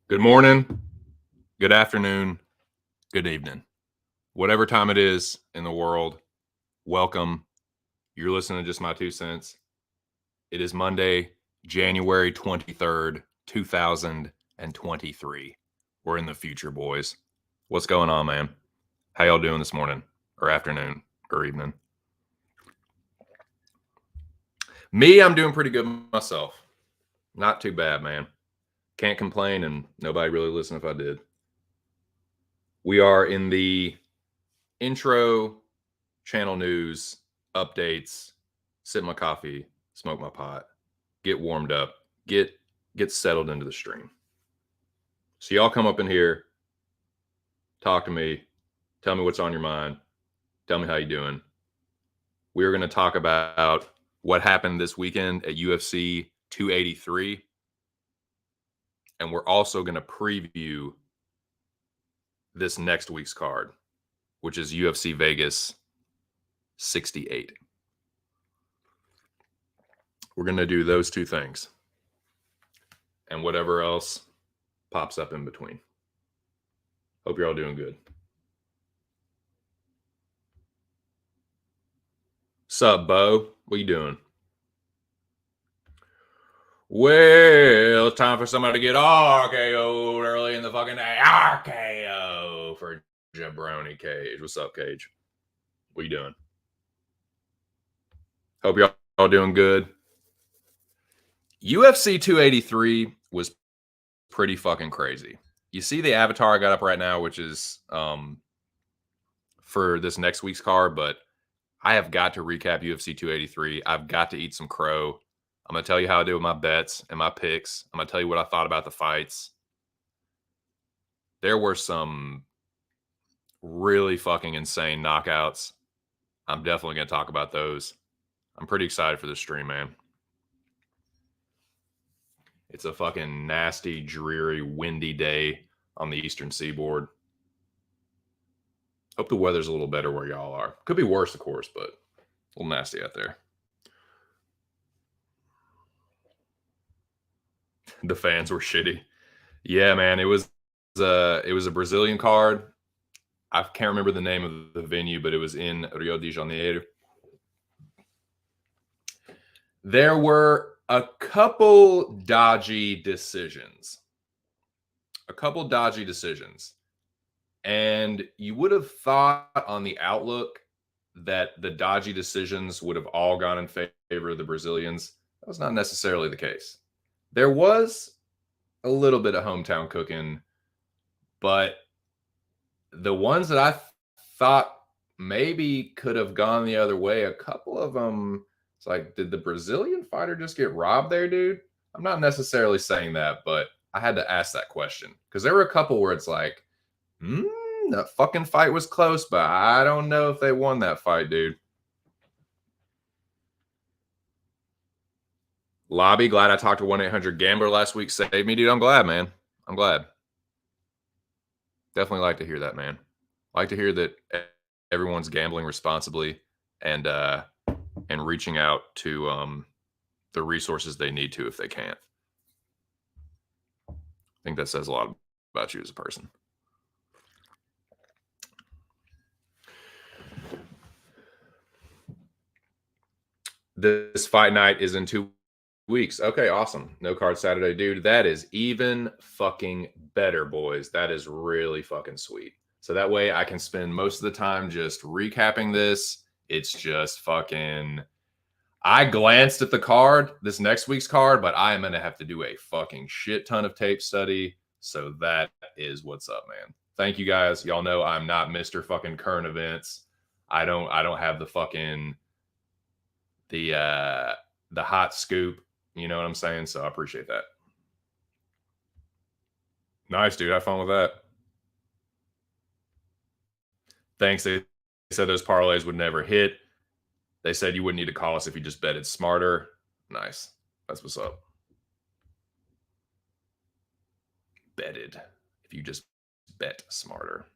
Good morning, good afternoon, good evening. Whatever time it is in the world, welcome. You're listening to Just My 2 Cents. It is Monday, January 23rd, 2023. We're in the future, boys. What's going on, man? How y'all doing this morning or afternoon or evening? Me, I'm doing pretty good myself. Not too bad, man. Can't complain, and nobody really listen if I did. We are in the intro channel news updates, sip my coffee, smoke my pot, get warmed up, get settled into the stream. So y'all come up in here, talk to me, tell me what's on your mind, tell me how you doing. We're going to talk about what happened this weekend at UFC 283. And we're also going to preview this next week's card, which is UFC Vegas 68. We're going to do those two things and whatever else pops up in between. Hope you're all doing good. Sup, Bo? What you doing? Well, time for somebody to get RKO'd early in the fucking day. RKO for Jabroni Cage. What's up, Cage? What you doing? Hope y'all all doing good. UFC 283 was pretty fucking crazy. You see the avatar I got up right now, which is for this next week's card, but I have got to recap UFC 283. I've got to eat some crow. I'm going to tell you how I did with my bets and my picks. I'm going to tell you what I thought about the fights. There were some really fucking insane knockouts. I'm definitely going to talk about those. I'm pretty excited for this stream, man. It's a fucking nasty, dreary, windy day on the Eastern Seaboard. Hope the weather's a little better where y'all are. Could be worse, of course, but a little nasty out there. The fans were shitty. Yeah, man, it was a Brazilian card. I can't remember the name of the venue, but it was in Rio de Janeiro. There were a couple dodgy decisions. And you would have thought on the outlook that the dodgy decisions would have all gone in favor of the Brazilians. That was not necessarily the case. There was a little bit of hometown cooking, but the ones that I thought maybe could have gone the other way, a couple of them, it's like, did the Brazilian fighter just get robbed there, dude? I'm not necessarily saying that, but I had to ask that question because there were a couple where it's like, that fucking fight was close, but I don't know if they won that fight, dude. Lobby, glad I talked to 1-800-GAMBLER last week. Saved me, dude. I'm glad, man. I'm glad. Definitely like to hear that, man. Like to hear that everyone's gambling responsibly and reaching out to the resources they need to if they can't. I think that says a lot about you as a person. This fight night is in 2 weeks. Okay, awesome. No card Saturday, dude. That is even fucking better, boys. That is really fucking sweet. So that way I can spend most of the time just recapping this. It's just fucking. I glanced at the card, this next week's card, but I am going to have to do a fucking shit ton of tape study. So that is what's up, man. Thank you guys. Y'all know I'm not Mr. fucking current events. I don't have the fucking the hot scoop. You know what I'm saying? So I appreciate that. Nice, dude. Have fun with that. Thanks. They said those parlays would never hit. They said you wouldn't need to call us if you just betted smarter. Nice. That's what's up. Betted if you just bet smarter.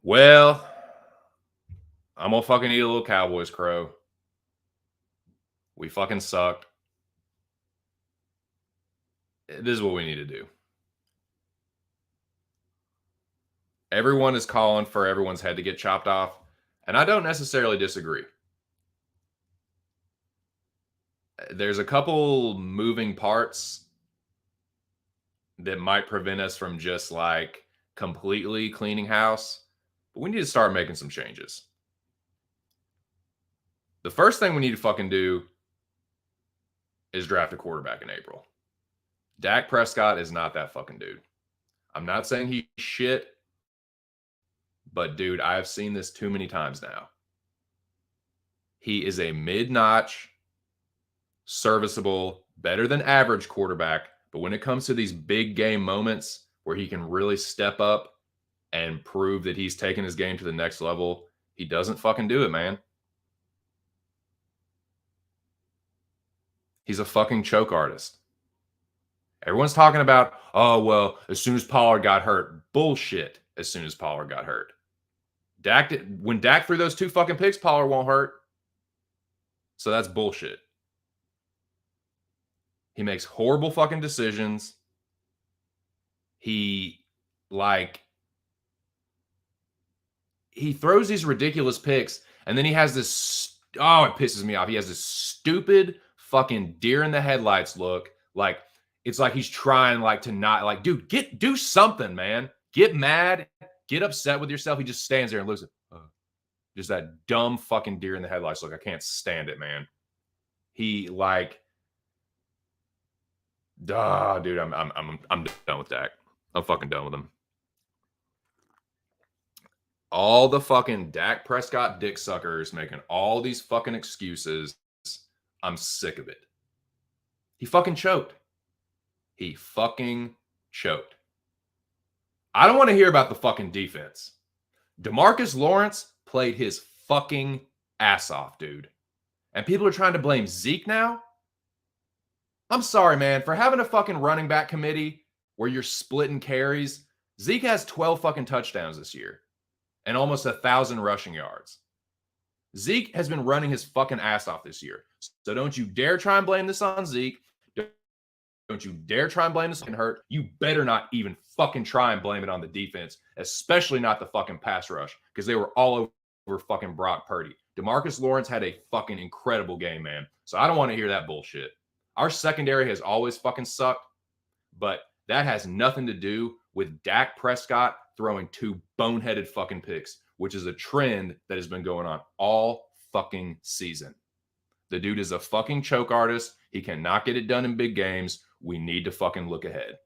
Well, I'm gonna fucking eat a little Cowboys crow. We fucking sucked. This is what we need to do. Everyone is calling for everyone's head to get chopped off, and I don't necessarily disagree. There's a couple moving parts that might prevent us from just like completely cleaning house, but we need to start making some changes. The first thing we need to fucking do is draft a quarterback in April. Dak Prescott is not that fucking dude. I'm not saying he's shit, but dude, I have seen this too many times now. He is a mid-notch, serviceable, better than average quarterback, but when it comes to these big game moments where he can really step up and prove that he's taking his game to the next level, he doesn't fucking do it, man. He's a fucking choke artist. Everyone's talking about, oh, well, as soon as Pollard got hurt. Bullshit. As soon as Pollard got hurt. When Dak threw those 2 fucking picks, Pollard won't hurt. So that's bullshit. He makes horrible fucking decisions. He throws these ridiculous picks, and then he has this, it pisses me off. He has this stupid fucking deer in the headlights look. Like, it's like he's trying like to not like, dude, do something, man. Get mad, get upset with yourself. He just stands there and looks at just that dumb fucking deer in the headlights look. I can't stand it, man. He like, dude, I'm done with Dak. I'm fucking done with him. All the fucking Dak Prescott dick suckers making all these fucking excuses. I'm sick of it. He fucking choked. He fucking choked. I don't want to hear about the fucking defense. DeMarcus Lawrence played his fucking ass off, dude. And people are trying to blame Zeke now? I'm sorry, man. For having a fucking running back committee where you're splitting carries, Zeke has 12 fucking touchdowns this year and almost 1,000 rushing yards. Zeke has been running his fucking ass off this year. So don't you dare try and blame this on Zeke. Don't you dare try and blame this on hurt. You better not even fucking try and blame it on the defense, especially not the fucking pass rush, because they were all over fucking Brock Purdy. DeMarcus Lawrence had a fucking incredible game, man. So I don't want to hear that bullshit. Our secondary has always fucking sucked, but that has nothing to do with Dak Prescott throwing 2 boneheaded fucking picks, which is a trend that has been going on all fucking season. The dude is a fucking choke artist. He cannot get it done in big games. We need to fucking look ahead.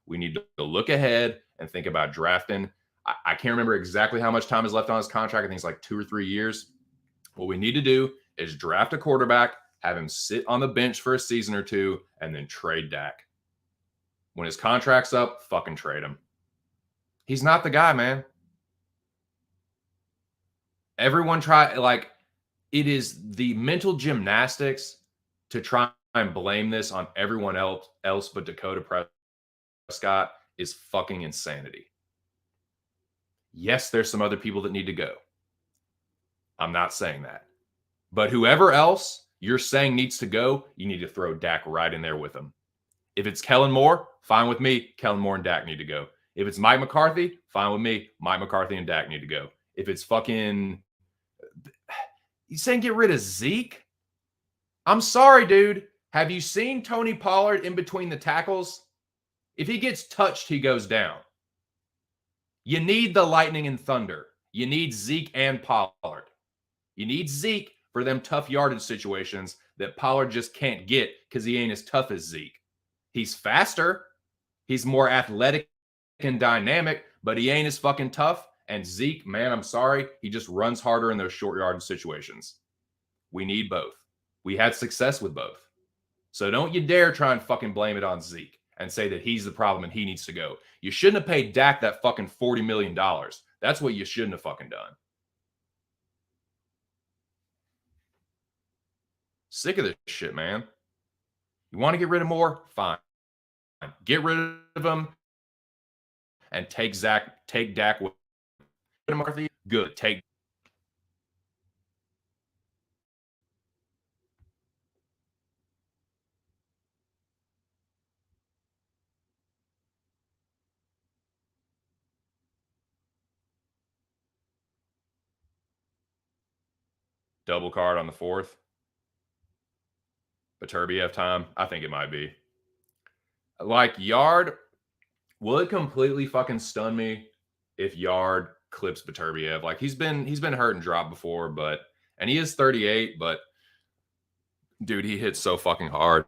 We need to look ahead and think about drafting. I can't remember exactly how much time is left on his contract. I think it's like 2 or 3 years. What we need to do is draft a quarterback, have him sit on the bench for a season or 2, and then trade Dak. When his contract's up, fucking trade him. He's not the guy, man. Everyone it is the mental gymnastics to try and blame this on everyone else but Dakota Prescott is fucking insanity. Yes, there's some other people that need to go. I'm not saying that. But whoever else you're saying needs to go, you need to throw Dak right in there with them. If it's Kellen Moore, fine with me. Kellen Moore and Dak need to go. If it's Mike McCarthy, fine with me. Mike McCarthy and Dak need to go. If it's fucking You saying get rid of Zeke? I'm sorry, dude. Have you seen Tony Pollard in between the tackles? If he gets touched, he goes down. You need the lightning and thunder. You need Zeke and Pollard. You need Zeke for them tough yardage situations that Pollard just can't get because he ain't as tough as Zeke. He's faster. He's more athletic and dynamic, but he ain't as fucking tough. And Zeke, man, I'm sorry, he just runs harder in those short yardage situations. We need both. We had success with both. So don't you dare try and fucking blame it on Zeke and say that he's the problem and he needs to go. You shouldn't have paid Dak that fucking $40 million. That's what you shouldn't have fucking done. Sick of this shit, man. You want to get rid of Moore? Fine. Get rid of him and take Dak with McCarthy. Good. Take double card on the 4th. Beterbiev time. I think it might be. Like Yard, will it completely fucking stun me if Yard clips Beterbiev? Like he's been hurt and dropped before, and he is 38, but dude, he hits so fucking hard.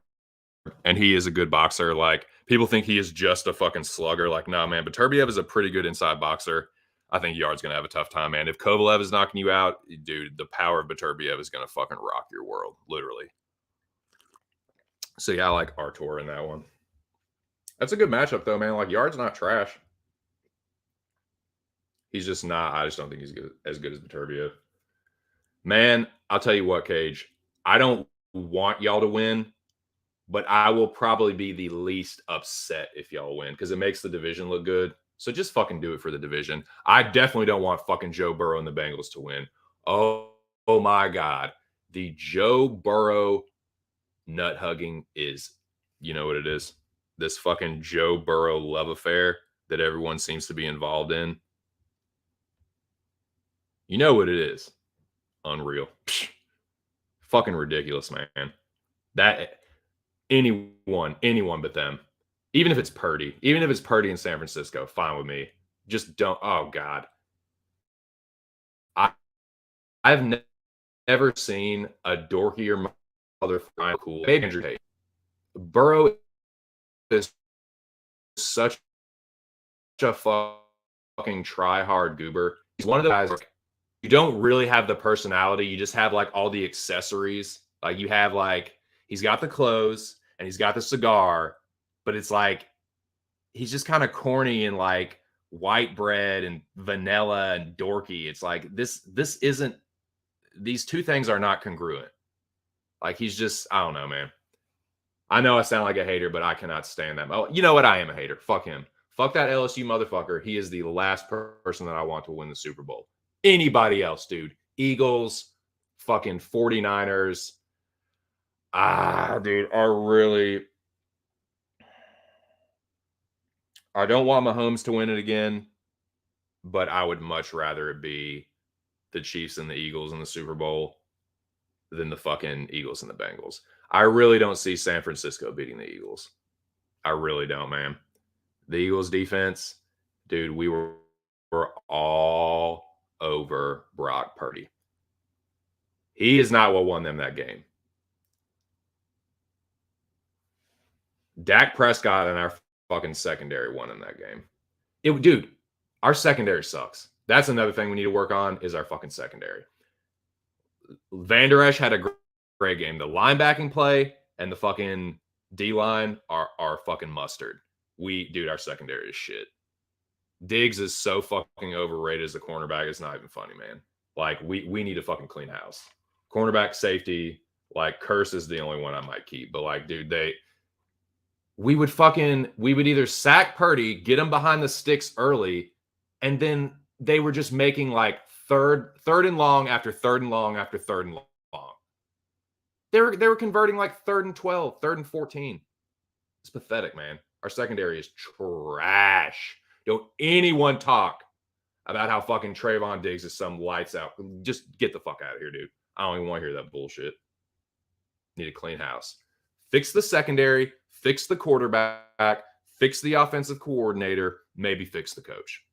And he is a good boxer. Like people think he is just a fucking slugger. Like, nah, man, Beterbiev is a pretty good inside boxer. I think Yard's gonna have a tough time, man. If Kovalev is knocking you out, dude, the power of Beterbiev is gonna fucking rock your world, literally. So yeah, I like Artur in that one. That's a good matchup though, man. Like Yard's not trash. He's just not. I just don't think he's as good as Beterbiev. Man, I'll tell you what, Cage. I don't want y'all to win, but I will probably be the least upset if y'all win because it makes the division look good. So just fucking do it for the division. I definitely don't want fucking Joe Burrow and the Bengals to win. Oh my God. The Joe Burrow nut hugging is, you know what it is? This fucking Joe Burrow love affair that everyone seems to be involved in. You know what it is? Unreal. Psh, fucking ridiculous, man. That anyone but them. Even if it's Purdy in San Francisco, fine with me. Just don't. Oh God, I've never seen a dorkier motherfucker cool. Maybe Andrew Tate. Burrow is such a fucking try hard goober. He's one of the guys. Like, you don't really have the personality. You just have like all the accessories. Like you have like he's got the clothes and he's got the cigar, but it's like he's just kind of corny and like white bread and vanilla and dorky. It's like this isn't, these two things are not congruent. Like he's just, I don't know, man. I know I sound like a hater, but I cannot stand that. Oh, you know what? I am a hater. Fuck him. Fuck that LSU motherfucker. He is the last person that I want to win the Super Bowl. Anybody else, dude. Eagles, fucking 49ers. Dude, I don't want Mahomes to win it again, but I would much rather it be the Chiefs and the Eagles in the Super Bowl than the fucking Eagles and the Bengals. I really don't see San Francisco beating the Eagles. I really don't, man. The Eagles defense, dude, we were all over Brock Purdy. He is not what won them that game. Dak Prescott and our fucking secondary won in that game. Dude, our secondary sucks. That's another thing we need to work on is our fucking secondary. Van Der Esch had a great game. The linebacking play and the fucking D-line are fucking mustard. Dude, our secondary is shit. Diggs is so fucking overrated as a cornerback. It's not even funny, man. Like, we need to fucking clean house. Cornerback, safety, like, Curse is the only one I might keep. But, like, dude, we would either sack Purdy, get him behind the sticks early, and then they were just making, like, third and long after third and long after third and long. They were converting, like, 3rd and 12, 3rd and 14. It's pathetic, man. Our secondary is trash. Don't anyone talk about how fucking Trayvon Diggs is some lights out. Just get the fuck out of here, dude. I don't even want to hear that bullshit. Need a clean house. Fix the secondary, fix the quarterback, fix the offensive coordinator, maybe fix the coach.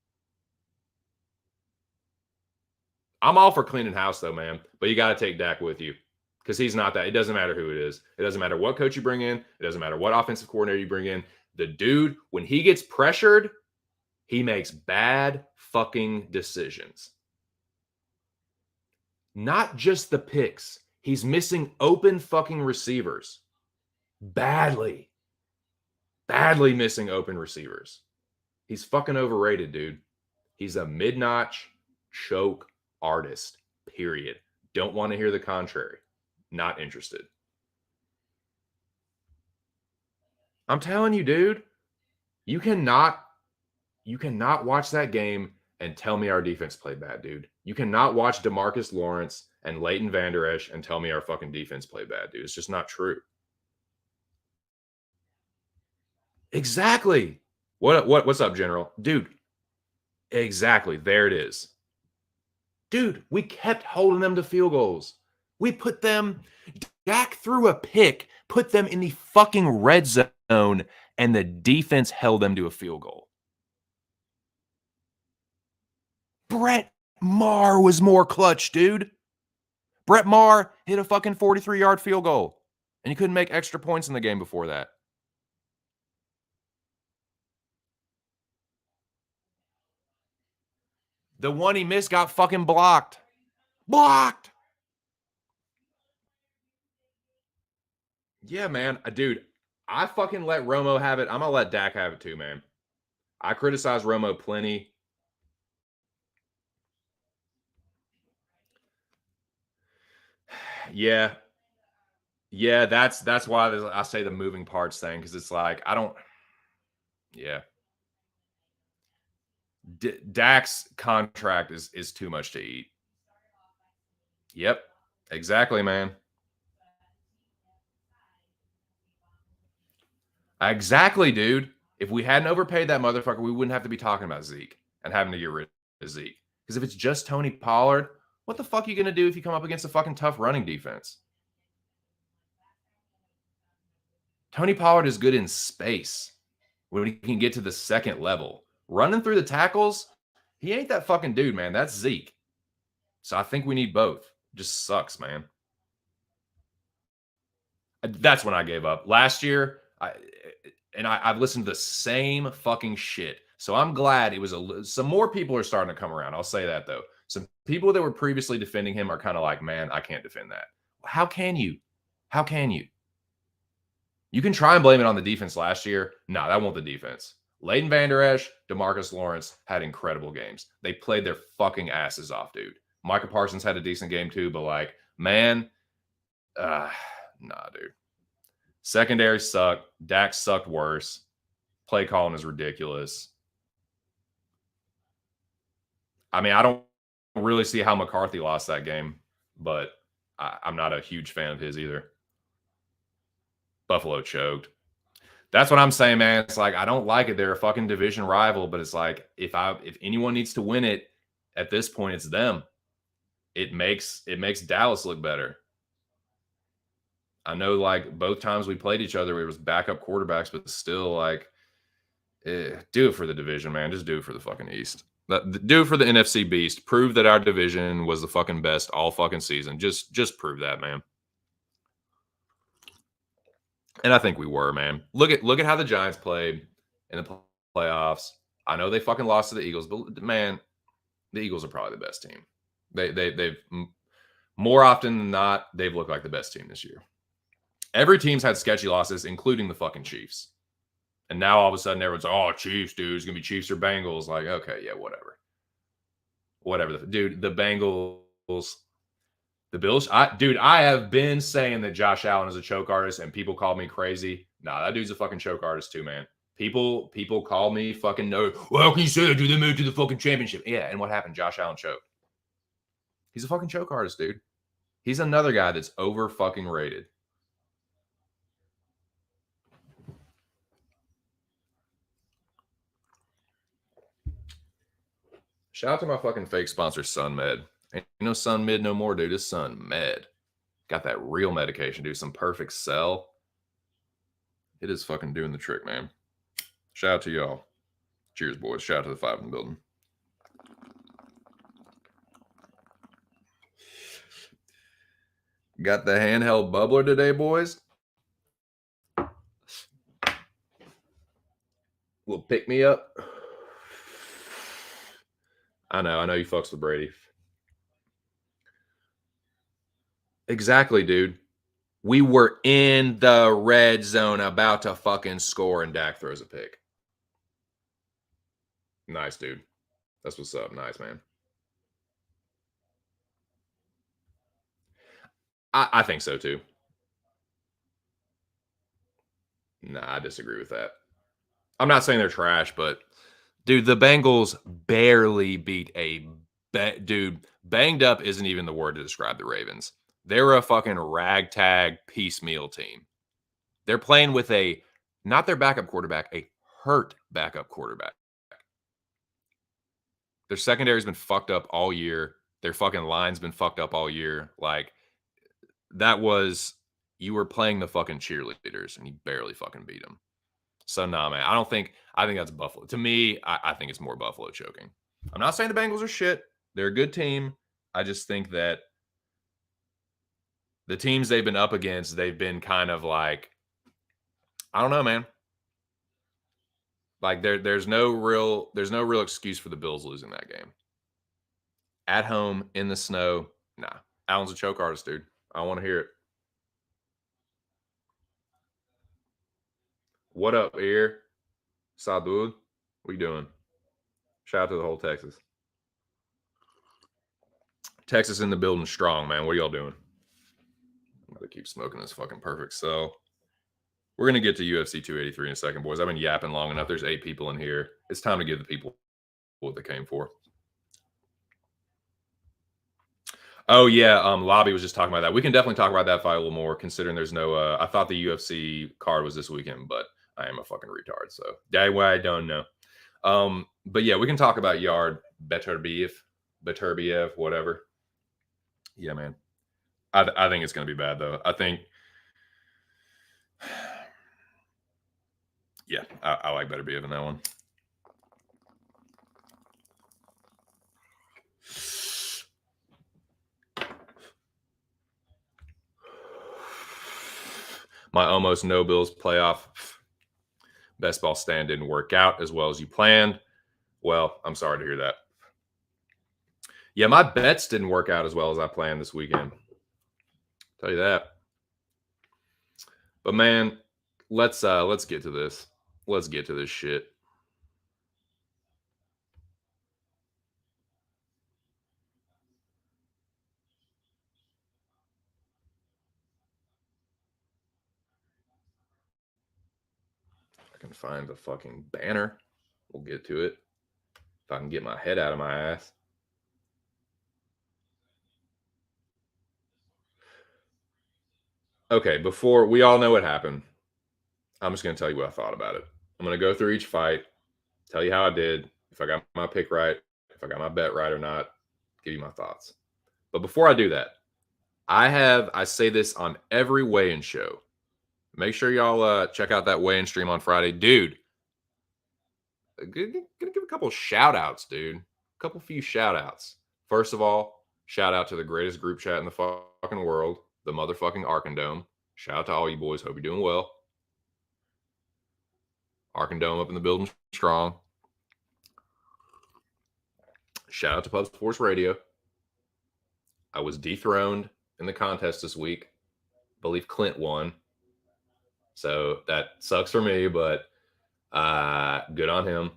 I'm all for cleaning house, though, man. But you got to take Dak with you because he's not that. It doesn't matter who it is. It doesn't matter what coach you bring in. It doesn't matter what offensive coordinator you bring in. The dude, when he gets pressured, he makes bad fucking decisions. Not just the picks. He's missing open fucking receivers. Badly missing open receivers. He's fucking overrated, dude. He's a mid-notch choke artist, period. Don't want to hear the contrary. Not interested. I'm telling you, dude, you cannot watch that game and tell me our defense played bad, dude. You cannot watch DeMarcus Lawrence and Leighton Vander Esch and tell me our fucking defense played bad, dude. It's just not true. Exactly. What's up, General? Dude, exactly. There it is. Dude, we kept holding them to field goals. We put them, Dak threw a pick, put them in the fucking red zone, and the defense held them to a field goal. Brett Maher was more clutch, dude. Brett Maher hit a fucking 43-yard field goal, and he couldn't make extra points in the game before that. The one he missed got fucking blocked. Blocked! Yeah, man. Dude, I fucking let Romo have it. I'm going to let Dak have it too, man. I criticize Romo plenty. Yeah. Yeah, that's why I say the moving parts thing, because it's like, I don't. Yeah. Dak's contract is too much to eat. Yep. Exactly, man. Exactly, dude. If we hadn't overpaid that motherfucker, we wouldn't have to be talking about Zeke and having to get rid of Zeke. Because if it's just Tony Pollard, what the fuck are you going to do if you come up against a fucking tough running defense? Tony Pollard is good in space when he can get to the second level. Running through the tackles, he ain't that fucking dude, man. That's Zeke. So I think we need both. Just sucks, man. That's when I gave up. Last year, I've listened to the same fucking shit. So I'm glad it was some more people are starting to come around. I'll say that, though. Some people that were previously defending him are kind of like, man, I can't defend that. How can you? How can you? You can try and blame it on the defense last year. No, that wasn't the defense. Leighton Vander Esch, DeMarcus Lawrence had incredible games. They played their fucking asses off, dude. Micah Parsons had a decent game too, but like, man, nah, dude. Secondary sucked. Dak sucked worse. Play calling is ridiculous. I mean, I don't really see how McCarthy lost that game, but I'm not a huge fan of his either. Buffalo choked. That's what I'm saying, man. It's like, I don't like it. They're a fucking division rival, but it's like, if anyone needs to win it at this point, it's them. It makes Dallas look better. I know, like, both times we played each other, it was backup quarterbacks, but still, like, do it for the division, man. Just do it for the fucking East. Do it for the NFC Beast. Prove that our division was the fucking best all fucking season. Just prove that, man. And I think we were, man. Look at how the Giants played in the playoffs. I know they fucking lost to the Eagles, but man, the Eagles are probably the best team. They've more often than not, they've looked like the best team this year. Every team's had sketchy losses, including the fucking Chiefs. And now all of a sudden everyone's like, oh, Chiefs, dude, it's gonna be Chiefs or Bengals. Like, okay, yeah, whatever. Whatever. Dude, the Bengals. The Bills, I have been saying that Josh Allen is a choke artist, and people call me crazy. Nah, that dude's a fucking choke artist too, man. People call me fucking no. Well, how can you say that? Dude, they moved to the fucking championship. Yeah, and what happened? Josh Allen choked. He's a fucking choke artist, dude. He's another guy that's over fucking rated. Shout out to my fucking fake sponsor, SunMed. Ain't no sun mid no more, dude. This sun med. Got that real medication, dude. Some perfect cell. It is fucking doing the trick, man. Shout out to y'all. Cheers, boys. Shout out to the 5 in the building. Got the handheld bubbler today, boys. Will pick me up. I know you fucks with Brady. Exactly, dude. We were in the red zone about to fucking score, and Dak throws a pick. Nice, dude. That's what's up. Nice, man. I think so, too. Nah, I disagree with that. I'm not saying they're trash, but dude, the Bengals barely beat dude. Banged up isn't even the word to describe the Ravens. They're a fucking ragtag piecemeal team. They're playing with not their backup quarterback, a hurt backup quarterback. Their secondary's been fucked up all year. Their fucking line's been fucked up all year. Like, you were playing the fucking cheerleaders and you barely fucking beat them. So, nah, man, I think that's Buffalo. To me, I think it's more Buffalo choking. I'm not saying the Bengals are shit. They're a good team. I just think that the teams they've been up against, they've been kind of like, I don't know, man. Like there's no real excuse for the Bills losing that game. At home in the snow, nah. Allen's a choke artist, dude. I want to hear it. What up, here? Sadud? What you doing? Shout out to the whole Texas. Texas in the building strong, man. What are y'all doing? I'm going to keep smoking this fucking perfect cell. We're going to get to UFC 283 in a second, boys. I've been yapping long enough. There's 8 people in here. It's time to give the people what they came for. Oh, yeah. Lobby was just talking about that. We can definitely talk about that fight a little more, considering there's no I thought the UFC card was this weekend, but I am a fucking retard. So that way I don't know. But yeah, we can talk about Yard, Beterbiev, whatever. Yeah, man. I think it's going to be bad, though. I think, yeah, I like Beterbiev in that one. My almost no Bills playoff best ball stand didn't work out as well as you planned. Well, I'm sorry to hear that. Yeah, my bets didn't work out as well as I planned this weekend. Tell you that. But man, let's get to this. Let's get to this shit. I can find the fucking banner. We'll get to it. If I can get my head out of my ass. Okay, before we all know what happened, I'm just going to tell you what I thought about it. I'm going to go through each fight, tell you how I did, if I got my pick right, if I got my bet right or not, give you my thoughts. But before I do that, I say this on every weigh-in show. Make sure y'all check out that weigh-in stream on Friday. Dude, gonna give a couple shout-outs, dude. A few shout-outs. First of all, shout out to the greatest group chat in the fucking world, the motherfucking Arkandome. Shout out to all you boys. Hope you're doing well. Arkandome up in the building strong. Shout out to Pub Sports Radio. I was dethroned in the contest this week. I believe Clint won. So that sucks for me, but good on him.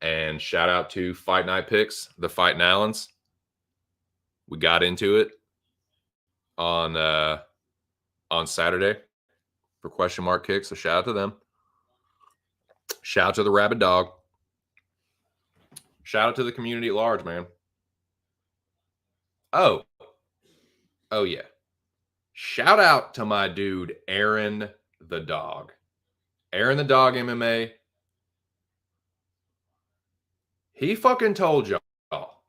And shout out to Fight Night Picks, the Fightin' Allens. We got into it on Saturday for question mark kicks. So shout out to them. Shout out to the Rabid Dog. Shout out to the community at large, man. Oh yeah. Shout out to my dude, Aaron the Dog. Aaron the Dog MMA. He fucking told y'all.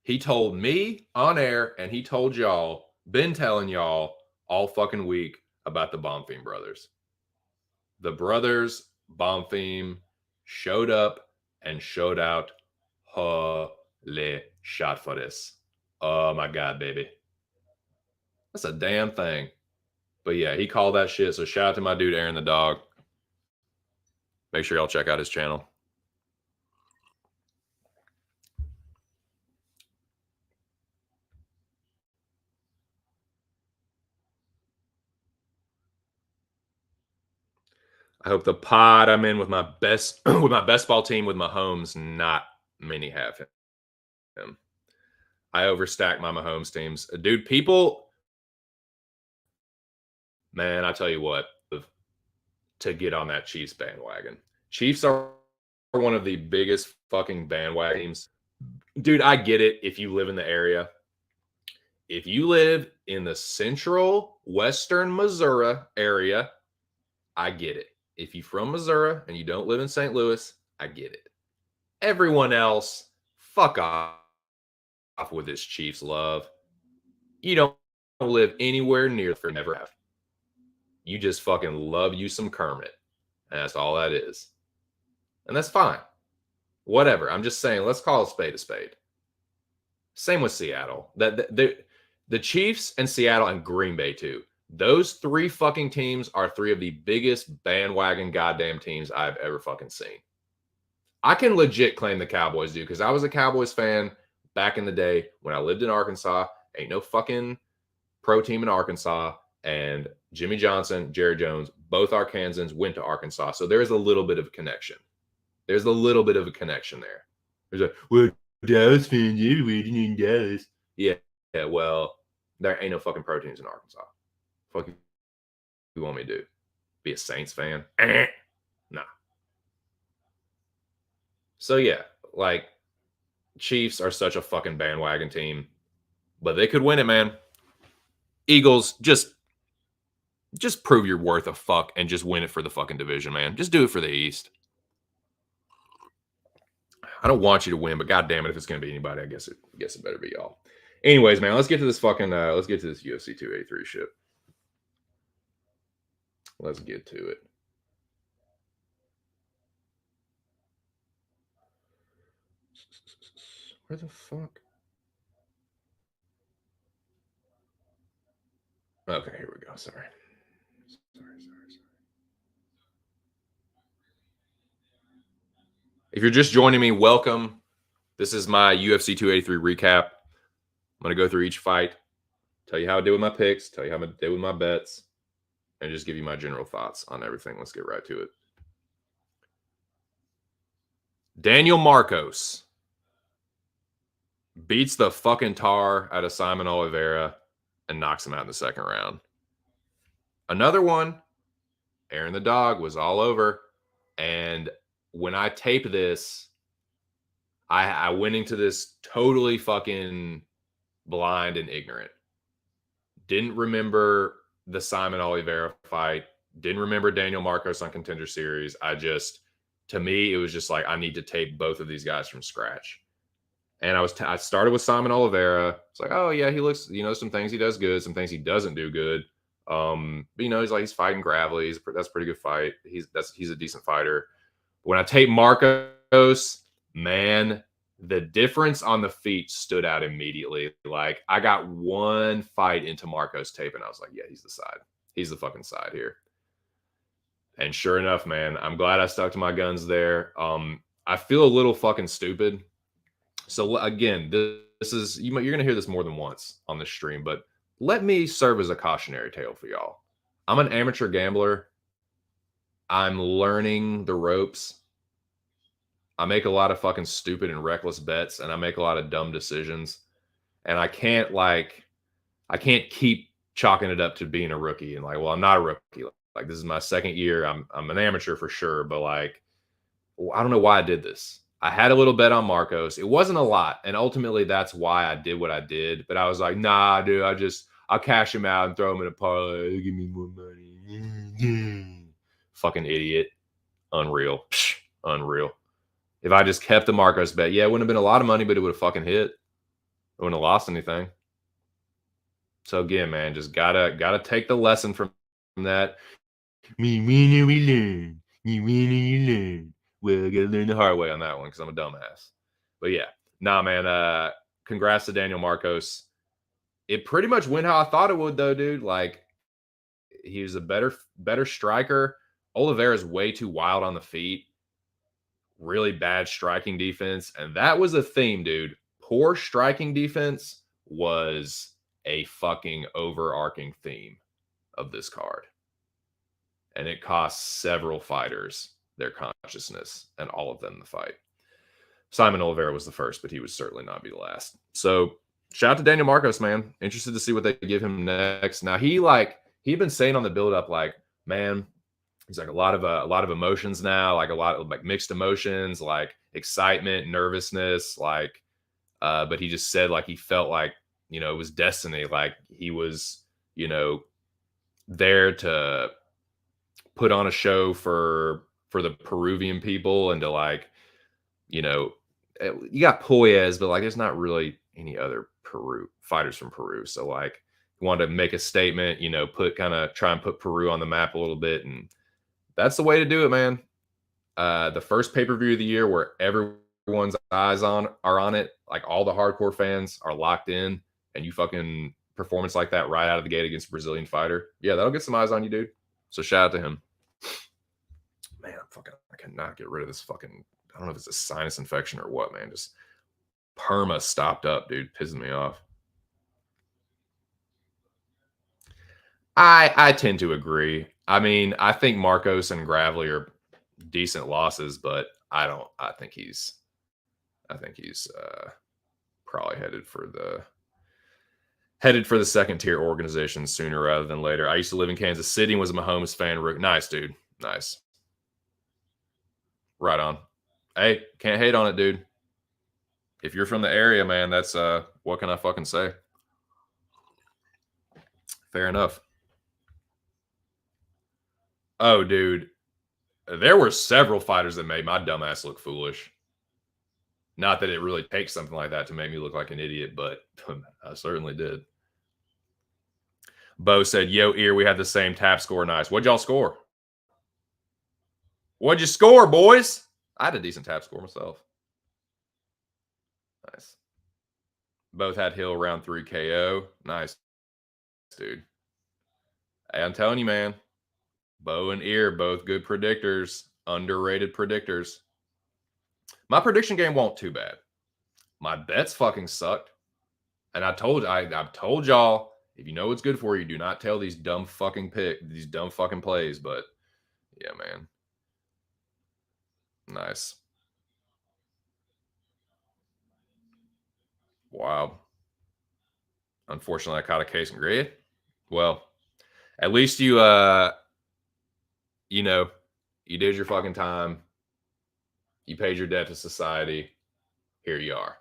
He told me on air, and he told y'all, been telling y'all all fucking week about the Bonfim brothers. The brothers Bonfim showed up and showed out. Holy shot for this. Oh my God, baby. That's a damn thing. But yeah, he called that shit. So shout out to my dude, Aaron the dog. Make sure y'all check out his channel. I hope the pod I'm in with my best with my best ball team with Mahomes, not many have him. I overstack my Mahomes teams. Dude, people, man, I tell you what, to get on that Chiefs bandwagon. Chiefs are one of the biggest fucking bandwagon teams. Dude, I get it if you live in the area. If you live in the central western Missouri area, I get it. If you're from Missouri and you don't live in St. Louis, I get it. Everyone else, fuck off with this Chiefs love. You don't live anywhere near for never have. You just fucking love you some Kermit. And that's all that is. And that's fine. Whatever. I'm just saying, let's call a spade a spade. Same with Seattle. The Chiefs and Seattle and Green Bay too. Those three fucking teams are three of the biggest bandwagon goddamn teams I've ever fucking seen. I can legit claim the Cowboys do because I was a Cowboys fan back in the day when I lived in Arkansas. Ain't no fucking pro team in Arkansas. And Jimmy Johnson, Jerry Jones, both Arkansans went to Arkansas. So there is a little bit of a connection. There's a little bit of a connection there. There's a, well, Dallas fans everywhere in Dallas. Yeah, well, there ain't no fucking pro teams in Arkansas. Fuck you want me to do? Be a Saints fan? Nah. So yeah, like Chiefs are such a fucking bandwagon team, but they could win it, man. Eagles, just prove your worth a fuck and just win it for the fucking division, man. Just do it for the East. I don't want you to win, but goddamn it, if it's gonna be anybody, I guess it better be y'all. Anyways, man, let's get to this fucking let's get to this UFC 283 shit. Let's get to it. Where the fuck? Okay, here we go. Sorry. If you're just joining me, welcome. This is my UFC 283 recap. I'm going to go through each fight, tell you how I did with my picks, tell you how I did with my bets, and just give you my general thoughts on everything. Let's get right to it. Daniel Marcos beats the fucking tar out of Simon Oliveira and knocks him out in the second round. Another one, Aaron the dog was all over. And when I taped this, I went into this totally fucking blind and ignorant. Didn't remember the Simon Oliveira fight. Didn't remember Daniel Marcos on Contender Series. To me, it was just like, I need to tape both of these guys from scratch. And I started with Simon Oliveira. It's like, oh yeah, he looks, some things he does good, some things he doesn't do good. But he's fighting Gravely. That's a pretty good fight. He's a decent fighter. But when I tape Marcos, man, the difference on the feet stood out immediately. Like, I got one fight into Marcos tape, and I was like, yeah, he's the side. He's the fucking side here. And sure enough, man, I'm glad I stuck to my guns there. I feel a little fucking stupid. So again, this is you're gonna hear this more than once on this stream, but let me serve as a cautionary tale for y'all. I'm an amateur gambler. I'm learning the ropes. I make a lot of fucking stupid and reckless bets, and I make a lot of dumb decisions. And I can't keep chalking it up to being a rookie and like, well, I'm not a rookie. Like, this is my second year. I'm an amateur for sure, but like, I don't know why I did this. I had a little bet on Marcos. It wasn't a lot, and ultimately that's why I did what I did. But I was like, nah, dude, I'll cash him out and throw him in a parlay. Give me more money. Fucking idiot. Unreal. Unreal. If I just kept the Marcos bet, yeah, it wouldn't have been a lot of money, but it would have fucking hit. wouldn't have lost anything. So again, man, just gotta take the lesson from that. We win and we learn. You win and you learn. Well, I gotta learn the hard way on that one because I'm a dumbass. But yeah, nah, man. Congrats to Daniel Marcos. It pretty much went how I thought it would, though, dude. Like he was a better striker. Oliveira's way too wild on the feet. Really bad striking defense, and that was a theme, dude. Poor striking defense was a fucking overarching theme of this card. And it cost several fighters their consciousness and all of them the fight. Simon Oliveira was the first, but he would certainly not be the last. So shout out to Daniel Marcos, man. Interested to see what they give him next. Now he'd been saying on the build-up, like, man, he's like a lot of emotions now, like a lot of like mixed emotions, like excitement, nervousness, like but he just said like he felt like, you know, it was destiny, like he was, you know, there to put on a show for the Peruvian people and to like, you know, you got Poyes, but like there's not really any other Peru fighters from Peru. So like he wanted to make a statement, you know, try and put Peru on the map a little bit. And that's the way to do it, man. The first pay-per-view of the year where everyone's eyes are on it, like all the hardcore fans are locked in, and you fucking performance like that right out of the gate against a Brazilian fighter. Yeah, that'll get some eyes on you, dude. So shout out to him. Man, I cannot get rid of this fucking, I don't know if it's a sinus infection or what, man. Just perma stopped up, dude. Pissing me off. I tend to agree. I mean, I think Marcos and Gravely are decent losses, but I think he's probably headed for the second tier organization sooner rather than later. I used to live in Kansas City and was a Mahomes fan. Nice, dude. Nice. Right on. Hey, can't hate on it, dude. If you're from the area, man, that's what can I fucking say? Fair enough. Oh, dude. There were several fighters that made my dumbass look foolish. Not that it really takes something like that to make me look like an idiot, but I certainly did. Bo said, yo, ear, we had the same tap score. Nice. What'd y'all score? What'd you score, boys? I had a decent tap score myself. Nice. Both had Hill round 3 KO. Nice, dude. Hey, I'm telling you, man. Bo and Ear, both good predictors. Underrated predictors. My prediction game won't too bad. My bets fucking sucked. And I've told y'all, if you know what's good for you, do not tell these dumb fucking plays. But yeah, man. Nice. Wow. Unfortunately, I caught a case and grade. Well, at least you know, you did your fucking time. You paid your debt to society. Here you are.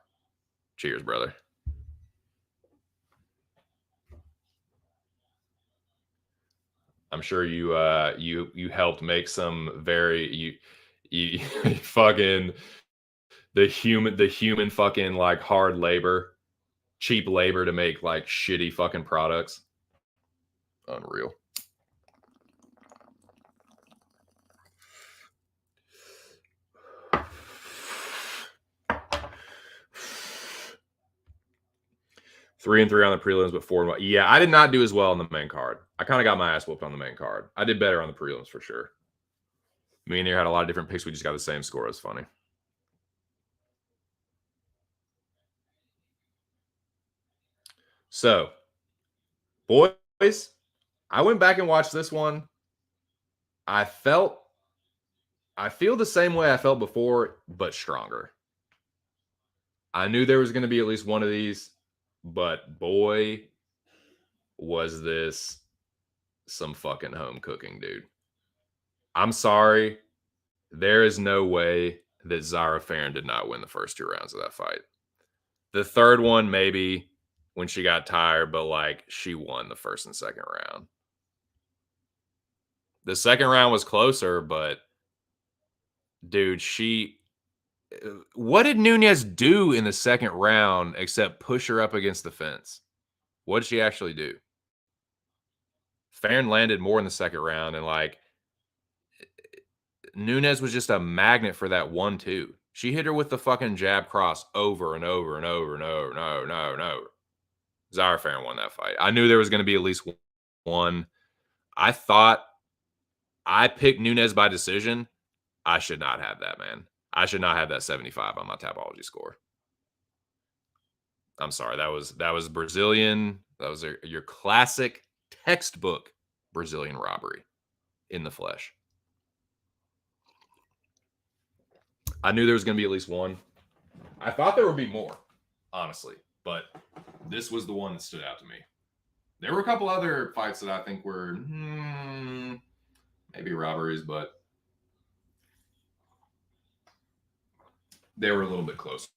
Cheers, brother. I'm sure you helped make some very you fucking the human fucking like hard labor, cheap labor to make like shitty fucking products. Unreal. Three and 3 on the prelims, but 4. Yeah, I did not do as well on the main card. I kind of got my ass whooped on the main card. I did better on the prelims for sure. Me and you had a lot of different picks. We just got the same score. It was funny. So, boys, I went back and watched this one. I feel the same way I felt before, but stronger. I knew there was going to be at least one of these, but boy, was this some fucking home cooking, dude. I'm sorry. There is no way that Zara Farron did not win the first 2 rounds of that fight. The third one, maybe when she got tired, but like she won the first and second round. The second round was closer, but dude, What did Nunes do in the second round except push her up against the fence? What did she actually do? Farron landed more in the second round, and like Nunes was just a magnet for that 1-2. She hit her with the fucking jab cross over and over and over and over and over and over and over. Zara Farron won that fight. I knew there was going to be at least one. I thought I picked Nunes by decision. I should not have that, man. I should not have that 75 on my Tapology score. I'm sorry. That was Brazilian. That was your classic textbook Brazilian robbery in the flesh. I knew there was going to be at least one. I thought there would be more, honestly, but this was the one that stood out to me. There were a couple other fights that I think were maybe robberies, but they were a little bit closer.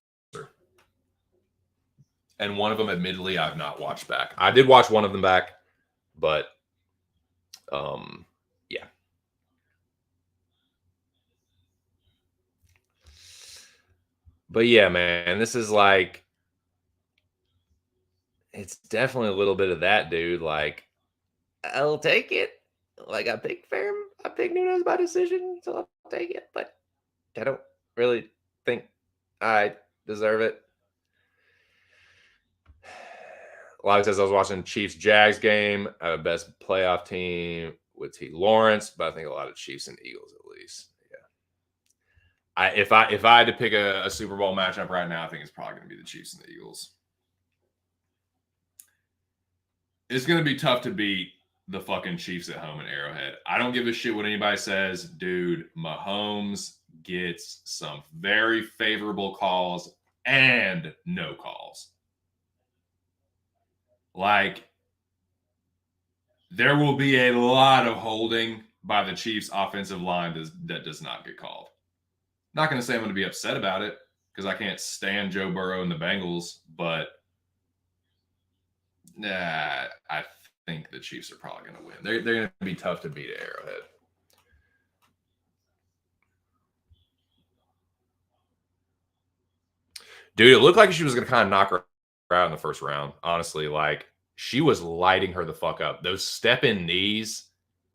And one of them, admittedly, I've not watched back. I did watch one of them back, but yeah. But yeah, man, this is like, it's definitely a little bit of that, dude. Like, I'll take it. Like, I picked Nunes by decision, so I'll take it. But I don't really think I deserve it. Log says I was watching Chiefs Jags game. I have a best playoff team with T. Lawrence, but I think a lot of Chiefs and Eagles at least. Yeah. If I had to pick a Super Bowl matchup right now, I think it's probably going to be the Chiefs and the Eagles. It's going to be tough to beat the fucking Chiefs at home in Arrowhead. I don't give a shit what anybody says, dude. Mahomes gets some very favorable calls and no calls. Like, there will be a lot of holding by the Chiefs' offensive line that does not get called. Not going to say I'm going to be upset about it because I can't stand Joe Burrow and the Bengals, but I think the Chiefs are probably going to win. They're going to be tough to beat at Arrowhead. Dude, it looked like she was going to kind of knock her out in the first round. Honestly, like, she was lighting her the fuck up. Those step-in knees,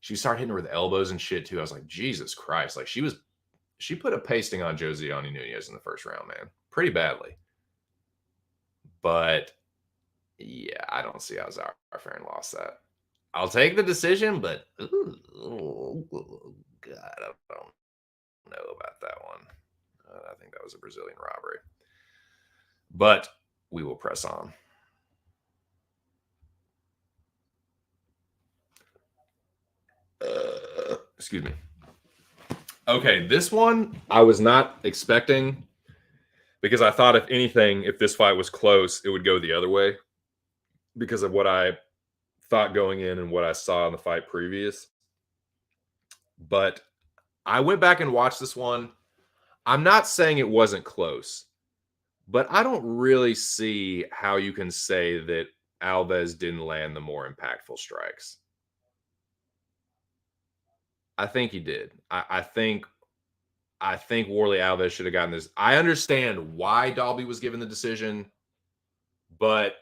she started hitting her with elbows and shit too. I was like, Jesus Christ. Like, she put a pasting on Josiane Nunes in the first round, man. Pretty badly. But yeah, I don't see how Zara Farron lost that. I'll take the decision, but oh God, I don't know about that one. I think that was a Brazilian robbery. But we will press on. Excuse me. Okay, this one I was not expecting because I thought, if anything, if this fight was close, it would go the other way because of what I thought going in and what I saw in the fight previous. But I went back and watched this one. I'm not saying it wasn't close, but I don't really see how you can say that Alves didn't land the more impactful strikes. I think he did. I think Warley Alves should have gotten this. I understand why Dalby was given the decision, but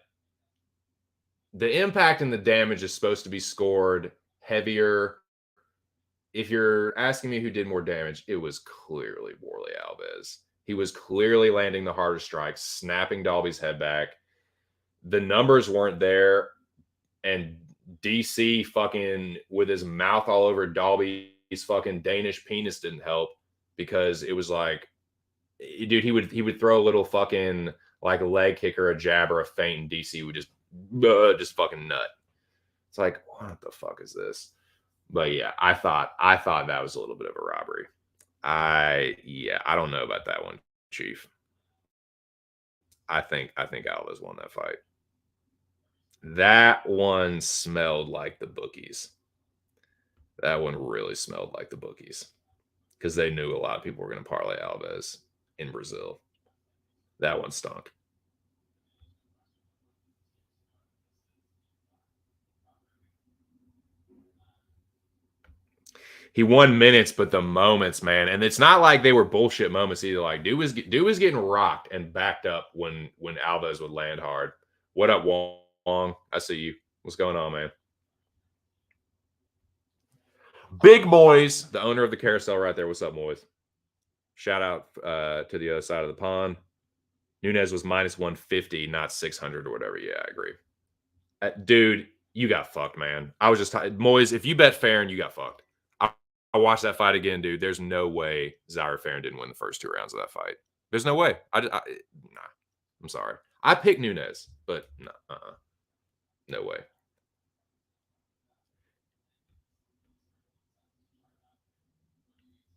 the impact and the damage is supposed to be scored heavier. If you're asking me who did more damage, it was clearly Warley Alves. He was clearly landing the harder strikes, snapping Dalby's head back. The numbers weren't there, and DC fucking with his mouth all over Dalby's fucking Danish penis didn't help because it was like, dude, he would throw a little fucking like a leg kick or a jab or a feint, and DC would just fucking nut. It's like, what the fuck is this? But yeah, I thought that was a little bit of a robbery. I don't know about that one, Chief. I think Alves won that fight. That one smelled like the bookies. That one really smelled like the bookies because they knew a lot of people were going to parlay Alves in Brazil. That one stunk. He won minutes, but the moments, man, and it's not like they were bullshit moments either. Like dude was getting rocked and backed up when Alves would land hard. What up, Wong? I see you. What's going on, man? Big Moise, the owner of the carousel right there. What's up, Moise? Shout out to the other side of the pond. Nunes was minus 150, not 600 or whatever. Yeah, I agree. Dude, you got fucked, man. I was just Moise, if you bet Farron, you got fucked. I watched that fight again, dude. There's no way Zaire Farron didn't win the first 2 rounds of that fight. There's no way. Nah. I'm sorry. I picked Nunes, but no, no way.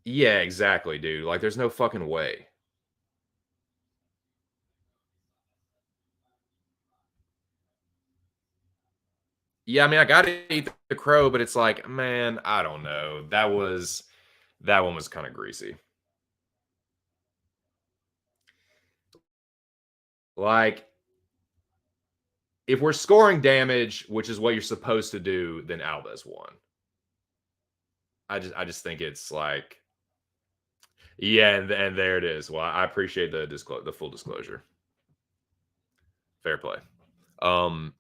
Yeah, exactly, dude. Like, there's no fucking way. Yeah, I mean, I gotta eat the crow, but it's like, man, I don't know. That one was kind of greasy. Like, if we're scoring damage, which is what you're supposed to do, then Alves won. I just think it's like, yeah, and there it is. Well, I appreciate the full disclosure. Fair play. Um.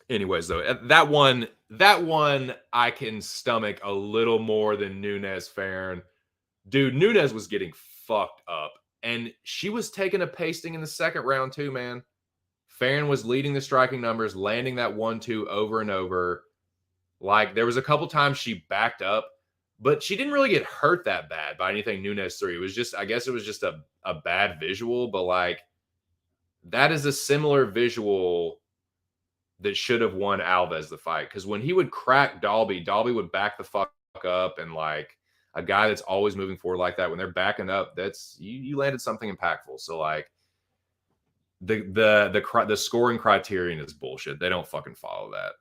Anyways, though, that one I can stomach a little more than Nunes Farron. Dude, Nunes was getting fucked up, and she was taking a pasting in the second round too, man. Farron was leading the striking numbers, landing that 1-2 over and over. Like, there was a couple times she backed up, but she didn't really get hurt that bad by anything Nunes threw. It was just, I guess it was just a bad visual, but like, that is a similar visual that should have won Alves the fight. Because when he would crack Dalby would back the fuck up, and like a guy that's always moving forward like that, when they're backing up, that's you landed something impactful. So like, the scoring criterion is bullshit. They don't fucking follow that.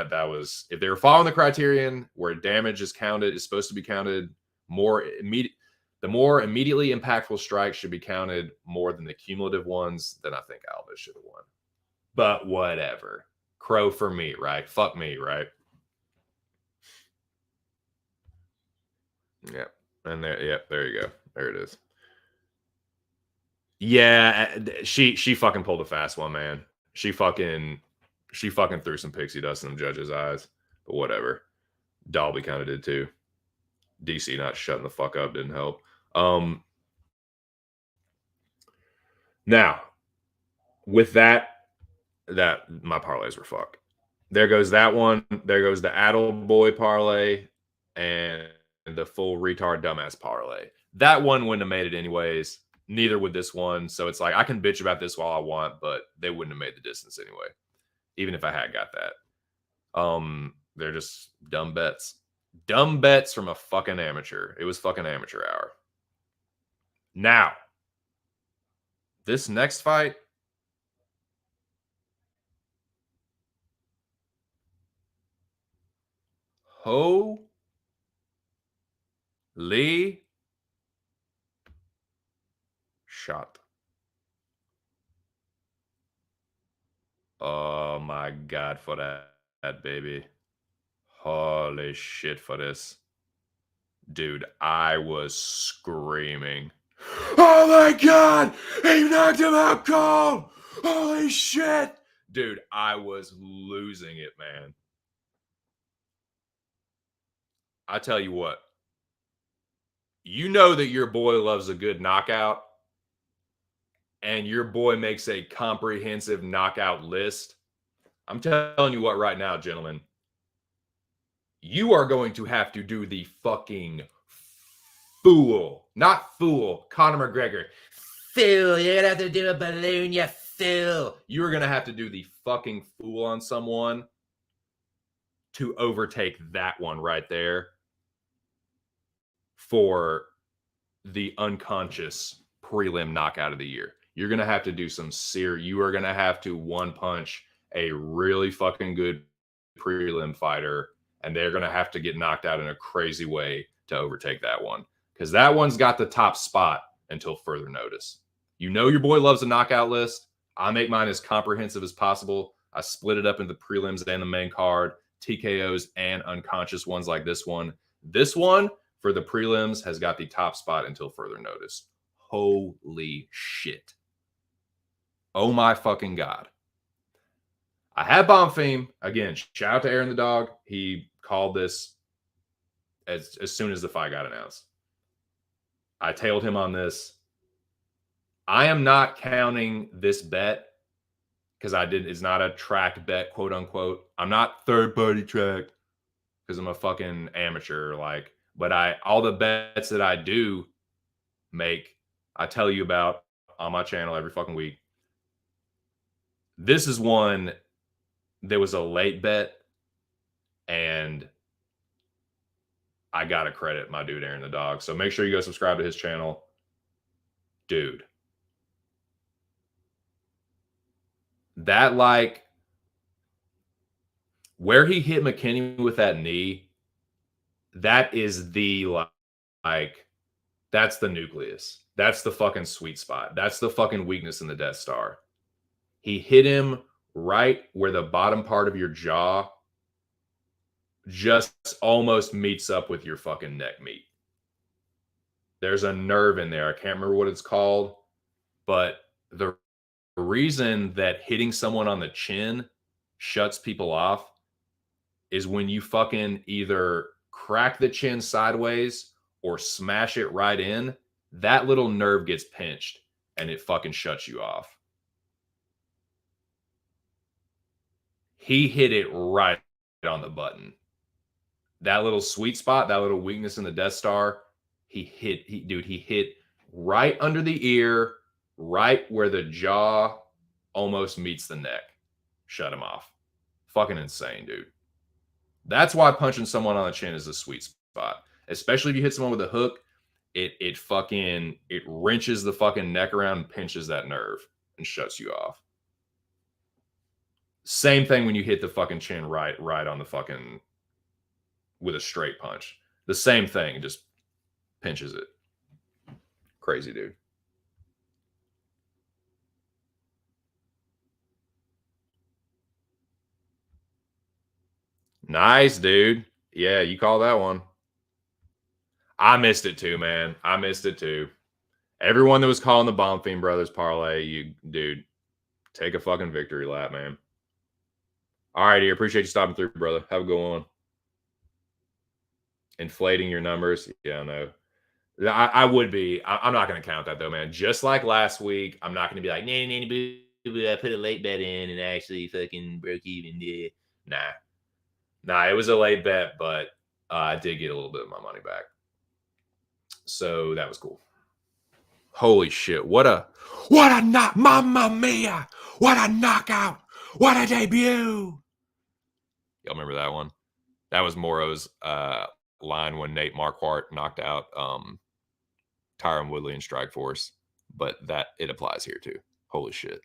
That was, if they were following the criterion where damage is counted, is supposed to be counted more immediate. The more immediately impactful strikes should be counted more than the cumulative ones. Then I think Alves should have won. But whatever. Crow for me, right? Fuck me, right? Yeah. And there, yeah, there you go. There it is. Yeah, she fucking pulled a fast one, man. She fucking threw some pixie dust in the judge's eyes. But whatever. Dalby kind of did too. DC not shutting the fuck up didn't help. Now, with that my parlays were fucked. There goes that one. There goes the Addle Boy parlay and the full retard dumbass parlay. That one wouldn't have made it anyways. Neither would this one. So it's like, I can bitch about this all I want, but they wouldn't have made the distance anyway, even if I had got that. They're just dumb bets. Dumb bets from a fucking amateur. It was fucking amateur hour. Now, this next fight, holy shot. Oh my God, for that baby. Holy shit for this. Dude, I was screaming. Oh my God! He knocked him out cold! Holy shit! Dude, I was losing it, man. I tell you what. You know that your boy loves a good knockout, and your boy makes a comprehensive knockout list. I'm telling you what right now, gentlemen. You are going to have to do the fucking fool. Not fool. Conor McGregor. Fool. You're going to have to do a balloon, you fool. You're going to have to do the fucking fool on someone to overtake that one right there for the unconscious prelim knockout of the year. You're going to have to do some serious. You are going to have to one punch a really fucking good prelim fighter, and they're going to have to get knocked out in a crazy way to overtake that one, because that one's got the top spot until further notice. You know your boy loves a knockout list. I make mine as comprehensive as possible. I split it up into the prelims and the main card. TKOs and unconscious ones like this one. This one for the prelims has got the top spot until further notice. Holy shit. Oh my fucking God. I had Bonfim. Again, shout out to Aaron the dog. He called this as soon as the fight got announced. I tailed him on this. I am not counting this bet because it's not a tracked bet, quote unquote. I'm not third party tracked because I'm a fucking amateur. But all the bets that I do make, I tell you about on my channel every fucking week. This is one that was a late bet, and I gotta credit my dude Aaron the dog. So make sure you go subscribe to his channel. Dude. That where he hit McKinney with that knee, that is that's the nucleus. That's the fucking sweet spot. That's the fucking weakness in the Death Star. He hit him right where the bottom part of your jaw just almost meets up with your fucking neck meat. There's a nerve in there. I can't remember what it's called, but the reason that hitting someone on the chin shuts people off is when you fucking either crack the chin sideways or smash it right in, that little nerve gets pinched and it fucking shuts you off. He hit it right on the button. That little sweet spot, that little weakness in the Death Star, he hit right under the ear, right where the jaw almost meets the neck. Shut him off. Fucking insane, dude. That's why punching someone on the chin is a sweet spot. Especially if you hit someone with a hook, it wrenches the fucking neck around and pinches that nerve and shuts you off. Same thing when you hit the fucking chin right on the fucking with a straight punch. The same thing, it just pinches it. Crazy, dude. Nice, dude. Yeah, you call that one. I missed it too, man. I missed it too. Everyone that was calling the Bonfim Brothers parlay, dude, take a fucking victory lap, man. All right, dear. Appreciate you stopping through, brother. Have a good one. Inflating your numbers. Yeah, I know. I would be. I'm not going to count that, though, man. Just like last week, I'm not going to be like, I put a late bet in and actually fucking broke even. Yeah. Nah, it was a late bet, but I did get a little bit of my money back. So that was cool. Holy shit. What a knock. Mamma mia. What a knockout. What a debut. Y'all remember that one? That was Moro's line when Nate Marquardt knocked out Tyron Woodley in Strikeforce. But it applies here too. Holy shit.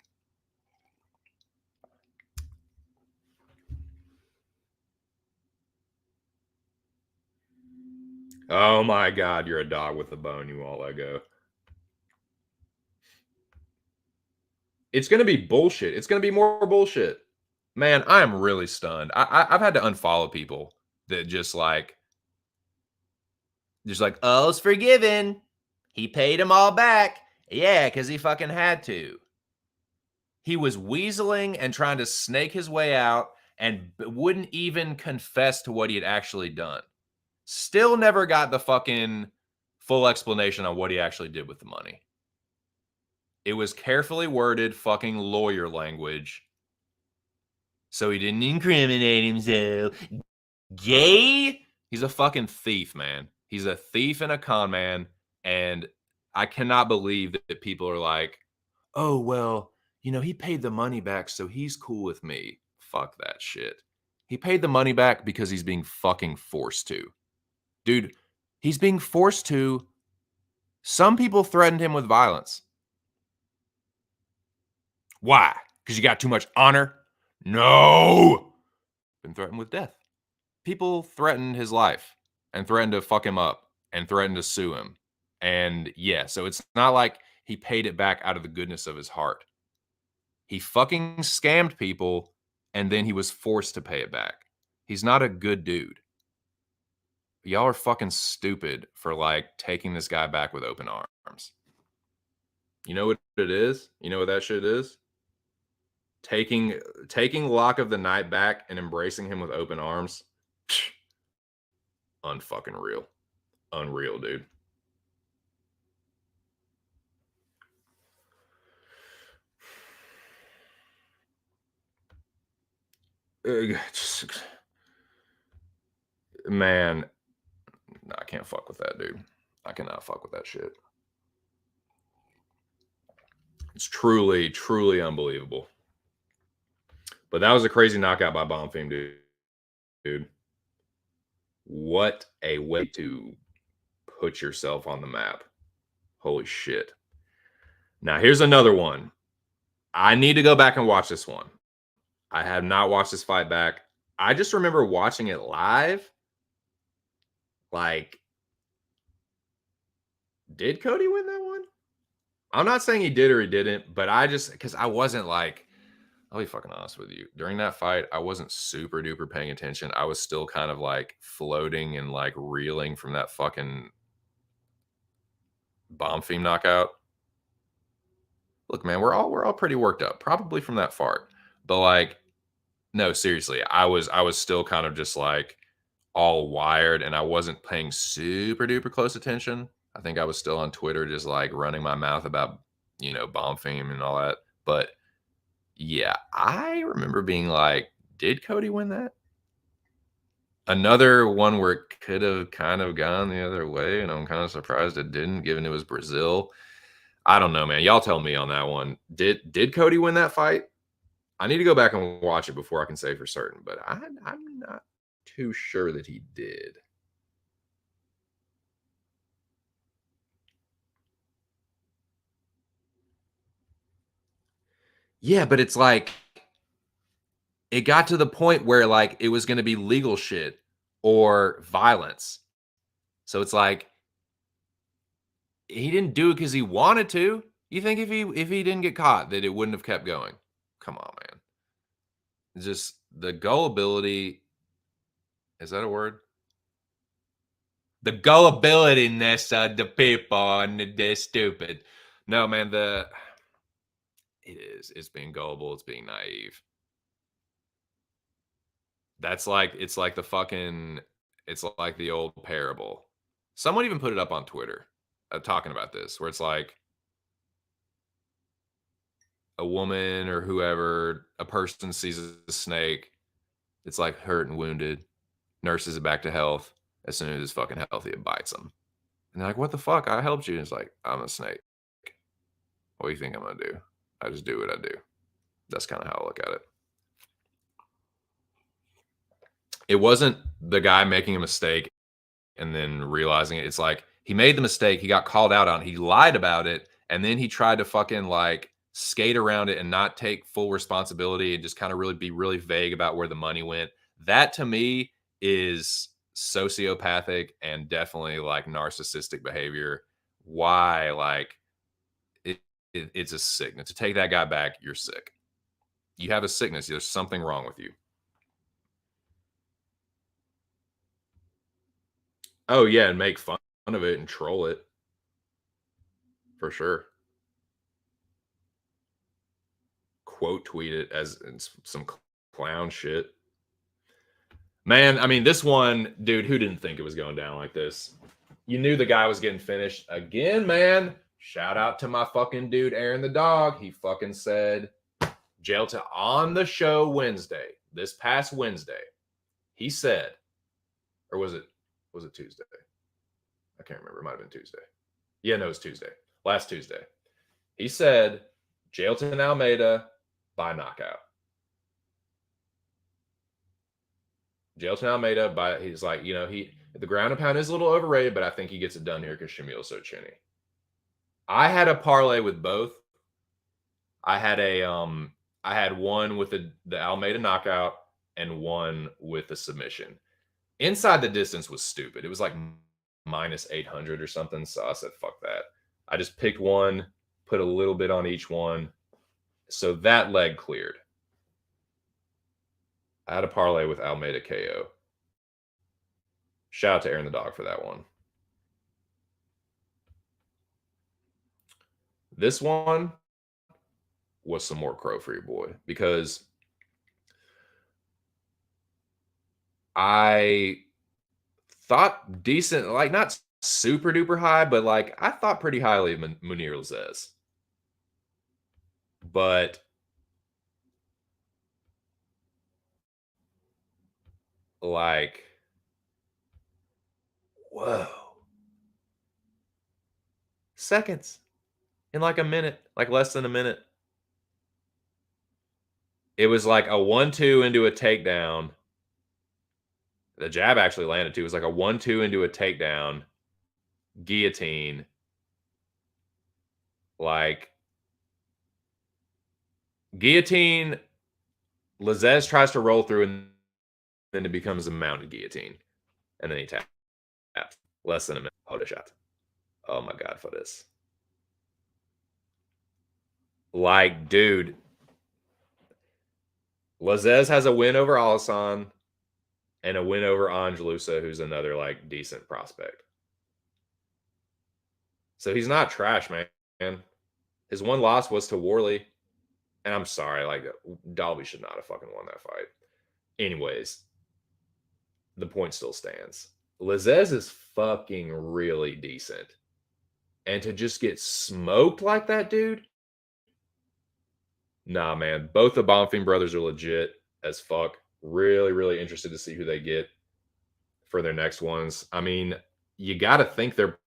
Oh my God, you're a dog with a bone. You won't let go. It's going to be bullshit. It's going to be more bullshit. Man, I am really stunned. I've had to unfollow people that just like, oh, it's forgiven. He paid them all back. Yeah, because he fucking had to. He was weaseling and trying to snake his way out and wouldn't even confess to what he had actually done. Still never got the fucking full explanation on what he actually did with the money. It was carefully worded fucking lawyer language. So he didn't incriminate himself. Gay? He's a fucking thief, man. He's a thief and a con man. And I cannot believe that people are like, oh, well, he paid the money back, so he's cool with me. Fuck that shit. He paid the money back because he's being fucking forced to. Dude, he's being forced to. Some people threatened him with violence. Why? Because you got too much honor? No! Been threatened with death. People threatened his life and threatened to fuck him up and threatened to sue him. And yeah, so it's not like he paid it back out of the goodness of his heart. He fucking scammed people and then he was forced to pay it back. He's not a good dude. Y'all are fucking stupid for like taking this guy back with open arms. You know what it is? You know what that shit is? Taking Lock of the Night back and embracing him with open arms. Psh, unfucking real. Unreal, dude. Man, no, I can't fuck with that, dude. I cannot fuck with that shit. It's truly, truly unbelievable. But that was a crazy knockout by Bomb Theme, dude. What a way to put yourself on the map. Holy shit. Now, here's another one. I need to go back and watch this one. I have not watched this fight back. I just remember watching it live. Like, did Cody win that one? I'm not saying he did or he didn't, but I just, because I wasn't like, I'll be fucking honest with you. During that fight, I wasn't super duper paying attention. I was still kind of like floating and like reeling from that fucking Bomb Theme knockout. Look, man, we're all pretty worked up, probably from that fart. But like, no, seriously, I was still kind of just like all wired, and I wasn't paying super duper close attention. I think I was still on Twitter, just like running my mouth about Bomb Theme and all that. But yeah, I remember being like, did Cody win that? Another one where it could have kind of gone the other way, and I'm kind of surprised it didn't, given it was Brazil. I don't know, man. Y'all tell me on that one. Did Cody win that fight? I need to go back and watch it before I can say for certain, but I'm not too sure that he did. Yeah, but it's like it got to the point where like it was going to be legal shit or violence. So it's like he didn't do it because he wanted to. You think if he didn't get caught that it wouldn't have kept going? Come on, man. It's just the gullibility. Is that a word? The gullibilityness of the people and they're stupid. No, man, it is. It's being gullible. It's being naive. That's like it's like it's like the old parable. Someone even put it up on Twitter talking about this, where it's like a woman or whoever, a person sees a snake, it's like hurt and wounded, nurses it back to health. As soon as it's fucking healthy, it bites them. And they're like, what the fuck? I helped you. And it's like, I'm a snake. What do you think I'm going to do? I just do what I do. That's kind of how I look at it. It wasn't the guy making a mistake and then realizing it. It's like he made the mistake. He got called out on it. He lied about it. And then he tried to fucking like skate around it and not take full responsibility and just kind of really be really vague about where the money went. That to me is sociopathic and definitely like narcissistic behavior. Why? Like it's a sickness. To take that guy back, you're sick. You have a sickness. There's something wrong with you. Oh yeah, and make fun of it and troll it for sure. Quote tweet it as some clown shit. Man, I mean, this one, dude, who didn't think it was going down like this? You knew the guy was getting finished again, man. Shout out to my fucking dude, Aaron the dog. He fucking said jail to on the show Wednesday, this past Wednesday. He said, or was it Tuesday? I can't remember. It might have been Tuesday. Yeah, no, it was Tuesday. Last Tuesday. He said, Jailton Almeida by knockout. Jailton Almeida he's like, the ground and pound is a little overrated, but I think he gets it done here because Shamil's so chinny. I had a parlay with both. I had one with the Almeida knockout and one with the submission. Inside the distance was stupid. It was like minus 800 or something. So I said, fuck that. I just picked one, put a little bit on each one. So that leg cleared. I had a parlay with Almeida KO. Shout out to Aaron the Dog for that one. This one was some more crow for your boy because I thought decent, like not super duper high, but like I thought pretty highly of Munir Lazez. But like, whoa. Seconds in like a minute, like less than a minute. It was like a 1-2 into a takedown. The jab actually landed too. It was like a 1-2 into a takedown, guillotine. Like, guillotine, Lazez tries to roll through and then it becomes a mounted guillotine. And then he taps. Less than a minute. Hold a shot. Oh my God, for this. Like, dude, Lazez has a win over Alisson and a win over Angelusa, who's another like decent prospect. So he's not trash, man. His one loss was to Worley. And I'm sorry, like Dalby should not have fucking won that fight. Anyways, the point still stands. Lazez is fucking really decent. And to just get smoked like that, dude? Nah, man. Both the Bonfim brothers are legit as fuck. Really, really interested to see who they get for their next ones. I mean, you got to think they're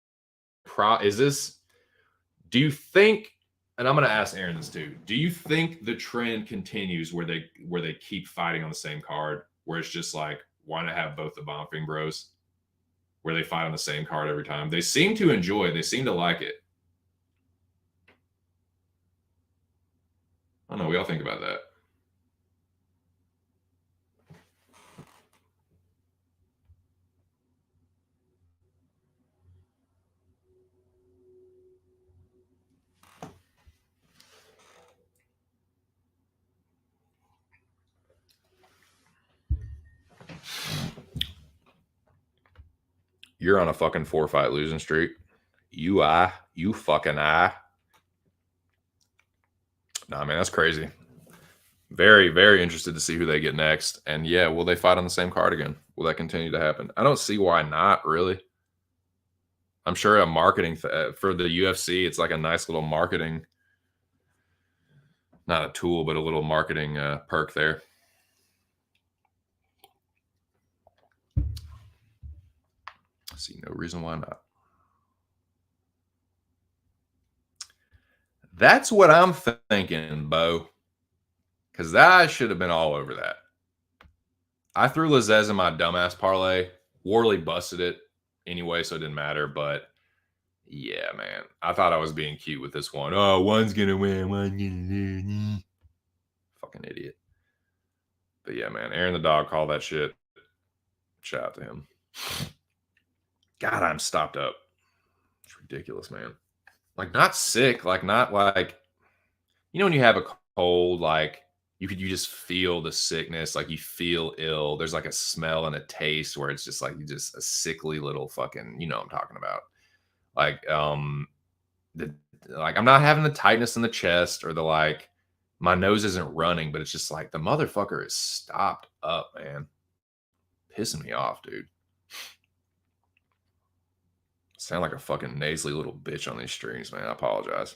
do you think, and I'm going to ask Aaron this too, do you think the trend continues where they keep fighting on the same card, where it's just like, why not have both the Bonfim bros, where they fight on the same card every time? They seem to enjoy it. They seem to like it. I don't know. What y'all think about that? You're on a fucking 4-fight losing streak. You fucking I. Nah, man, that's crazy. Very, very interested to see who they get next. And yeah, will they fight on the same card again? Will that continue to happen? I don't see why not, really. I'm sure a marketing for the UFC, it's like a nice little marketing, not a tool, but a little marketing perk there. I see no reason why not. That's what I'm thinking, Bo. Because I should have been all over that. I threw Lazez in my dumbass parlay. Worley busted it anyway, so it didn't matter. But yeah, man. I thought I was being cute with this one. Oh, one's going to win, one's going to lose. Fucking idiot. But yeah, man. Aaron the Dog called that shit. Shout out to him. God, I'm stopped up. It's ridiculous, man. Like, not sick. Like, not like, you know, when you have a cold, like, you just feel the sickness, like you feel ill. There's like a smell and a taste where it's just like you just a sickly little fucking, you know what I'm talking about. Like like I'm not having the tightness in the chest or the like my nose isn't running, but it's just like the motherfucker is stopped up, man. Pissing me off, dude. Sound like a fucking nasally little bitch on these streams, man. I apologize.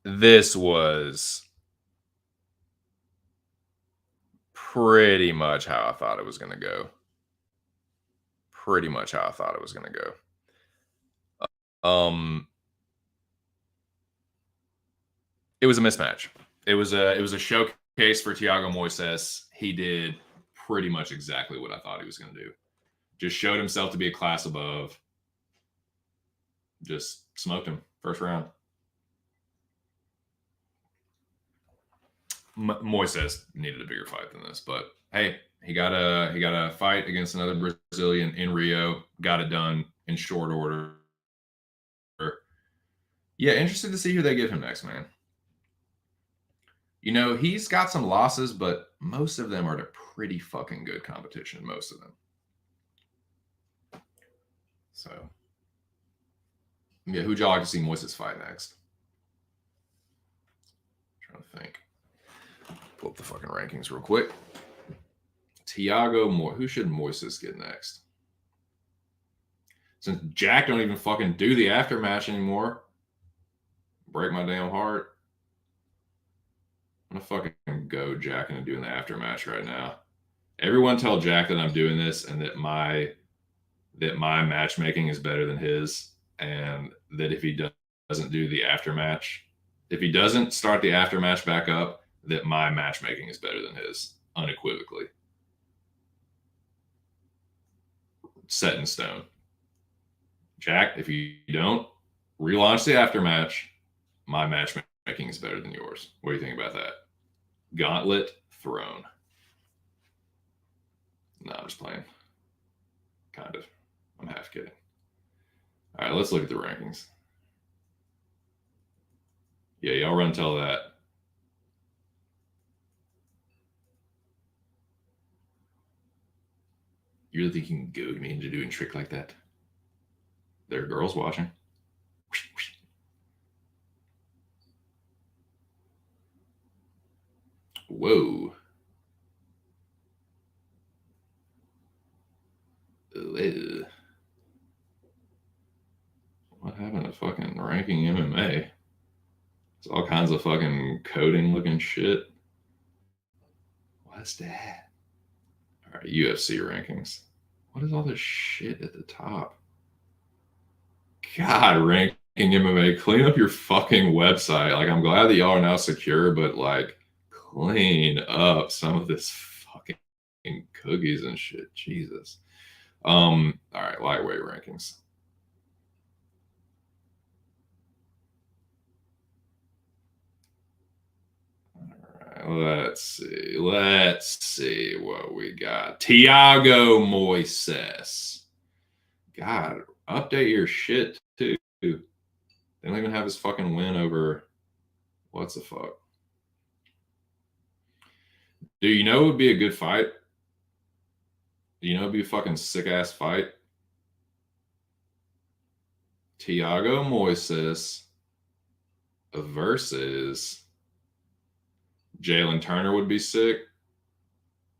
This was pretty much how I thought it was going to go. Pretty much how I thought it was going to go. It was a mismatch. It was a showcase for Thiago Moises. He did pretty much exactly what I thought he was going to do. Just showed himself to be a class above. Just smoked him first round. Moises needed a bigger fight than this, but hey, he got a fight against another Brazilian in Rio. Got it done in short order. Yeah, interested to see who they give him next, man. You know, he's got some losses, but most of them are to pretty fucking good competition. Most of them. So, yeah, who'd y'all like to see Moises fight next? I'm trying to think. Pull up the fucking rankings real quick. Tiago Moy. Who should Moises get next? Since Jack don't even fucking do the aftermatch anymore. Break my damn heart. I'm gonna fucking go Jack into doing the aftermatch right now. Everyone tell Jack that I'm doing this and that my matchmaking is better than his, and that if he doesn't do the aftermatch, if he doesn't start the aftermatch back up, that my matchmaking is better than his, unequivocally. Set in stone. Jack, if you don't relaunch the aftermatch, my matchmaking is better than yours. What do you think about that? Gauntlet thrown. No, I'm just playing. Kind of. I'm half kidding. All right, let's look at the rankings. Yeah, y'all run tell that. You really think you can goad me into doing a trick like that? There are girls watching. Whoa. What happened to fucking ranking MMA? It's all kinds of fucking coding looking shit. What's that? All right, UFC rankings. What is all this shit at the top? God, ranking MMA, clean up your fucking website. Like, I'm glad that y'all are now secure, but like, clean up some of this fucking cookies and shit. Jesus. All right, lightweight rankings. All right, let's see what we got. Tiago Moises. God, update your shit too. They don't even have his fucking win over. What's the fuck? Do you know it would be a good fight? Do you know it'd be a fucking sick ass fight? Tiago Moises versus Jalen Turner would be sick.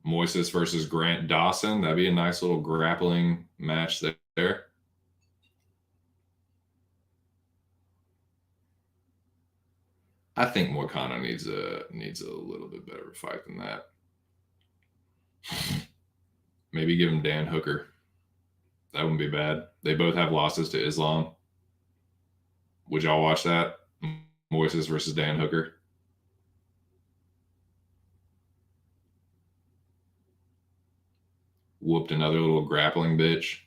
Moises versus Grant Dawson. That'd be a nice little grappling match there. I think Moicano needs a little bit better fight than that. Maybe give him Dan Hooker. That wouldn't be bad. They both have losses to Islam. Would y'all watch that? Moises versus Dan Hooker. Whooped another little grappling bitch.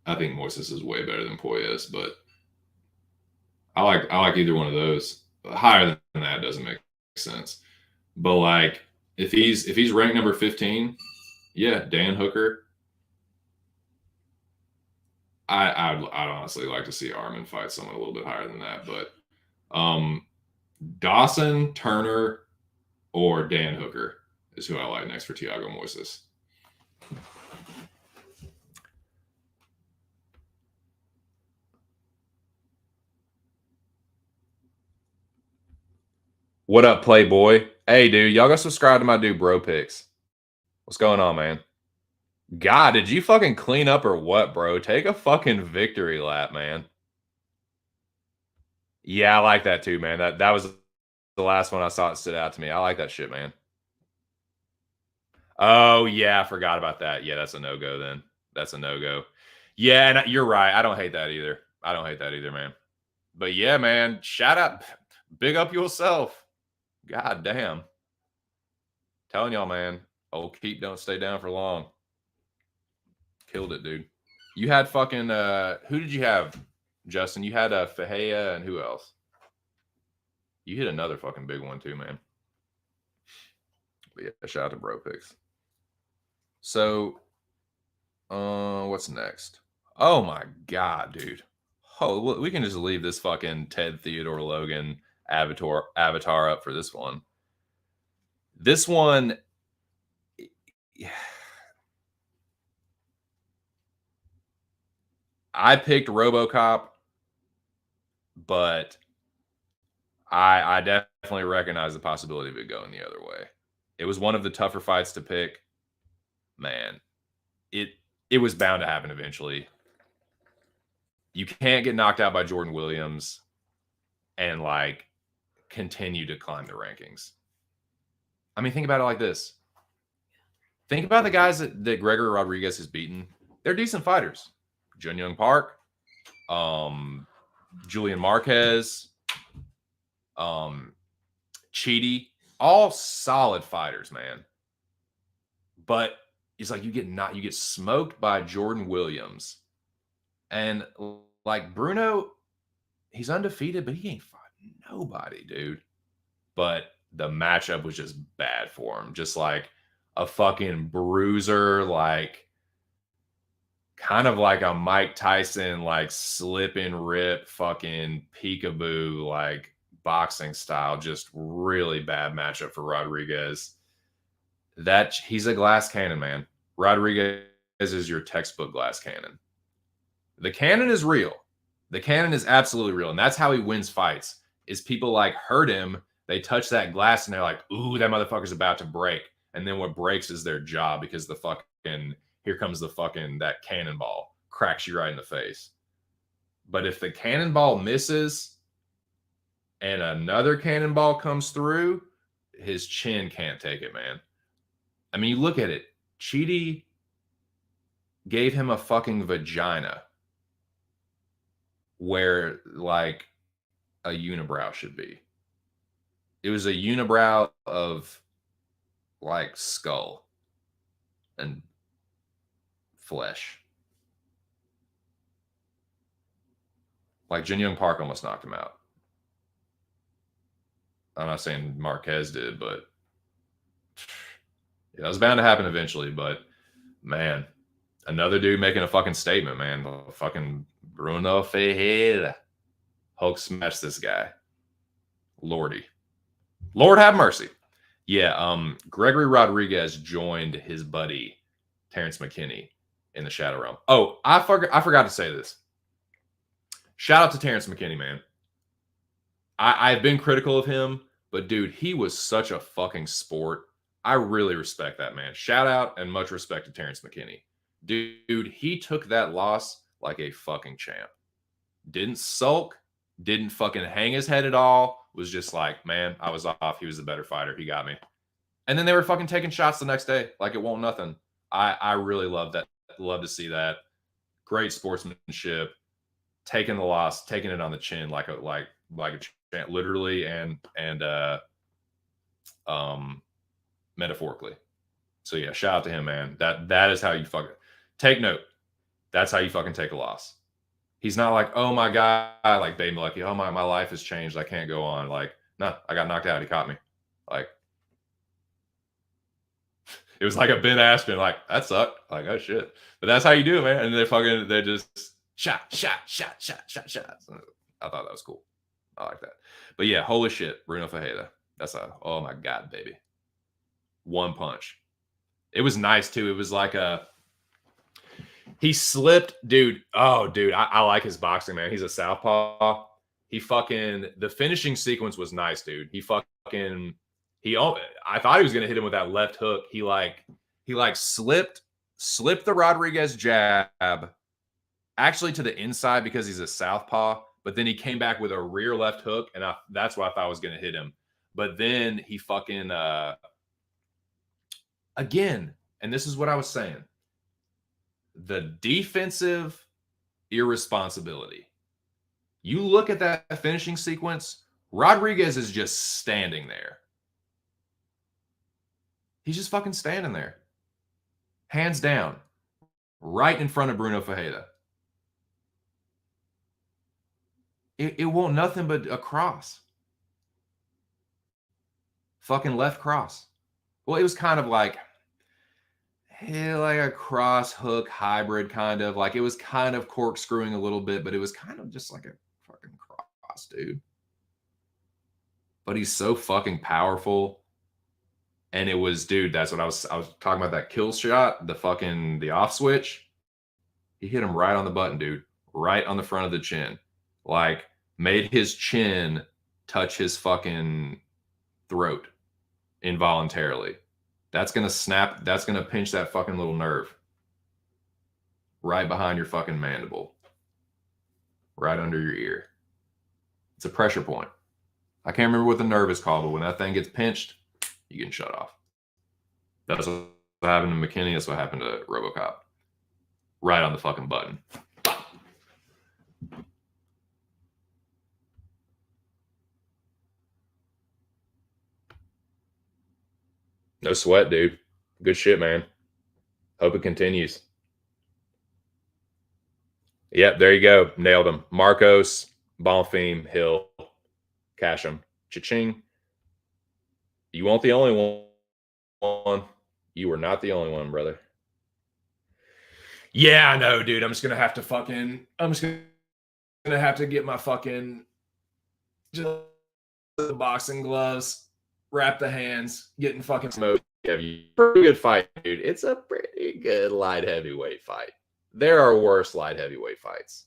I think Moises is way better than Poyes, but I like either one of those. Higher than that doesn't make sense. But like if he's ranked number 15, yeah, Dan Hooker. I'd honestly like to see Arman fight someone a little bit higher than that, but Dawson, Turner, or Dan Hooker is who I like next for Tiago Moises. What up, Playboy? Hey, dude, y'all go subscribe to my dude, Bro Picks. What's going on, man? God, did you fucking clean up or what, bro? Take a fucking victory lap, man. Yeah, I like that too, man. That was the last one I saw it stood out to me. I like that shit, man. Oh, yeah, I forgot about that. Yeah, that's a no-go then. That's a no-go. Yeah, and you're right. I don't hate that either. I don't hate that either, man. But yeah, man, shout out. Big up yourself. God damn. Telling y'all, man. Old Keep don't stay down for long. Killed it, dude. You had fucking who did you have, Justin? You had Fahea and who else? You hit another fucking big one too, man. But yeah, shout out to Bro Picks. So what's next? Oh my god, dude. Oh, we can just leave this fucking Ted Theodore Logan avatar up for this one. This one, I picked RoboCop, but I definitely recognize the possibility of it going the other way. It was one of the tougher fights to pick. Man, it it was bound to happen eventually. You can't get knocked out by Jordan Williams and like continue to climb the rankings. I mean, think about it like this. Think about the guys that Gregory Rodriguez has beaten. They're decent fighters. Jun Young Park, Julian Marquez, Cheaty, all solid fighters, man. But it's like you get smoked by Jordan Williams. And like Bruno, he's undefeated, but he ain't fought nobody, dude. But the matchup was just bad for him. Just like a fucking bruiser, like kind of like a Mike Tyson, like slip and rip fucking peekaboo, like boxing style. Just really bad matchup for Rodriguez. That he's a glass cannon, man. Rodriguez is your textbook glass cannon. The cannon is real. The cannon is absolutely real. And that's how he wins fights. Is people like hurt him, they touch that glass and they're like, ooh, that motherfucker's about to break. And then what breaks is their jaw because the fucking here comes the fucking that cannonball. Cracks you right in the face. But if the cannonball misses and another cannonball comes through, his chin can't take it, man. I mean, you look at it. Cheaty gave him a fucking vagina where like a unibrow should be. It was a unibrow of like skull and flesh. Like Jin Young Park almost knocked him out. I'm not saying Marquez did, but yeah, it was bound to happen eventually. But man, another dude making a fucking statement, man. The fucking Bruno Ferreira. Hulk smashed this guy. Lordy. Lord have mercy. Yeah, Gregory Rodriguez joined his buddy Terrence McKinney in the Shadow Realm. Oh, I forgot to say this. Shout out to Terrence McKinney, man. I've been critical of him, but dude, he was such a fucking sport. I really respect that man. Shout out and much respect to Terrence McKinney. Dude, he took that loss like a fucking champ. Didn't sulk, didn't fucking hang his head at all. Was just like, man, I was off. He was the better fighter. He got me. And then they were fucking taking shots the next day like it won't nothing. I really love that. Love to see that. Great sportsmanship. Taking the loss, taking it on the chin like a champ, literally and metaphorically. So yeah, shout out to him, man. That is how you fucking take note. That's how you fucking take a loss. He's not like, oh my God, like Babe Lucky, oh my life has changed. I can't go on. Like, no, I got knocked out. He caught me. Like, it was like a Ben Askren, like, that sucked. Like, oh shit. But that's how you do it, man. And they just shot. I thought that was cool. I like that. But yeah, holy shit, Bruno Ferreira. That's oh my God, baby. One punch. It was nice too. It was like he slipped, dude. Oh, dude, I like his boxing, man. He's a southpaw. He fucking the finishing sequence was nice, dude. I thought he was gonna hit him with that left hook. He slipped the Rodriguez jab actually to the inside because he's a southpaw, but then he came back with a rear left hook, and that's what I thought was gonna hit him. But then he fucking again, and this is what I was saying. The defensive irresponsibility. You look at that finishing sequence, Rodriguez is just standing there. He's just fucking standing there. Hands down. Right in front of Bruno Ferreira. It won't nothing but a cross. Fucking left cross. Well, it was kind of like a cross hook hybrid kind of. Like it was kind of corkscrewing a little bit, but it was kind of just like a fucking cross, dude. But he's so fucking powerful. And it was, dude, that's what I was talking about, that kill shot, the off switch. He hit him right on the button, dude. Right on the front of the chin. Like, made his chin touch his fucking throat involuntarily. That's gonna snap, that's gonna pinch that fucking little nerve. Right behind your fucking mandible. Right under your ear. It's a pressure point. I can't remember what the nerve is called, but when that thing gets pinched, you getting shut off. That's what happened to McKinney. That's what happened to RoboCop. Right on the fucking button. No sweat, dude. Good shit, man. Hope it continues. Yep, there you go. Nailed him. Marcos, Bonfim, Hill, cash him. Cha-ching. You weren't the only one. You were not the only one, brother. Yeah, I know, dude. I'm just gonna have to get my fucking just the boxing gloves, wrap the hands, getting fucking smoked. Yeah, pretty good fight, dude. It's a pretty good light heavyweight fight. There are worse light heavyweight fights.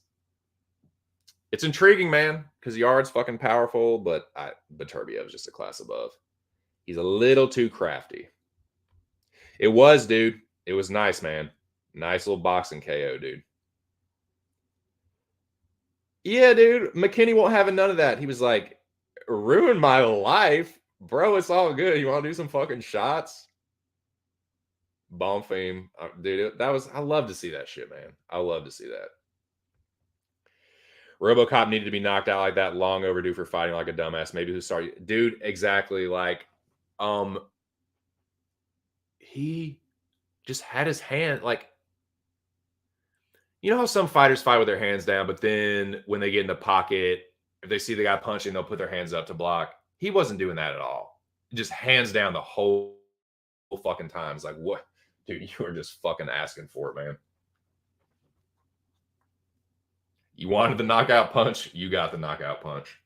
It's intriguing, man, because Yard's fucking powerful, but Beterbiev's just a class above. He's a little too crafty. It was, dude. It was nice, man. Nice little boxing KO, dude. Yeah, dude. McKinney won't have none of that. He was like, ruin my life. Bro, it's all good. You want to do some fucking shots? Bonfim. Dude, I love to see that shit, man. I love to see that. RoboCop needed to be knocked out like that. Long overdue for fighting like a dumbass. Maybe who started. Dude, exactly. Like, he just had his hand, like, you know how some fighters fight with their hands down, but then when they get in the pocket, if they see the guy punching, they'll put their hands up to block. He wasn't doing that at all. Just hands down the whole fucking time. It's like, what? Dude, you were just fucking asking for it, man. You wanted the knockout punch, you got the knockout punch.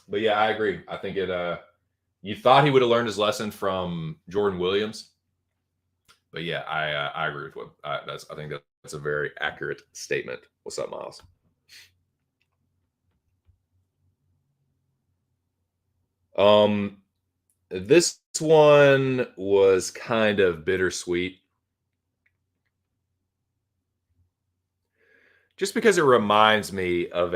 But yeah, I agree. I think you thought he would have learned his lesson from Jordan Williams. But yeah, I agree with what I think that's a very accurate statement. What's up, Miles? This one was kind of bittersweet. Just because it reminds me of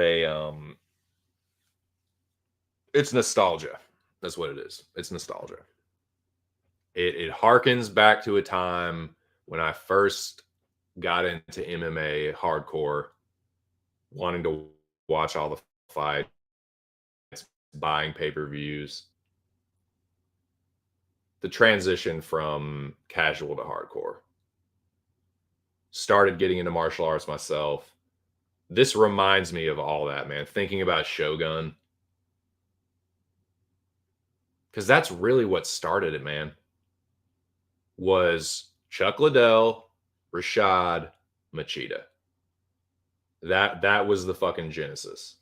it's nostalgia. That's what it is. It's nostalgia. It harkens back to a time when I first got into MMA hardcore, wanting to watch all the fights, buying pay-per-views. The transition from casual to hardcore. Started getting into martial arts myself. This reminds me of all that, man. Thinking about Shogun. Because that's really what started it, man. Was Chuck Liddell, Rashad, Machida. That was the fucking genesis.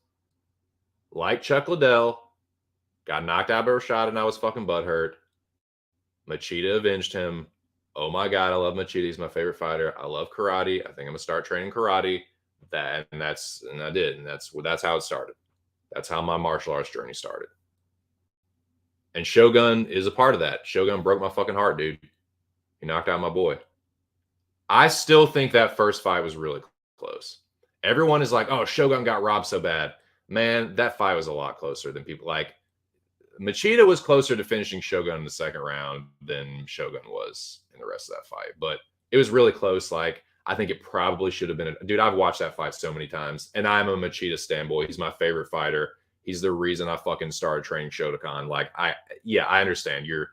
Like Chuck Liddell, got knocked out by Rashad and I was fucking butthurt. Machida avenged him. Oh my God, I love Machida. He's my favorite fighter. I love karate. I think I'm gonna start training karate. And I did. And that's how it started. That's how my martial arts journey started. And Shogun is a part of that. Shogun broke my fucking heart, dude. He knocked out my boy. I still think that first fight was really close. Everyone is like, oh, Shogun got robbed so bad. Man, that fight was a lot closer than people like. Machida was closer to finishing Shogun in the second round than Shogun was in the rest of that fight. But it was really close. Like, I think it probably should have been. Dude, I've watched that fight so many times. And I'm a Machida standboy. He's my favorite fighter. He's the reason I fucking started training Shotokan. Like, I understand. You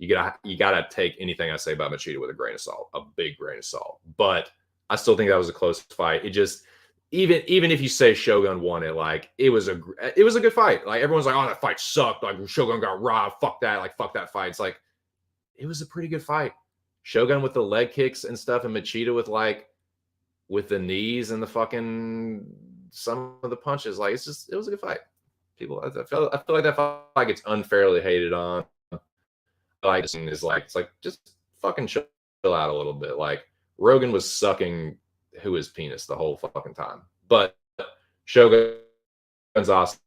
gotta take anything I say about Machida with a grain of salt, a big grain of salt. But I still think that was a close fight. It just, even if you say Shogun won it, like, it was a good fight. Like, everyone's like, oh, that fight sucked. Like, Shogun got robbed. Fuck that. Like, fuck that fight. It's like, it was a pretty good fight. Shogun with the leg kicks and stuff, and Machida with the knees and the fucking some of the punches. Like, it was a good fight. People, I feel like that fight gets unfairly hated on. like this is like, it's like, just fucking chill out a little bit. Like, Rogan was sucking his penis the whole fucking time. But Shogun's awesome.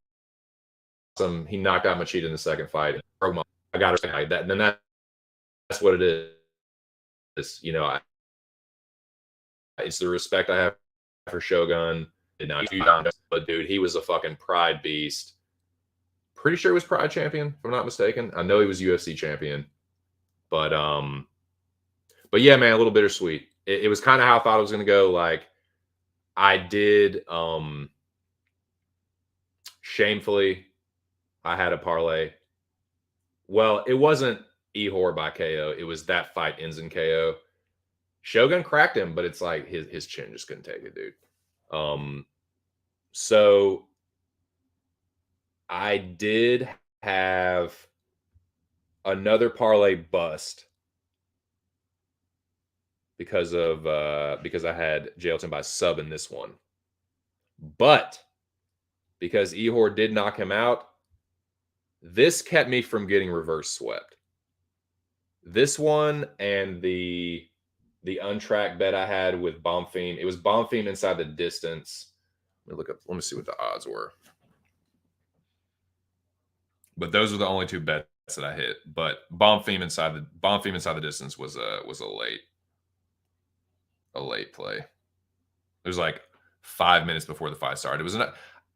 He knocked out Machida in the second fight. I got to say that. And then that's what it is. You know, it's the respect I have for Shogun. But dude, he was a fucking pride beast. Pretty sure he was Pride champion, if I'm not mistaken. I know he was UFC champion. But yeah, man, a little bittersweet. It was kind of how I thought it was gonna go. Like, I did shamefully, I had a parlay. Well, it wasn't Ehor by KO. It was that fight ends in KO. Shogun cracked him, but it's like his chin just couldn't take it, dude. So I did have another parlay bust because I had Jailton by sub in this one. But because Ehor did knock him out, this kept me from getting reverse swept. This one and the untracked bet I had with Bonfim, it was Bonfim inside the distance. Let me see what the odds were. But those are the only two bets that I hit. But Bonfim inside the distance was a late play. It was like 5 minutes before the fight started.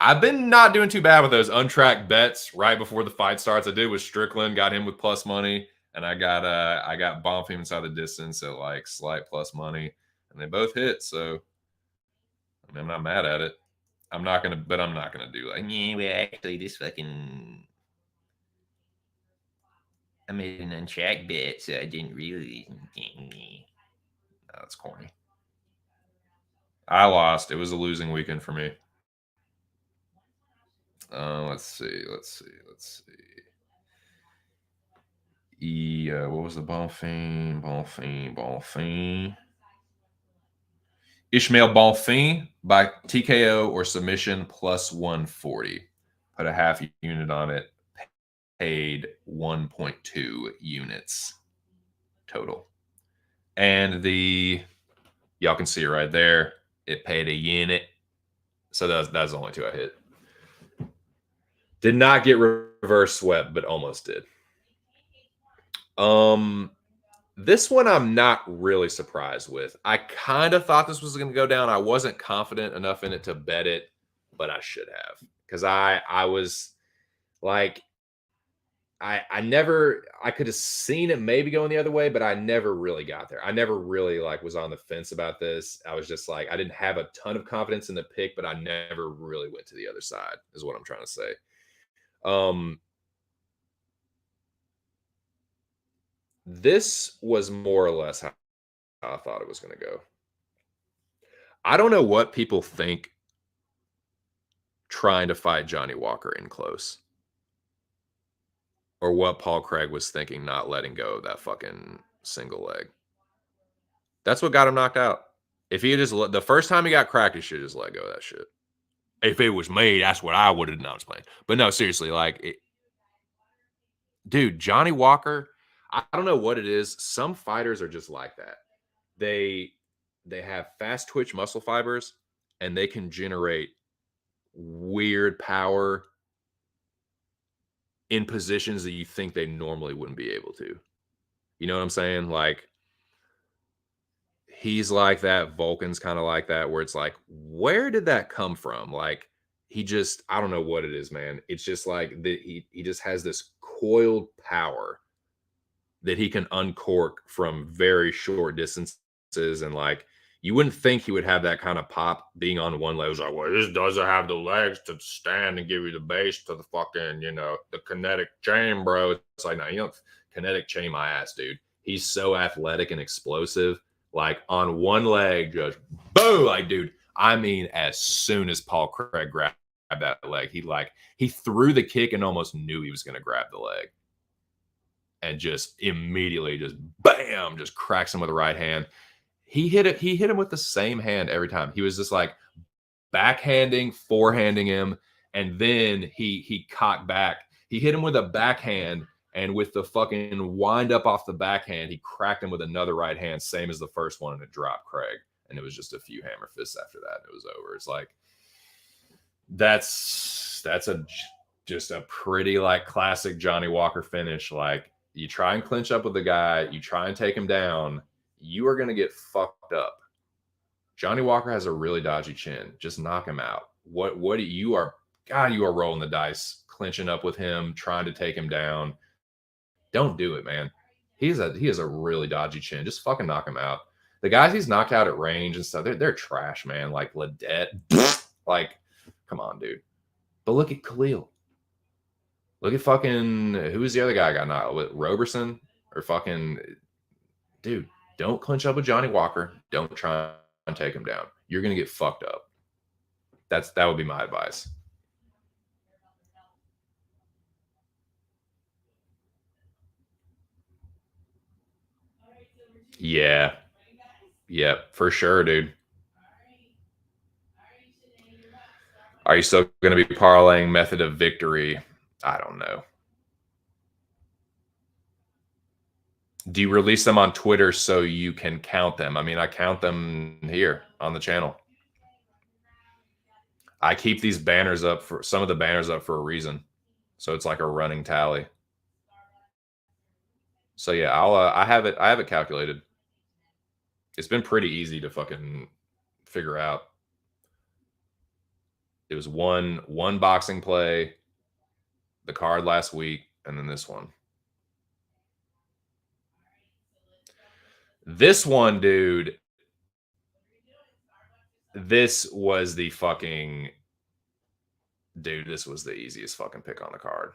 I've been not doing too bad with those untracked bets right before the fight starts. I did with Strickland, got him with plus money, and I got Bonfim inside the distance at like slight plus money, and they both hit. So I mean, I'm not mad at it. I'm not gonna do like, yeah, well, actually this fucking, I made an untracked bet, so I didn't really. No, that's corny. I lost. It was a losing weekend for me. Let's see. What was the Bonfim? Ishmael Bonfim by TKO or submission plus 140. Put a half unit on it. Paid 1.2 units total. And y'all can see it right there. It paid a unit. So that's the only two I hit. Did not get reverse swept, but almost did. This one I'm not really surprised with. I kind of thought this was going to go down. I wasn't confident enough in it to bet it, but I should have, because I was like, I could have seen it maybe going the other way, but I never really got there. I never really like was on the fence about this. I was just like, I didn't have a ton of confidence in the pick, but I never really went to the other side, is what I'm trying to say. This was more or less how I thought it was going to go. I don't know what people think trying to fight Johnny Walker in close, or what Paul Craig was thinking not letting go of that fucking single leg. That's what got him knocked out. If he had just the first time he got cracked, he should just let go of that shit. If it was me, that's what I would have done. Playing. But no, seriously, like, dude, Johnny Walker, I don't know what it is. Some fighters are just like that. They have fast twitch muscle fibers, and they can generate weird power in positions that you think they normally wouldn't be able to. You know what I'm saying? Like, he's like that. Vulcan's kind of like that, where it's like, where did that come from? Like, he just, I don't know what it is, man. It's just like he just has this coiled power that he can uncork from very short distances. And like, you wouldn't think he would have that kind of pop being on one leg. It's like, well, this doesn't have the legs to stand and give you the base to the fucking, the kinetic chain, bro. It's like, no, you don't kinetic chain my ass, dude. He's so athletic and explosive. Like, on one leg, just boom, like, dude. I mean, as soon as Paul Craig grabbed that leg, he threw the kick and almost knew he was going to grab the leg. And just immediately just bam, just cracks him with the right hand. He hit him with the same hand every time. He was just like backhanding, forehanding him, and then he cocked back. He hit him with a backhand, And with the fucking wind up off the backhand, he cracked him with another right hand, same as the first one, and it dropped Craig. And it was just a few hammer fists after that. And it was over. It's like, that's just a pretty like classic Johnny Walker finish. Like, you try and clinch up with the guy, you try and take him down, you are going to get fucked up. Johnny Walker has a really dodgy chin. Just knock him out. What you are, God, you are rolling the dice, clinching up with him, trying to take him down. Don't do it, man. He has a really dodgy chin. Just fucking knock him out. The guys he's knocked out at range and stuff, they're trash, man. Like Ledet. Like, come on, dude. But look at Khalil. Look at fucking, who was the other guy I got knocked with? Roberson? Or fucking, dude, don't clinch up with Johnny Walker. Don't try and take him down. You're going to get fucked up. That would be my advice. Yeah. Yeah, for sure, dude. Are you still going to be parlaying method of victory? I don't know. Do you release them on Twitter so you can count them? I mean, I count them here on the channel. I keep these banners up for some of the banners up for a reason. So it's like a running tally. So yeah, I have it calculated. It's been pretty easy to fucking figure out. It was one boxing play, the card last week, and then this one. This one, dude, this was the fucking, dude, this was the easiest fucking pick on the card.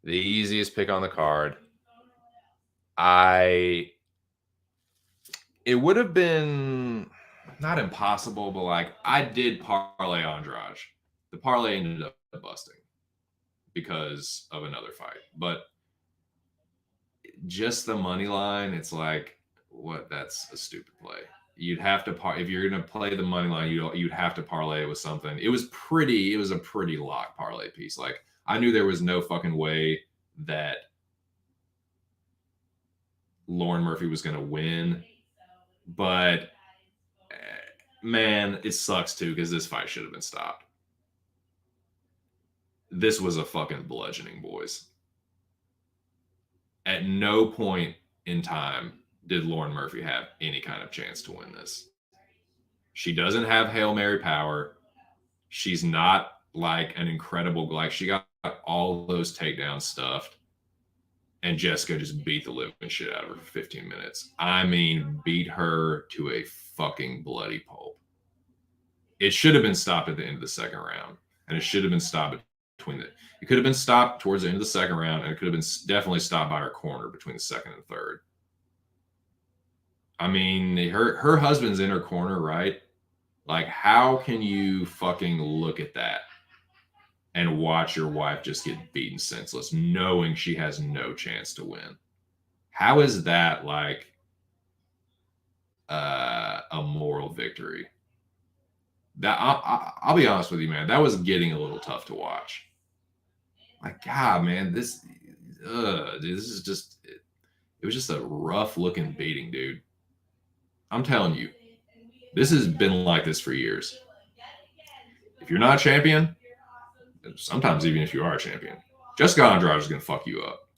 The easiest pick on the card. It would have been not impossible, but like, I did parlay Andrade. The parlay ended up busting because of another fight. But just the money line, it's like, what? That's a stupid play. You'd have to if you're gonna play the money line, you'd have to parlay it with something. It was a pretty lock parlay piece. Like, I knew there was no fucking way that Lauren Murphy was gonna win, but man, it sucks too because this fight should have been stopped. This was a fucking bludgeoning, boys. At no point in time did Lauren Murphy have any kind of chance to win this. She doesn't have Hail Mary power. She's not like an incredible, like, she got all those takedowns stuffed. And Jessica just beat the living shit out of her for 15 minutes. I mean, beat her to a fucking bloody pulp. It should have been stopped at the end of the second round. And it should have been stopped it could have been stopped towards the end of the second round, and it could have been definitely stopped by her corner between the second and third. I mean, her husband's in her corner, right? Like, how can you fucking look at that and watch your wife just get beaten senseless, knowing she has no chance to win? How is that like a moral victory? That I'll be honest with you, man. That was getting a little tough to watch. My God, man, this is just, it was just a rough looking beating, dude. I'm telling you, this has been like this for years. If you're not a champion, sometimes even if you are a champion, Jessica Andrade is going to fuck you up.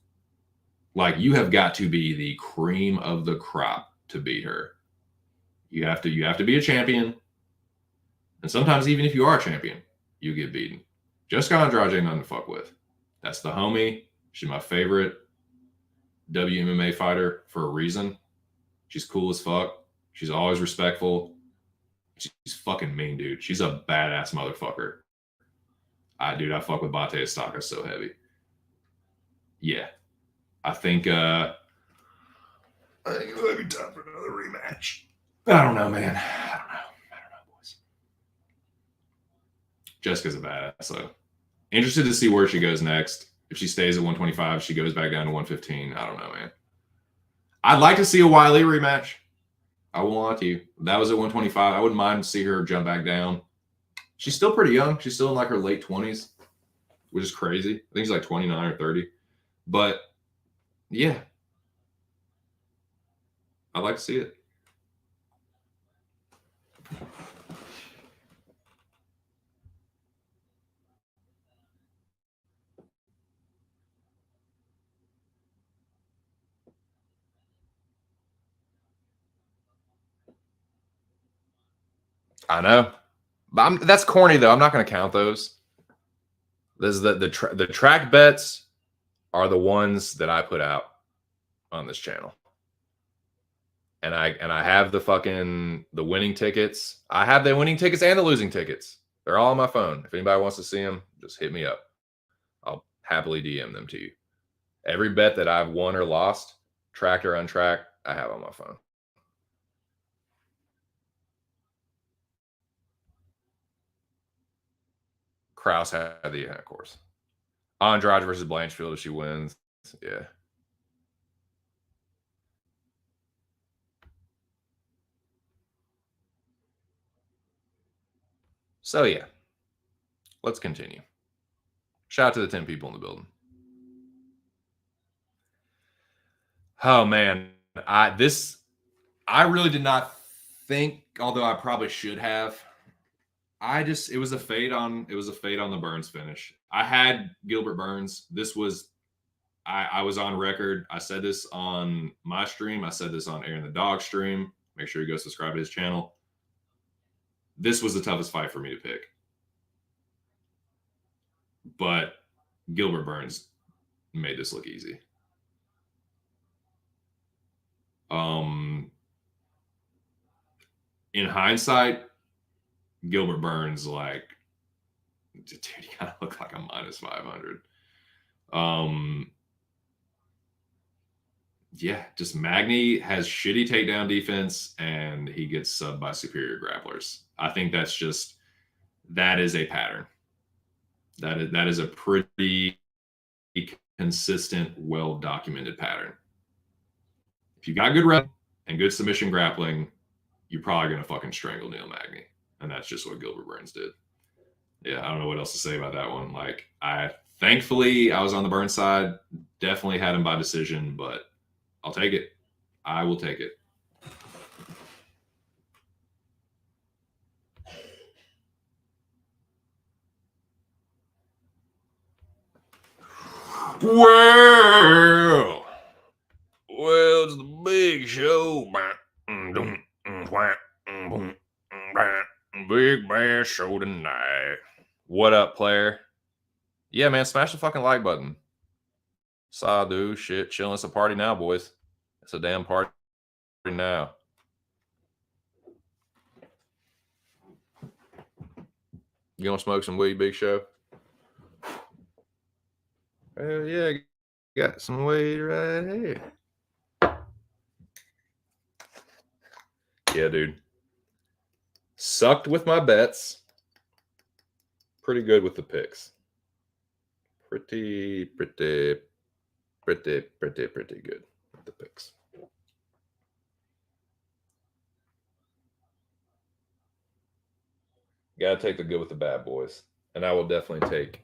Like, you have got to be the cream of the crop to beat her. You have to be a champion. And sometimes even if you are a champion, you get beaten. Jessica Andrade ain't nothing to fuck with. That's the homie. She's my favorite WMMA fighter for a reason. She's cool as fuck. She's always respectful. She's fucking mean, dude. She's a badass motherfucker. I fuck with Bate Estaca so heavy. Yeah. I think it might be time for another rematch. I don't know, man. I don't know, boys. Jessica's a badass, so interested to see where she goes next. If she stays at 125, she goes back down to 115. I don't know, man. I'd like to see a Wiley rematch. I won't lie to you. That was at 125. I wouldn't mind to see her jump back down. She's still pretty young. She's still in like her late 20s, which is crazy. I think she's like 29 or 30. But Yeah, I'd like to see it. I know. But that's corny though. I'm not going to count those. This is the track bets are the ones that I put out on this channel. And I have the winning tickets. I have the winning tickets and the losing tickets. They're all on my phone. If anybody wants to see them, just hit me up. I'll happily DM them to you. Every bet that I've won or lost, tracked or untracked, I have on my phone. Kraus had the of course. Andrade versus Blanchfield if she wins. Yeah. So yeah. Let's continue. Shout out to the 10 people in the building. Oh man. I really did not think, although I probably should have. It was a fade on the Burns finish. I had Gilbert Burns. I was on record. I said this on my stream. I said this on Aaron the Dog stream. Make sure you go subscribe to his channel. This was the toughest fight for me to pick. But Gilbert Burns made this look easy. In hindsight, Gilbert Burns, like, dude, he kind of looked like a minus 500. Yeah, just Magny has shitty takedown defense and he gets subbed by superior grapplers. I think that is a pattern. That is a pretty consistent, well documented pattern. If you got good rep and good submission grappling, you're probably gonna fucking strangle Neil Magny, and that's just what Gilbert Burns did. Yeah, I don't know what else to say about that one. Like, thankfully I was on the Burns side. Definitely had him by decision, but I'll take it. I will take it. Well, it's the big show. Big bad show tonight. What up, player? Yeah, man, smash the fucking like button. Sadu, shit, chilling. It's a party now, boys. It's a damn party now. You gonna smoke some weed, Big Show? Hell yeah, got some weed right here. Yeah, dude. Sucked with my bets. Pretty good with the picks. Pretty good with the picks. Gotta take the good with the bad, boys. And I will definitely take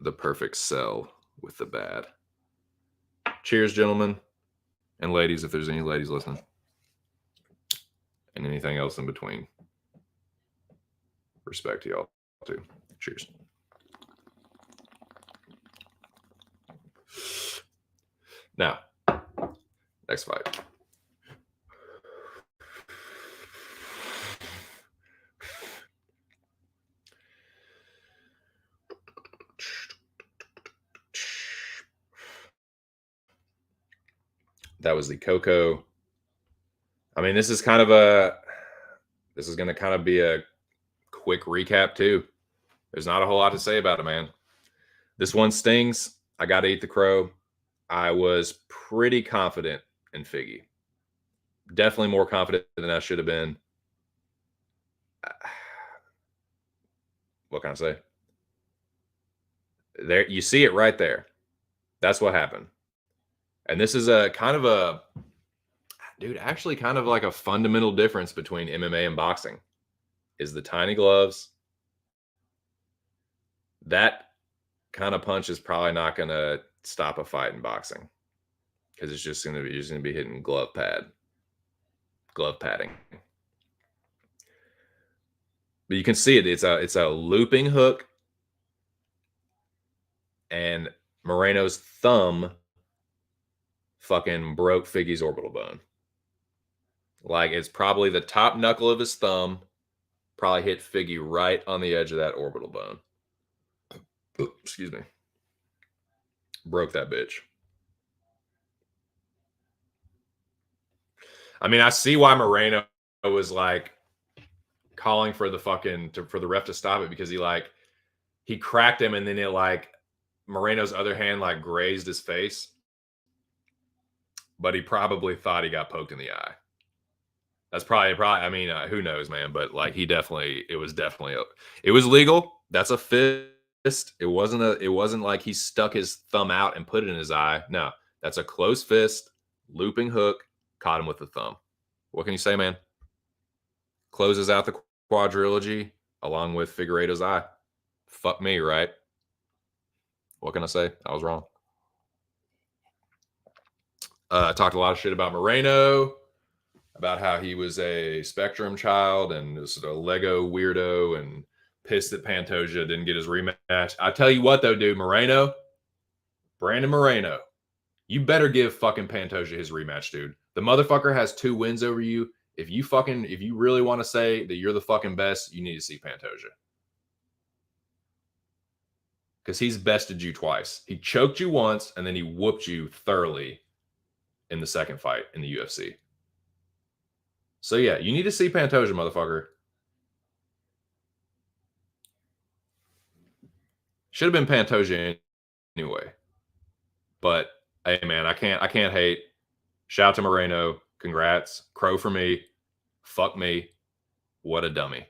the perfect sell with the bad. Cheers, gentlemen and ladies, if there's any ladies listening. And anything else in between. Respect to y'all too. Cheers. Now, next fight. That was the Coco. I mean, this is going to kind of be a quick recap too. There's not a whole lot to say about it, man. This one stings. I got to eat the crow. I was pretty confident in Figgy. Definitely more confident than I should have been. What can I say? There, you see it right there. That's what happened. And this is actually kind of like a fundamental difference between MMA and boxing is the tiny gloves. That kind of punch is probably not going to stop a fight in boxing. because it's just gonna be hitting glove padding. But you can see it. It's a looping hook, and Moreno's thumb fucking broke Figgy's orbital bone. Like, it's probably the top knuckle of his thumb probably hit Figgy right on the edge of that orbital bone. Ooh, excuse me. Broke that bitch. I mean, I see why Moreno was like calling for the for the ref to stop it, because he cracked him, and then it like Moreno's other hand like grazed his face, but he probably thought he got poked in the eye. That's probably. I mean, who knows, man? But like, it was legal. That's a fist. It wasn't like he stuck his thumb out and put it in his eye. No, that's a closed fist, looping hook, caught him with the thumb. What can you say, man? Closes out the quadrilogy along with Figueiredo's eye. Fuck me, right? What can I say? I was wrong. I talked a lot of shit about Moreno, about how he was a spectrum child and was a Lego weirdo and pissed that Pantoja didn't get his rematch. I tell you what, though, dude, Brandon Moreno, you better give fucking Pantoja his rematch, dude. The motherfucker has 2 wins over you. If you really want to say that you're the fucking best, you need to see Pantoja. Because he's bested you twice. He choked you once, and then he whooped you thoroughly in the second fight in the UFC. So yeah, you need to see Pantoja, motherfucker. Should have been Pantoja anyway. But hey, man, I can't hate. Shout out to Moreno. Congrats. Crow for me. Fuck me. What a dummy.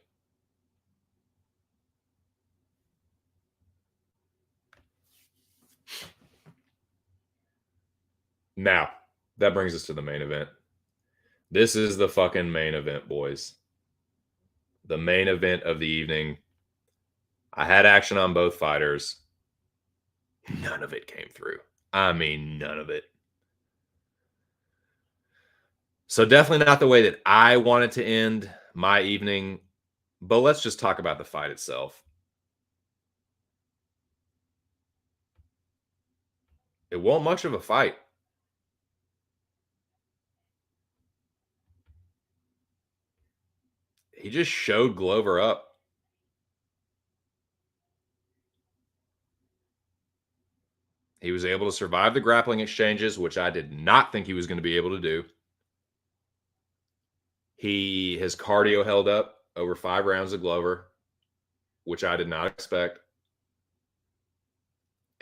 Now, that brings us to the main event. This is the fucking main event, boys. The main event of the evening. I had action on both fighters. None of it came through. I mean, none of it. So definitely not the way that I wanted to end my evening. But let's just talk about the fight itself. It wasn't much of a fight. He just showed Glover up. He was able to survive the grappling exchanges, which I did not think he was going to be able to do. His cardio held up over 5 rounds of Glover, which I did not expect.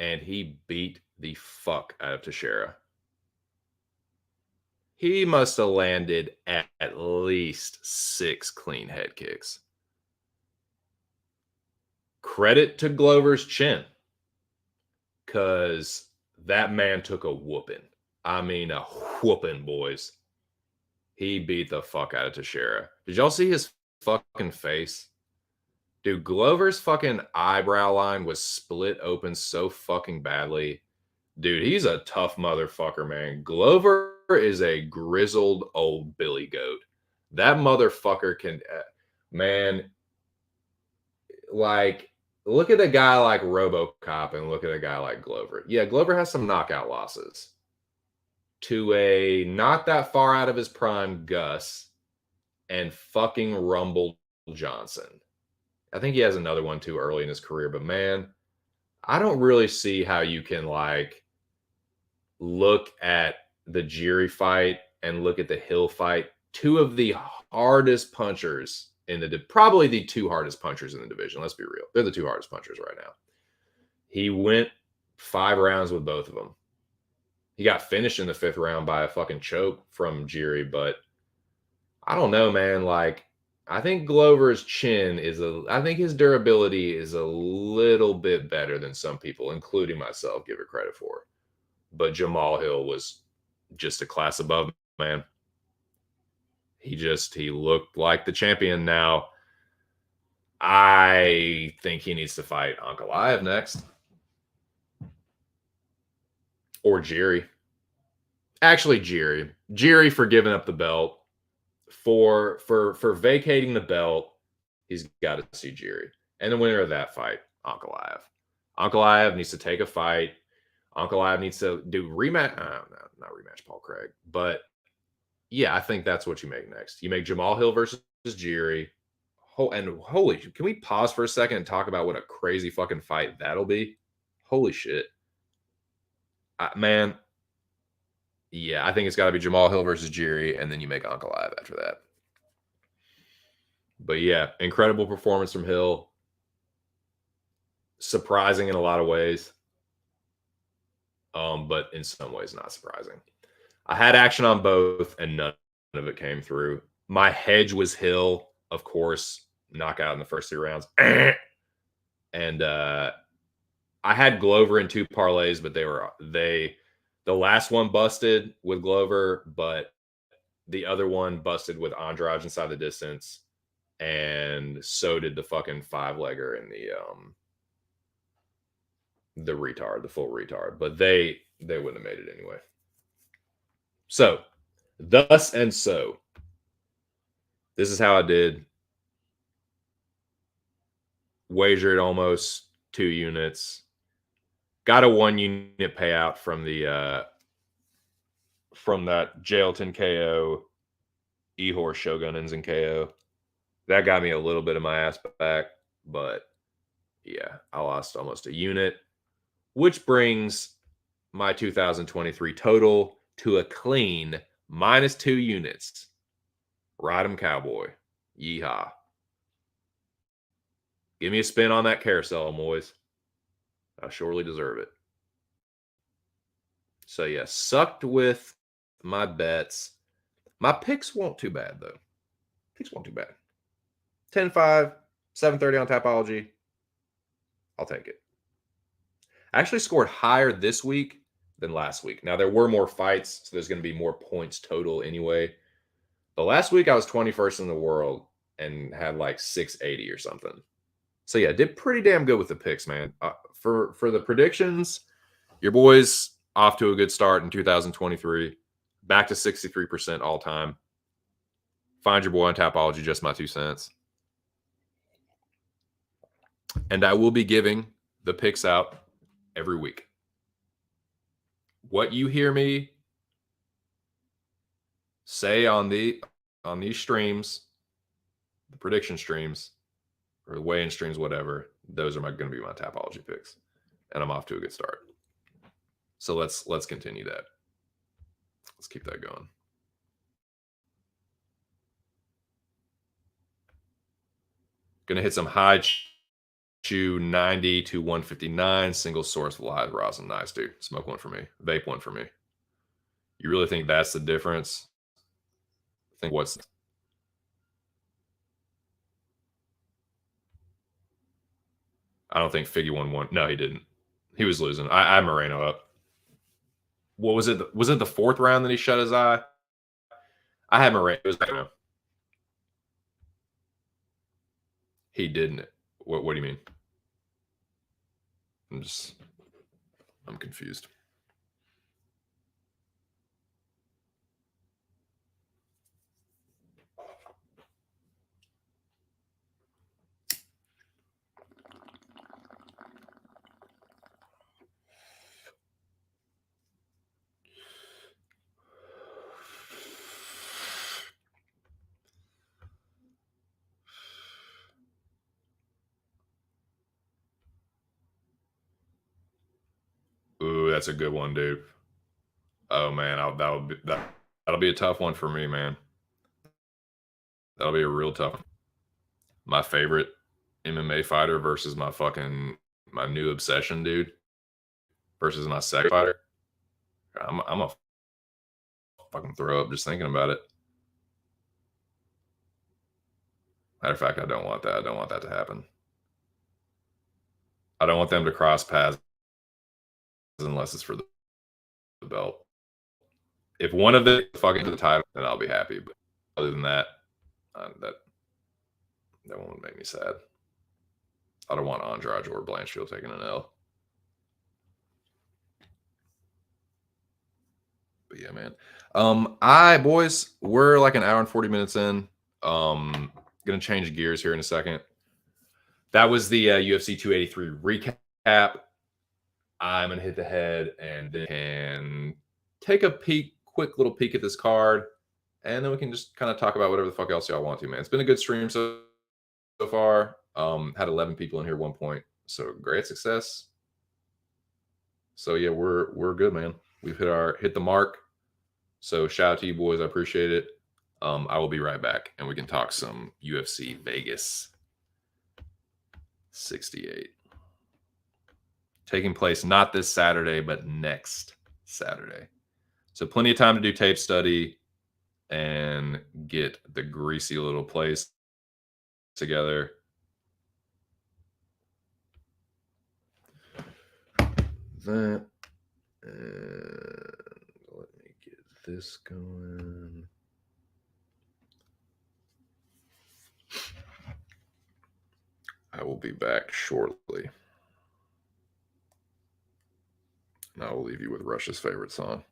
And he beat the fuck out of Teixeira. He must have landed at least 6 clean head kicks. Credit to Glover's chin, because that man took a whooping. I mean, a whooping, boys. He beat the fuck out of Teixeira. Did y'all see his fucking face? Dude, Glover's fucking eyebrow line was split open so fucking badly. Dude, he's a tough motherfucker, man. Glover is a grizzled old billy goat. That motherfucker can, man, like, look at a guy like RoboCop and look at a guy like Glover. Yeah, Glover has some knockout losses to a not that far out of his prime Gus and fucking Rumble Johnson. I think he has another one too early in his career, but man, I don't really see how you can like look at the Jiri fight and look at the Hill fight. 2 of the hardest punchers probably the 2 hardest punchers in the division. Let's be real. They're the 2 hardest punchers right now. He went 5 rounds with both of them. He got finished in the 5th round by a fucking choke from Jiri, but I don't know, man. Like, I think Glover's chin I think his durability is a little bit better than some people, including myself, give it credit for. But Jamal Hill was just a class above, man. He looked like the champion. Now, I think he needs to fight Ankalaev next. Or Jiri. Actually, Jiri for giving up the belt, for vacating the belt. He's got to see Jiri, and the winner of that fight, Ankalaev. Ankalaev needs to take a fight. Ankalaev needs to do rematch. No, not rematch Paul Craig, but yeah, I think that's what you make next. You make Jamal Hill versus Jiri. And holy, can we pause for a second and talk about what a crazy fucking fight that'll be? Holy shit, man. Yeah, I think it's got to be Jamal Hill versus Jiri, and then you make Ankalaev after that. But yeah, incredible performance from Hill. Surprising in a lot of ways, but in some ways not surprising. I had action on both, and none of it came through. My hedge was Hill, of course, knockout in the first 3 rounds. And I had Glover in 2 parlays, but the last one busted with Glover, but the other one busted with Andrade inside the distance, and so did the fucking 5-legger in the retard, the full retard. But they wouldn't have made it anyway. So, thus and so, this is how I did. Wagered almost 2 units. Got a 1 unit payout from that Jailton KO, Ehor Shogunins and KO. That got me a little bit of my ass back, but yeah, I lost almost a unit, which brings my 2023 total to a clean -2 units. Ride 'em, cowboy. Yeehaw. Give me a spin on that carousel, boys. I surely deserve it. So yeah, sucked with my bets. My picks weren't too bad, though. Picks weren't too bad. 10-5, 730 on Tapology. I'll take it. I actually scored higher this week than last week. Now, there were more fights, so there's going to be more points total anyway. But last week, I was 21st in the world and had like 680 or something. So yeah, did pretty damn good with the picks, man. For the predictions, your boys off to a good start in 2023. Back to 63% all time. Find your boy on Tapology, just my 2 cents. And I will be giving the picks out every week. What you hear me say on these streams, the prediction streams, or the weigh-in streams, whatever, those are going to be my Tapology picks. And I'm off to a good start. So let's continue that. Let's keep that going. Gonna hit some high chew 90 to 159 single source live rosin. Nice, dude. Smoke one for me. Vape one for me. You really think that's the difference? I think what's I don't think Figgy won. No, he didn't. He was losing. I had Moreno up. What was it? Was it the 4th round that he shut his eye? I had Moreno. It was Moreno. He didn't. What do you mean? I'm confused. Ooh, that's a good one, dude. Oh man, that'll be a tough one for me, man. That'll be a real tough one. My favorite MMA fighter versus my new obsession, dude. Versus my second fighter. I'm a fucking throw up just thinking about it. Matter of fact, I don't want that. I don't want that to happen. I don't want them to cross paths unless it's for the belt. If one of them fucking to the title, then I'll be happy. But other than that, that won't make me sad. I don't want Andrade or Blanchfield taking an L. But yeah, man. Boys, we're like an hour and 40 minutes in. Gonna change gears here in a second. That was the UFC 283 recap. I'm gonna hit the head and then take a quick little peek at this card, and then we can just kind of talk about whatever the fuck else y'all want to, man. It's been a good stream so far. Had 11 people in here at one point, so great success. So yeah, we're good, man. We've hit the mark. So shout out to you boys. I appreciate it. I will be right back, and we can talk some UFC Vegas 68. Taking place not this Saturday, but next Saturday. So plenty of time to do tape study and get the greasy little place together. That, let me get this going. I will be back shortly. And I will leave you with Rush's favorite song.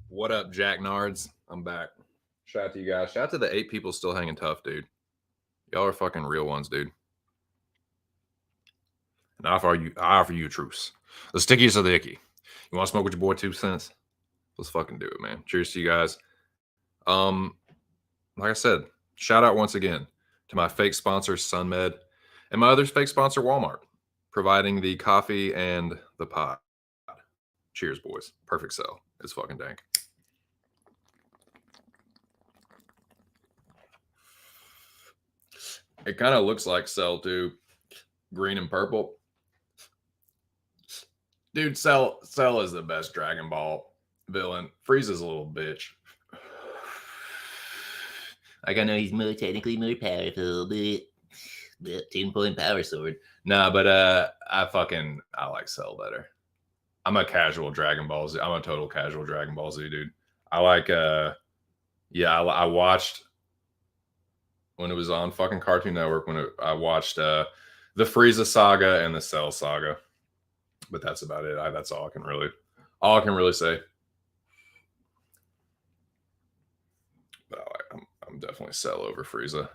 What up, Jack Nards? I'm back. Shout out to you guys. Shout out to the 8 people still hanging tough, dude. Y'all are fucking real ones, dude. And I offer you a truce. The stickiest of the icky. You want to smoke with your boy 2 cents? Let's fucking do it, man. Cheers to you guys. Like I said, shout out once again to my fake sponsor, SunMed, and my other fake sponsor, Walmart, providing the coffee and the pod. Cheers, boys. Perfect sell. It's fucking dank. It kind of looks like Cell too, green and purple. Dude, Cell is the best Dragon Ball villain. Frieza's a little bitch. Like, I know he's more technically more powerful, but 10-point power sword. Nah, but I like Cell better. I'm a casual Dragon Ball Z. I'm a total casual Dragon Ball Z dude. I like I watched when it was on fucking Cartoon Network I watched the Frieza saga and the Cell saga. But that's about it. That's all I can really say. But I'm definitely Cell over Frieza.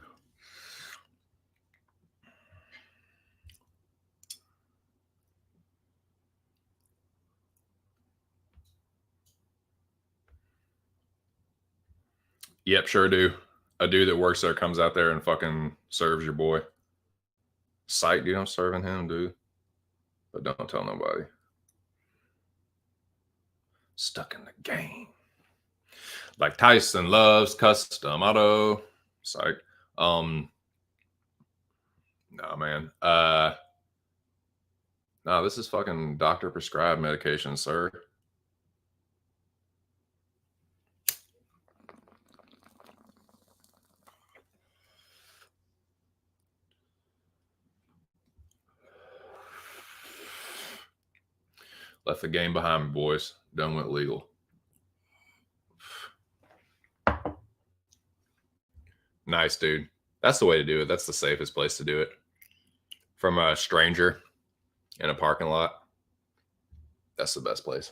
Yep, sure do. A dude that works there comes out there and fucking serves your boy. Psych, dude, I'm serving him, dude. But don't tell nobody. Stuck in the game. Like Tyson loves custom auto. Psych. No, man. No, this is fucking doctor prescribed medication, sir. Left the game behind me, boys. Done went legal. Nice, dude. That's the way to do it. That's the safest place to do it. From a stranger in a parking lot. That's the best place.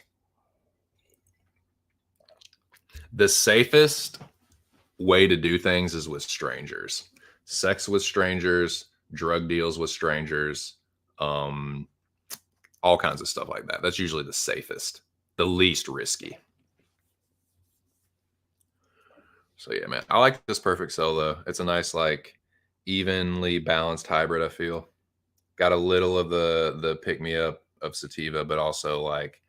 The safest way to do things is with strangers. Sex with strangers, drug deals with strangers, all kinds of stuff like that. That's usually the safest, the least risky. So yeah, man, I like this perfect solo. It's a nice, like, evenly balanced hybrid. I feel got a little of the pick me up of sativa, but also like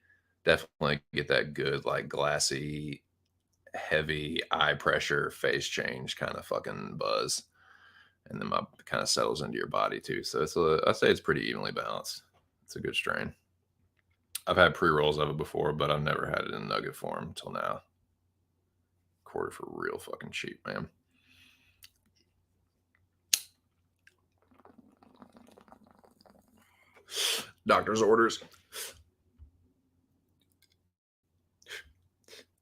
definitely get that good like glassy, heavy eye pressure, face change kind of fucking buzz, and then my kind of settles into your body too. So I say it's pretty evenly balanced. It's a good strain. I've had pre rolls of it before, but I've never had it in nugget form until now. Quarter for real fucking cheap, man. Doctor's orders.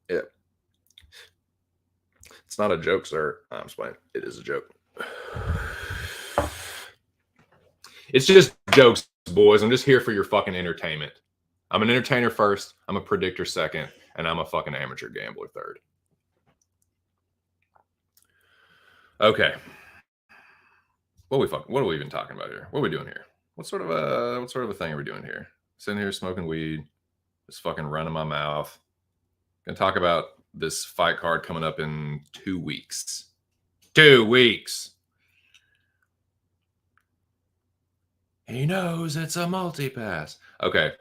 Yeah. It's not a joke, sir. I'm just playing. It is a joke. It's just jokes, boys. I'm just here for your fucking entertainment. I'm an entertainer first. I'm a predictor second, and I'm a fucking amateur gambler third. Okay. What are we even talking about here? What are we doing here? What sort of a thing are we doing here? Sitting here smoking weed, just fucking running my mouth. Gonna talk about this fight card coming up in 2 weeks. 2 weeks. He knows it's a multi-pass. Okay.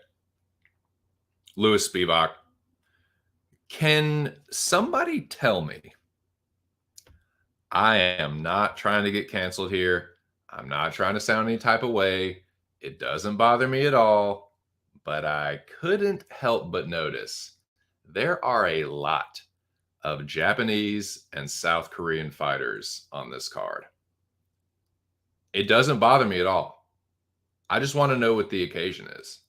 Louis Spivak. Can somebody tell me? I am not trying to get canceled here. I'm not trying to sound any type of way. It doesn't bother me at all. But I couldn't help but notice there are a lot of Japanese and South Korean fighters on this card. It doesn't bother me at all. I just want to know what the occasion is.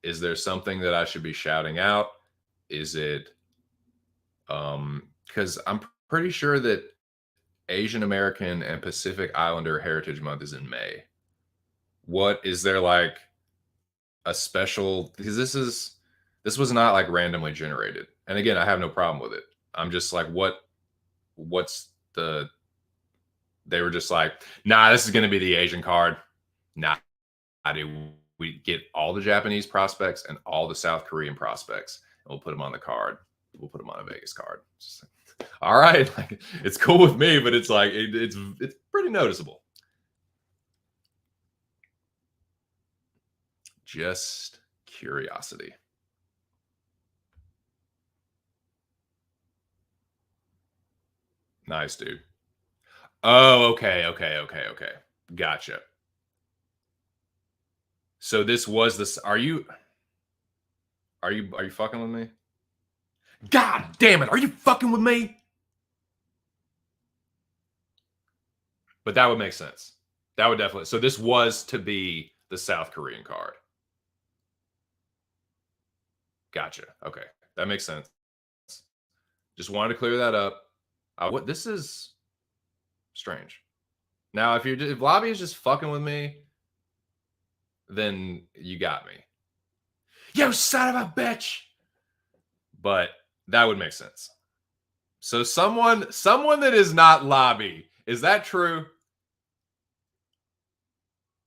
Is there something that I should be shouting out? Is it because I'm pretty sure that Asian American and Pacific Islander Heritage Month is in May. What is there like a special, because this was not like randomly generated. And again, I have no problem with it. I'm just like, what's the, they were just like, nah, this is going to be the Asian card. Nah, we get all the Japanese prospects and all the South Korean prospects, and we'll put them on the card. We'll put them on a Vegas card. Like, all right, like, it's cool with me, but it's like it's pretty noticeable. Just curiosity. Nice, dude. Oh, okay. Gotcha. So this was this. Are you fucking with me? God damn it! Are you fucking with me? But that would make sense. That would definitely. So this was to be the South Korean card. Gotcha. Okay, that makes sense. Just wanted to clear that up. What this is strange. Now, if Lobby is just fucking with me, then you got me. You son of a bitch. But that would make sense. So someone that is not Lobby, is that true?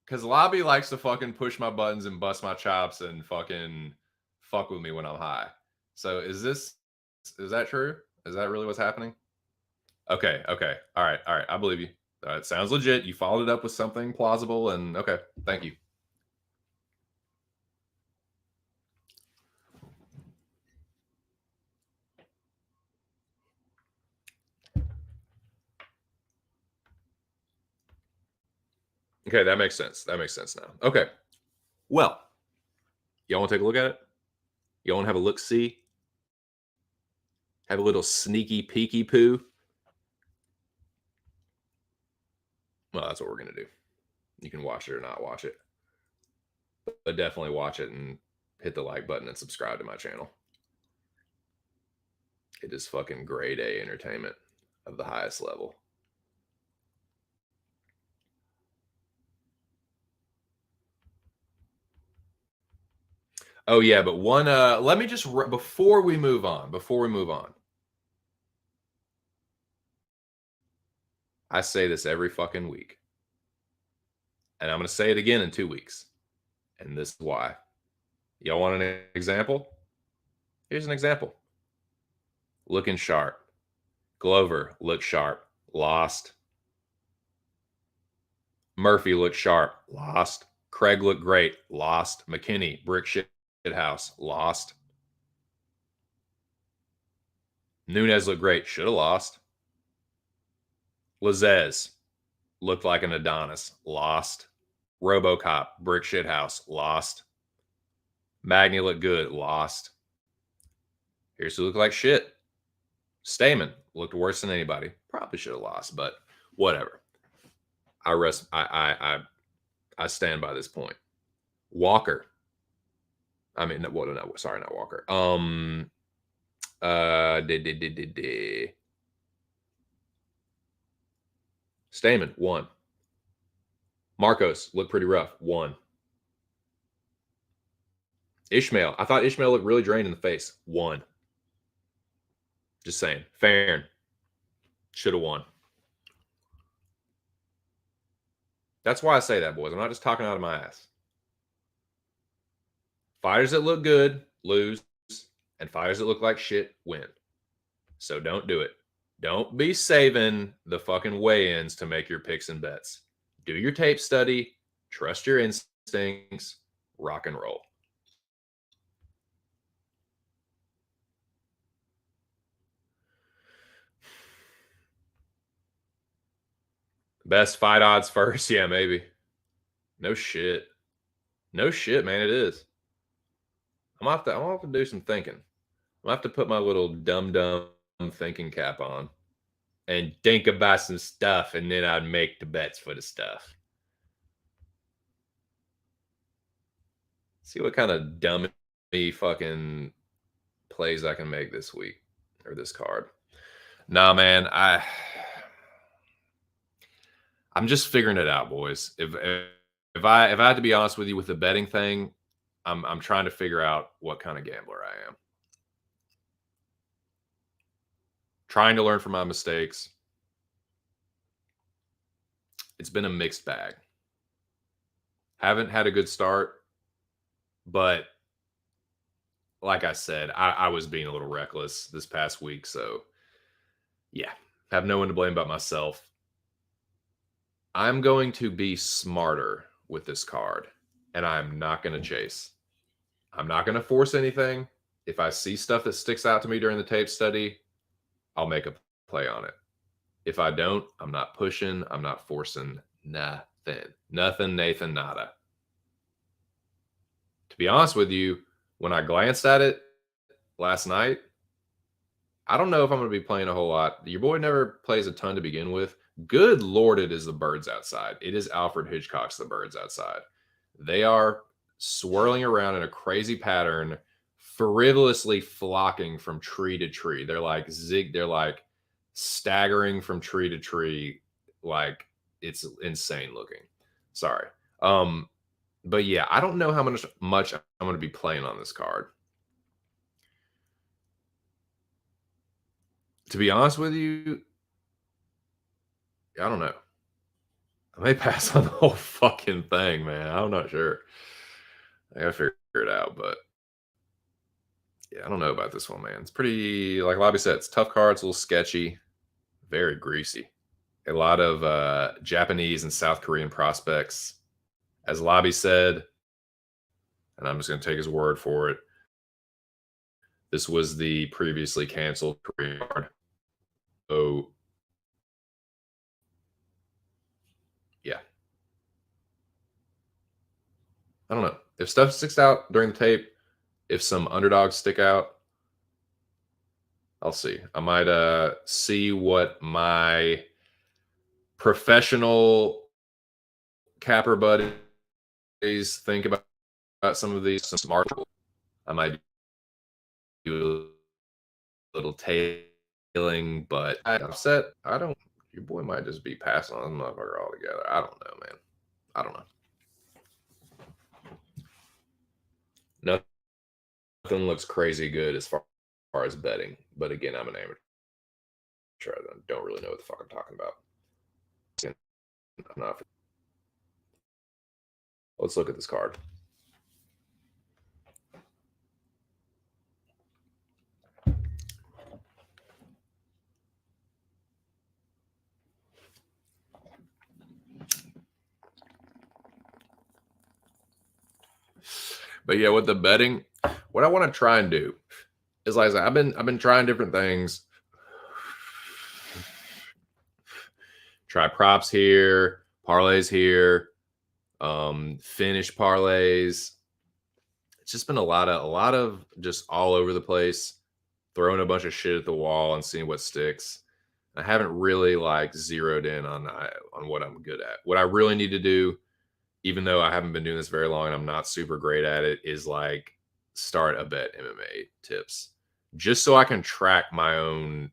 Because Lobby likes to fucking push my buttons and bust my chops and fucking fuck with me when I'm high. So is that true? Is that really what's happening? Okay. Okay. All right. All right. I believe you. It sounds legit. You followed it up with something plausible, and okay. Thank you. Okay, that makes sense. That makes sense now. Okay. Well, y'all want to take a look at it? Y'all want to have a look see? Have a little sneaky peeky poo? Well, that's what we're going to do. You can watch it or not watch it, but definitely watch it and hit the like button and subscribe to my channel. It is fucking grade A entertainment of the highest level. Oh yeah, but one let me just before we move on, I say this every fucking week. And I'm going to say it again in 2 weeks. And this is why. Y'all want an example? Here's an example. Looking sharp. Glover looked sharp. Lost. Murphy looked sharp. Lost. Craig looked great. Lost. McKinney, brick shit house. Lost. Nunez looked great. Should have lost. Lazez looked like an Adonis. Lost. RoboCop, brick shit house. Lost. Magny looked good. Lost. Here's who looked like shit. Stamen looked worse than anybody. Probably should have lost, but whatever. I stand by this point. Walker. I mean, no, sorry, not Walker. Stamen, 1. Marcos looked pretty rough, 1. Ishmael, I thought Ishmael looked really drained in the face, 1. Just saying. Farron should have won. That's why I say that, boys. I'm not just talking out of my ass. Fighters that look good lose, and fighters that look like shit win. So don't do it. Don't be saving the fucking weigh-ins to make your picks and bets. Do your tape study, trust your instincts, rock and roll. Best fight odds first? Yeah, maybe. No shit. No shit, man. It is. I'm gonna have to do some thinking. I'm gonna have to put my little dumb thinking cap on and think about some stuff, and then I'd make the bets for the stuff. See what kind of dummy fucking plays I can make this week or this card. Nah, man, I'm just figuring it out, boys. If I had to be honest with you with the betting thing, I'm trying to figure out what kind of gambler I am. Trying to learn from my mistakes. It's been a mixed bag. Haven't had a good start, but like I said, I was being a little reckless this past week. So yeah, have no one to blame but myself. I'm going to be smarter with this card, and I'm not going to chase. I'm not going to force anything. If I see stuff that sticks out to me during the tape study, I'll make a play on it. If I don't, I'm not pushing. I'm not forcing nothing. Nothing, Nathan, nada. To be honest with you, when I glanced at it last night, I don't know if I'm going to be playing a whole lot. Your boy never plays a ton to begin with. Good Lord, it is the birds outside. It is Alfred Hitchcock's The Birds Outside. They are swirling around in a crazy pattern, frivolously flocking from tree to tree. They're like they're like staggering from tree to tree. Like it's insane looking. Sorry. But yeah, I don't know how much I'm going to be playing on this card. To be honest with you, I don't know. I may pass on the whole fucking thing, man. I'm not sure. I gotta figure it out, but yeah, I don't know about this one, man. It's pretty, like Lobby said, it's tough card. It's a little sketchy. Very greasy. A lot of Japanese and South Korean prospects. As Lobby said, and I'm just going to take his word for it, this was the previously canceled Korean card. So, yeah. I don't know. If stuff sticks out during the tape, if some underdogs stick out, I'll see. I might see what my professional capper buddies think about some of these. Some smart. I might do a little tailing, but I'm upset. I don't. Your boy might just be passing on this motherfucker altogether. I don't know, man. I don't know. Nothing looks crazy good as far as betting, but again, I'm an amateur. I don't really know what the fuck I'm talking about. Let's look at this card. But yeah, with the betting, what I want to try and do is, like I said, I've been trying different things. Try props here, parlays here, finish parlays. It's just been a lot of just all over the place, throwing a bunch of shit at the wall and seeing what sticks. I haven't really like zeroed in on what I'm good at. What I really need to do, even though I haven't been doing this very long and I'm not super great at it, is like start a bet MMA tips, just so I can track my own,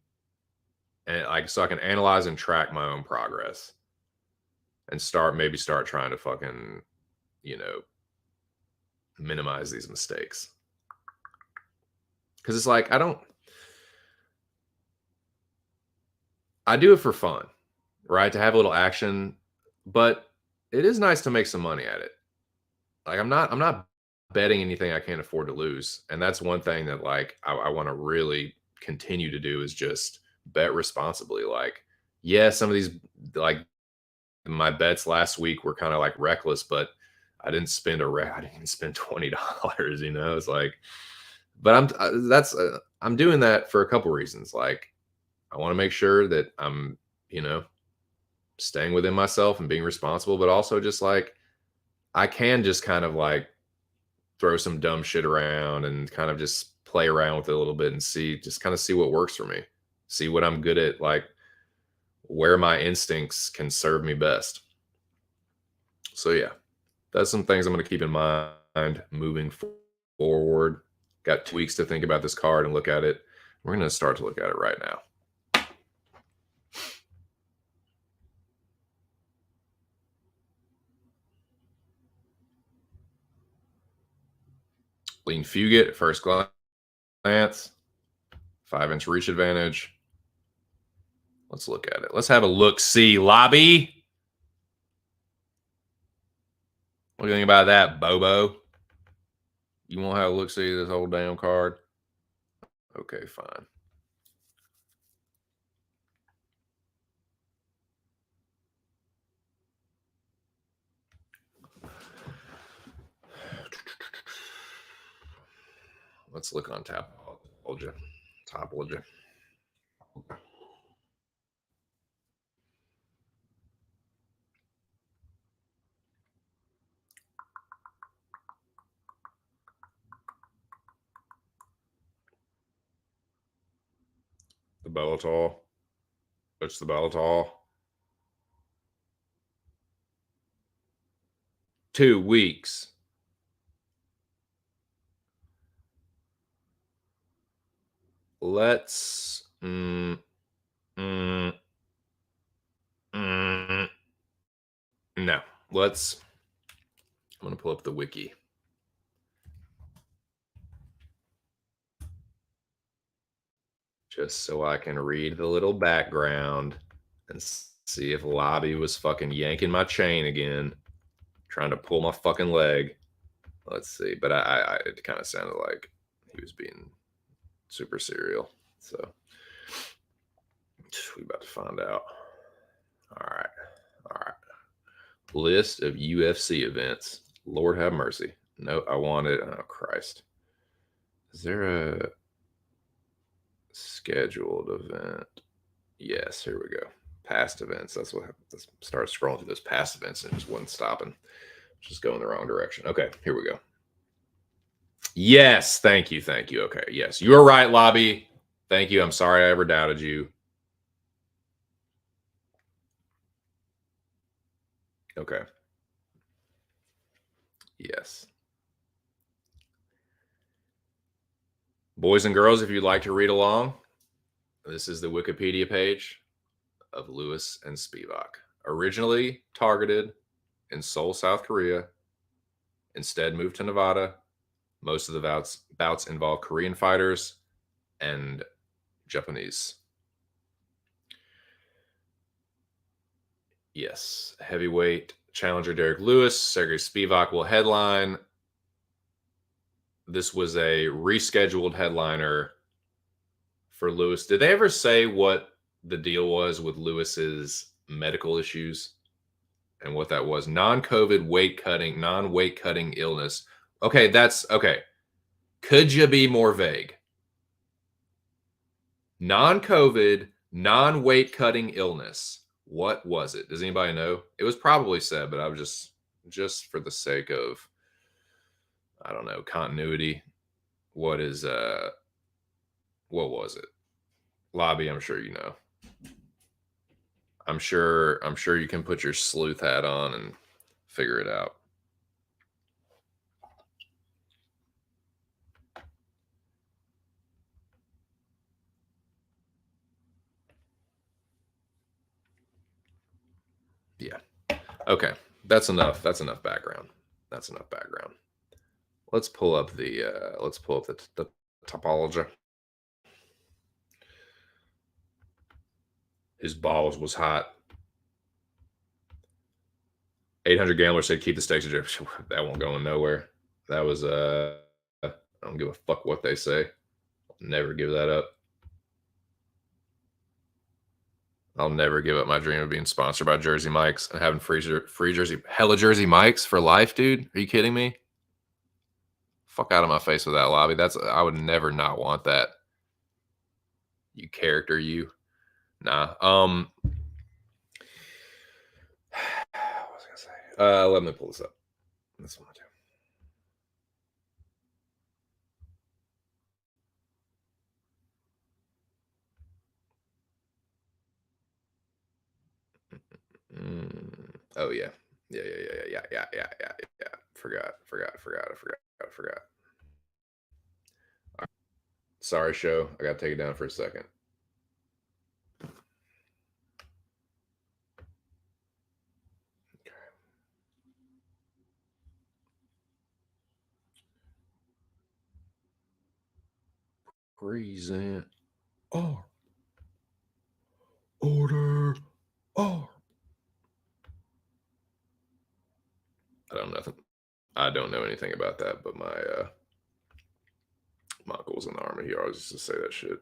and like so I can analyze and track my own progress, and maybe start trying to fucking, you know, minimize these mistakes. Because it's like I do it for fun, right? To have a little action, but it is nice to make some money at it. Like I'm not betting anything I can't afford to lose, and that's one thing that like I want to really continue to do is just bet responsibly. Like, yeah, some of these, like my bets last week were kind of like reckless, but I didn't I didn't even spend $20. You know, it's like, but I'm doing that for a couple reasons. Like, I want to make sure that I'm, you know, staying within myself and being responsible, but also just like I can just kind of like throw some dumb shit around and kind of just play around with it a little bit and just kind of see what works for me. See what I'm good at, like where my instincts can serve me best. So yeah, that's some things I'm going to keep in mind moving forward. Got 2 weeks to think about this card and look at it. We're going to start to look at it right now. Lean Fugit at first glance. 5-inch reach advantage. Let's look at it. Let's have a look-see, Lobby. What do you think about that, Bobo? You won't have a look-see this whole damn card? Okay, fine. Let's look on Tapology. The Bellator. It's the Bellator. 2 weeks. Let's no. I'm gonna pull up the wiki. Just so I can read the little background and see if Lobby was fucking yanking my chain again, trying to pull my fucking leg. Let's see. But it kind of sounded like he was being super serial. So We about to find out. All right. All right. List of UFC events. Lord have mercy. No, I wanted. Oh, Christ. Is there a scheduled event? Yes, here we go. Past events. That's what happened. Let's start scrolling through those past events and it just wasn't stopping. Just going the wrong direction. Okay, here we go. Yes, thank you. Thank you. Okay, yes. You're right, Lobby. Thank you. I'm sorry I ever doubted you. Okay. Yes. Boys and girls, if you'd like to read along, this is the Wikipedia page of Lewis and Spivak. Originally targeted in Seoul, South Korea, instead moved to Nevada. Most of the bouts involve Korean fighters and Japanese. Yes, heavyweight challenger Derek Lewis, Sergey Spivak will headline. This was a rescheduled headliner for Lewis. Did they ever say what the deal was with Lewis's medical issues and what that was? Non-COVID weight cutting, non-weight cutting illness. Okay, that's okay. Could you be more vague? Non-COVID, non-weight cutting illness. What was it? Does anybody know? It was probably said, but I was just for the sake of, I don't know, continuity. What was it? Lobby, I'm sure you know. I'm sure you can put your sleuth hat on and figure it out. Yeah. Okay. That's enough. That's enough background. That's enough background. Let's pull up the topology. His balls was hot. 800 Gambler said keep the stakes. That won't go in nowhere. That was I don't give a fuck what they say. I'll never give that up. I'll never give up my dream of being sponsored by Jersey Mike's and having free Jersey hella Jersey Mike's for life, dude. Are you kidding me? Fuck out of my face with that, Lobby. I would never not want that. You character, you. Nah. What was I gonna say? Let me pull this up. This one too. Oh yeah. Yeah. Forgot. Right. Sorry, show. I gotta take it down for a second. Present order. I don't know anything about that, but my uncle was in the army. He always used to say that shit.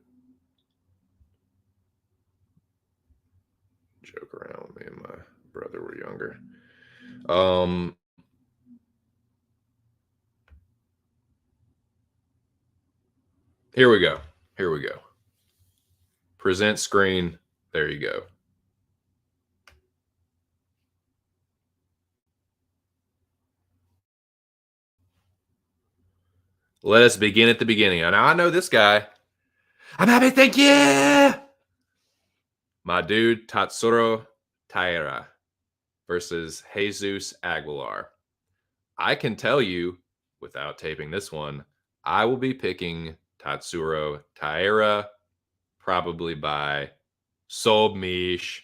Joke around with me and my brother were younger. Here we go. Present screen. There you go. Let us begin at the beginning. And I know this guy. I'm happy. Thank you. My dude, Tatsuro Taira versus Jesus Aguilar. I can tell you, without taping this one, I will be picking Tatsuro Taira probably by Sobmish.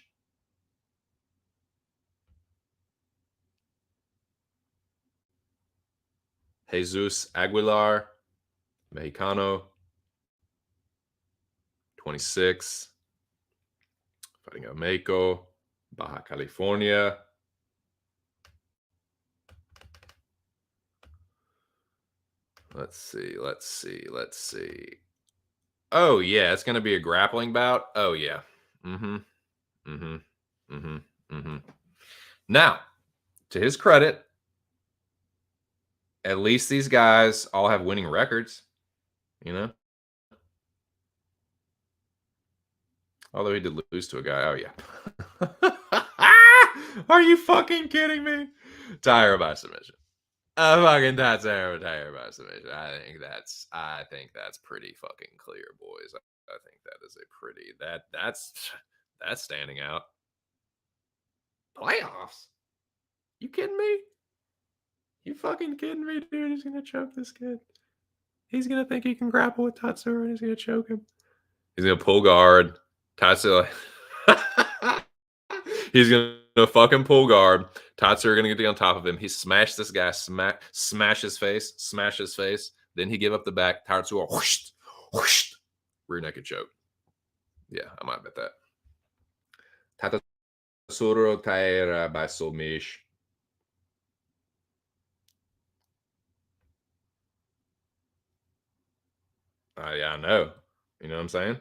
Jesus Aguilar, Mexicano, 26, fighting out Mexico, Baja California. Let's see. Oh, yeah, it's going to be a grappling bout. Oh, yeah. Mm-hmm. Mm-hmm. Mm-hmm. Mm-hmm. Now, to his credit, at least these guys all have winning records, you know? Although he did lose to a guy. Oh, yeah. Are you fucking kidding me? Tyra by submission. Fucking Tyra by submission. I think that's pretty fucking clear, boys. I think that is a pretty that's standing out. Playoffs? You kidding me? You fucking kidding me, dude? He's gonna choke this kid. He's gonna think he can grapple with Tatsuro and he's gonna choke him. He's gonna pull guard. Tatsuro. He's gonna fucking pull guard. Tatsuro gonna get on top of him. He smashed this guy, smash his face. Then he give up the back. Tatsuro, whoosh, whoosh, rear naked choke. Yeah, I might bet that. Tatsuro Taira by submission. Yeah, I know. You know what I'm saying?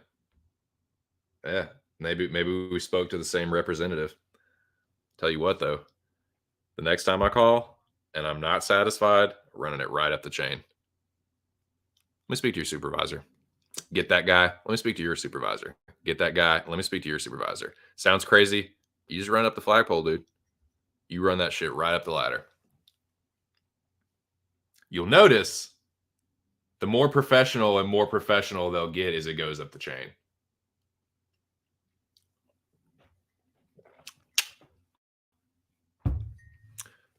Yeah. Maybe we spoke to the same representative. Tell you what though, the next time I call and I'm not satisfied, running it right up the chain. Let me speak to your supervisor. Get that guy. Let me speak to your supervisor. Get that guy. Let me speak to your supervisor. Sounds crazy. You just run up the flagpole, dude. You run that shit right up the ladder. You'll notice the more professional they'll get as it goes up the chain.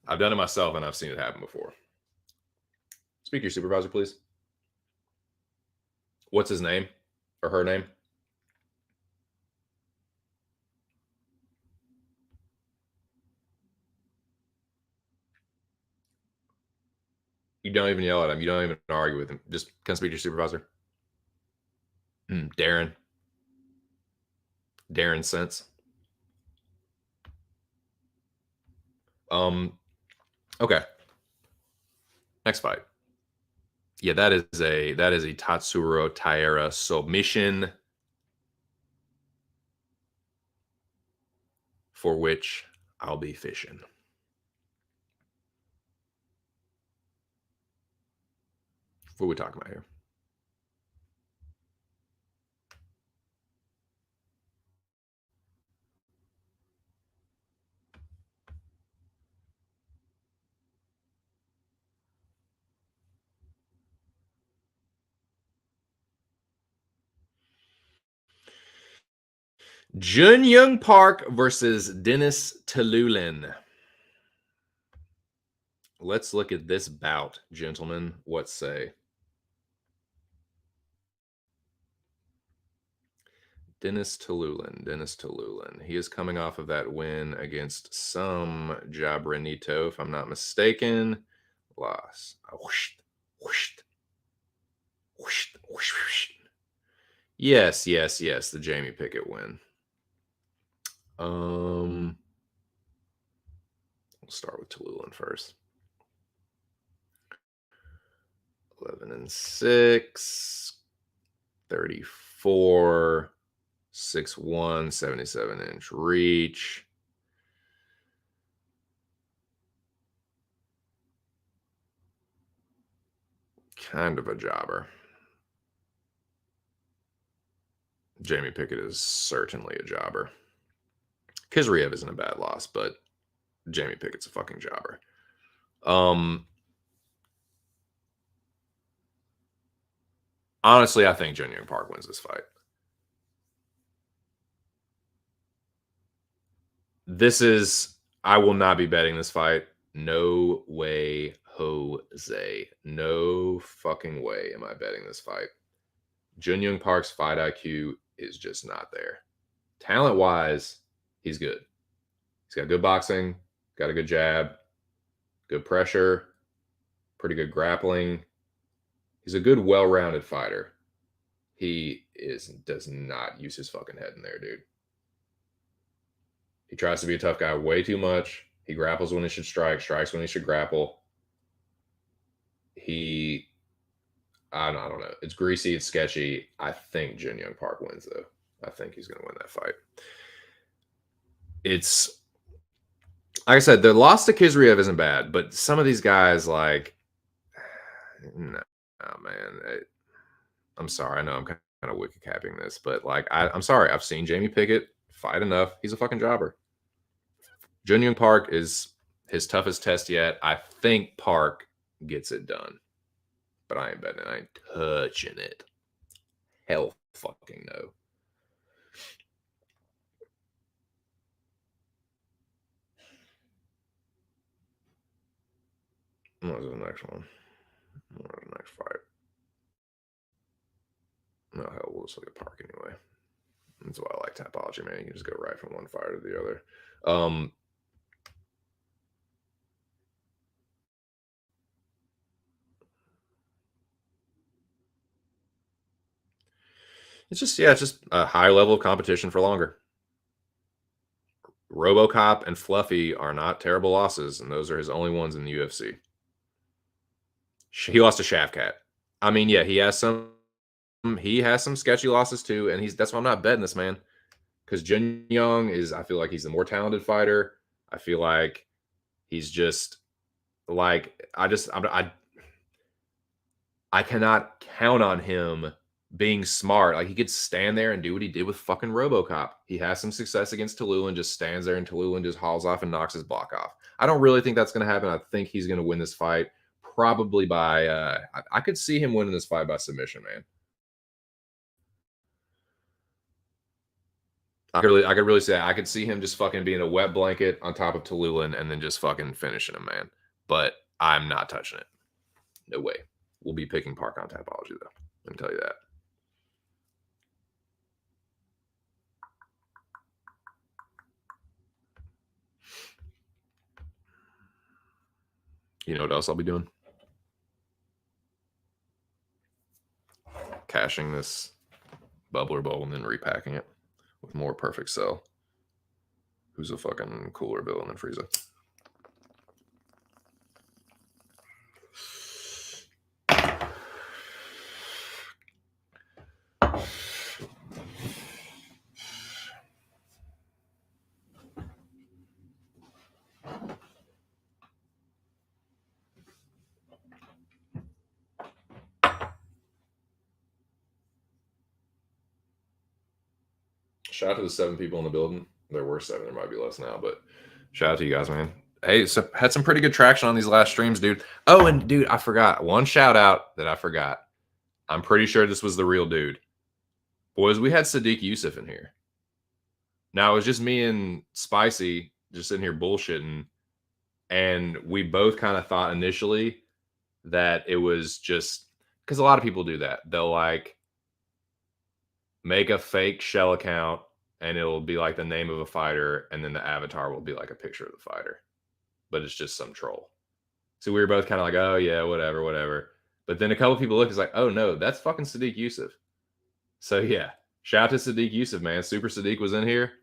I've done it myself and I've seen it happen before. Speak to your supervisor, please. What's his name or her name? You don't even yell at him. You don't even argue with him. Just come speak to your supervisor. Darren. Darren Sense. Okay. Next fight. Yeah, that is a Tatsuro Taira submission for which I'll be fishing. What are we talking about here? Jun Young Park versus Dennis Talulin. Let's look at this bout, gentlemen. What say? Dennis Talulin. He is coming off of that win against some Jabranito, if I'm not mistaken. Loss. Yes, the Jamie Pickett win. We'll start with Talulin first. 11-6, 34, 6'1", 77-inch reach. Kind of a jobber. Jamie Pickett is certainly a jobber. Kizriev isn't a bad loss, but Jamie Pickett's a fucking jobber. Honestly, I think Jun Young Park wins this fight. I will not be betting this fight. No way, Jose. No fucking way am I betting this fight. Jun Young Park's fight IQ is just not there. Talent-wise, he's good. He's got good boxing, got a good jab, good pressure, pretty good grappling. He's a good, well-rounded fighter. He does not use his fucking head in there, dude. He tries to be a tough guy way too much. He grapples when he should strike, strikes when he should grapple. I don't know. It's greasy, it's sketchy. I think Jun Young Park wins, though. I think he's going to win that fight. It's like I said, the loss to Kizriev isn't bad, but some of these guys, like, no, man. I'm sorry. I know I'm kind of wicked capping this, but like, I'm sorry. I've seen Jamie Pickett fight enough. He's a fucking jobber. Jun Young Park is his toughest test yet. I think Park gets it done, but I ain't betting it. I ain't touching it. Hell fucking no. What was the next one? What was the next fight? No, hell, we'll just look at Park anyway. That's why I like Tapology, man. You can just go right from one fight to the other. It's just, yeah, it's just a high level of competition for longer. RoboCop and Fluffy are not terrible losses, and those are his only ones in the UFC. He lost to Shavkat. I mean, yeah, he has some sketchy losses too, and that's why I'm not betting this man. Because Jun Young is, I feel like he's the more talented fighter. I feel like he's just like I cannot count on him being smart. Like he could stand there and do what he did with fucking RoboCop. He has some success against Tallulah and just stands there and Tallulah just hauls off and knocks his block off. I don't really think that's going to happen. I think he's going to win this fight probably by. I could see him winning this fight by submission, man. I could really say I could see him just fucking being a wet blanket on top of Tallulah and then just fucking finishing him, man. But I'm not touching it. No way. We'll be picking Park on Tapology though. Let me tell you that. You know what else I'll be doing? Cashing this bubbler bowl and then repacking it with more Perfect Cell. Who's a fucking cooler villain than Frieza? Shout out to the 7 people in the building. There were 7. There might be less now, but shout out to you guys, man. Hey, so had some pretty good traction on these last streams, dude. Oh, and dude, I forgot one shout out that I forgot. I'm pretty sure this was the real dude. Boys, we had Sadiq Yusuf in here. Now it was just me and Spicy just sitting here bullshitting, and we both kind of thought initially that it was just because a lot of people do that. They'll like make a fake shell account and it'll be like the name of a fighter, and then the avatar will be like a picture of the fighter, but it's just some troll. So we were both kind of like, oh yeah, whatever. But then a couple people look, it's like, oh no, that's fucking Sadiq Yusuf. So yeah, shout out to Sadiq Yusuf, man. Super Sadiq was in here,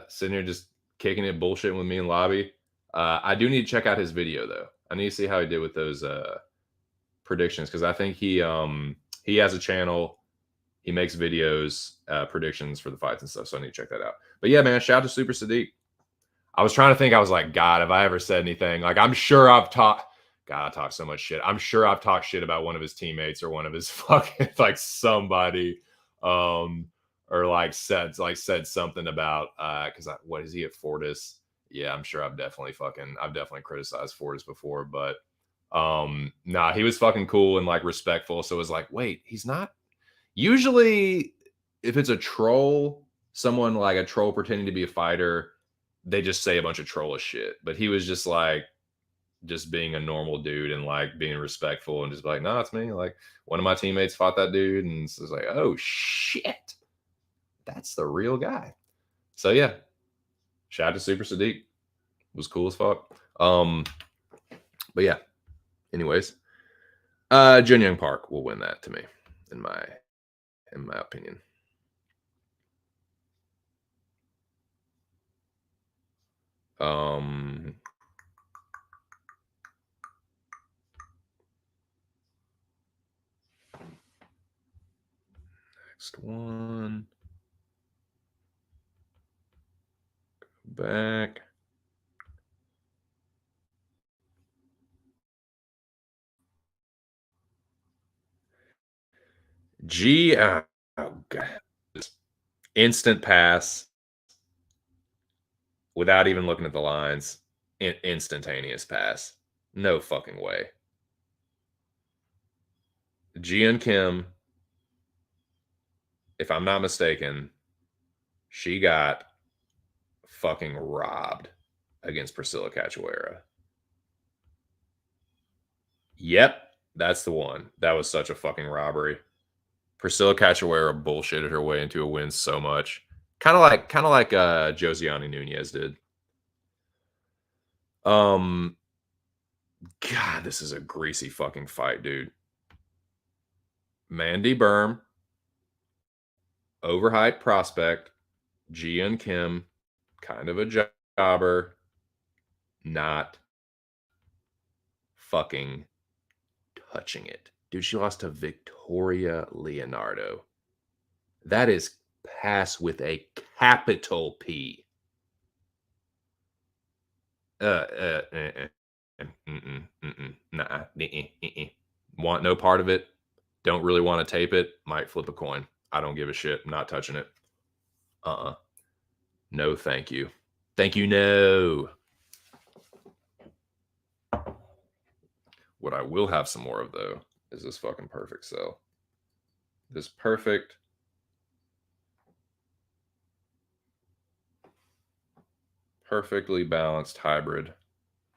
sitting here just kicking it, bullshitting with me in lobby. I do need to check out his video though. I need to see how he did with those predictions because I think he has a channel. He makes videos, predictions for the fights and stuff. So I need to check that out. But yeah, man, shout out to Super Sadiq. I was trying to think. I was like, God, have I ever said anything? Like, I'm sure I've talked. God, I talk so much shit. I'm sure I've talked shit about one of his teammates or one of his fucking like somebody, or like said something about because what is he at Fortis? Yeah, I'm sure I've definitely criticized Fortis before, but nah, he was fucking cool and like respectful. So it was like, wait, he's not. Usually, if it's a troll, someone like a troll pretending to be a fighter, they just say a bunch of trollish shit. But he was just like, just being a normal dude and like being respectful and just like, no, it's me. Like one of my teammates fought that dude, and it's like, oh shit, that's the real guy. So yeah, shout out to Super Sadiq. Was cool as fuck. But yeah. Anyways, Jun Young Park will win that to me, in my opinion. Next one. back. Oh God. Instant pass without even looking at the lines. Instantaneous pass. No fucking way. Jian Kim, if I'm not mistaken, she got fucking robbed against Priscilla Cachoeira. Yep, that's the one. That was such a fucking robbery. Priscilla Cachoeira bullshitted her way into a win so much. Kind of like Josiane Nunez did. God, this is a greasy fucking fight, dude. Mandy Berm, overhyped prospect. Jian Kim, kind of a jobber. Not fucking touching it. Dude, she lost to Victoria Leonardo. That is pass with a capital P. Nah. Want no part of it. Don't really want to tape it. Might flip a coin. I don't give a shit. I'm not touching it. No, thank you. Thank you, no. What I will have some more of, though, is this fucking perfect cell. This perfect, perfectly balanced hybrid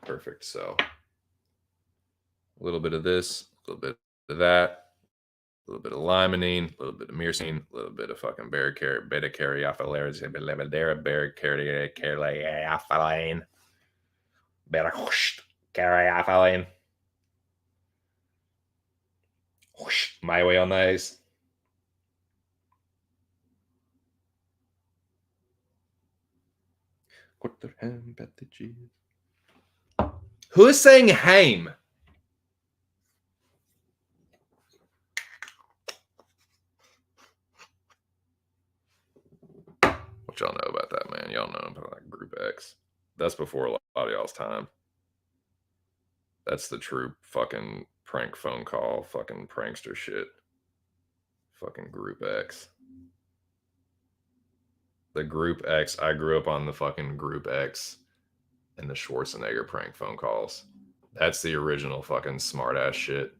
perfect cell. A little bit of this, a little bit of that, a little bit of limonene, a little bit of myrcene, a little bit of fucking beta caryophyllene, beta caryophyllene. My way on those. Who is saying Haim? What y'all know about that, man? Y'all know about like Group X. That's before a lot of y'all's time. That's the true fucking prank phone call, fucking prankster shit. Fucking Group X. The Group X. I grew up on the fucking Group X and the Schwarzenegger prank phone calls. That's the original fucking smart ass shit.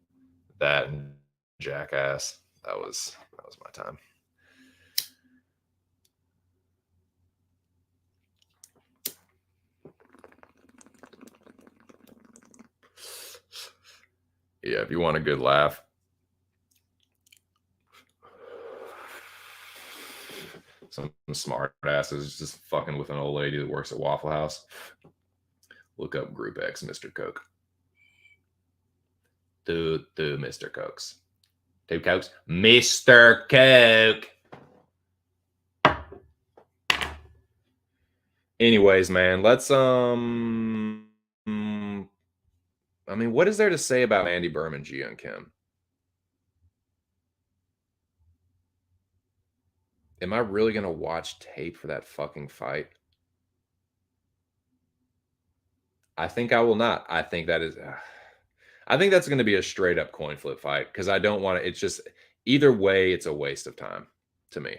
That and Jackass. That was my time. Yeah, if you want a good laugh. Some smart asses just fucking with an old lady that works at Waffle House. Look up Group X, Mr. Coke. Two Mr. Cokes. 2 Cokes. Mr. Coke. Anyways, man, let's I mean, what is there to say about Mandy Berm and Jian Kim? Am I really going to watch tape for that fucking fight? I think I will not. I think that is I think that's going to be a straight up coin flip fight because I don't want to. It's just either way, it's a waste of time to me.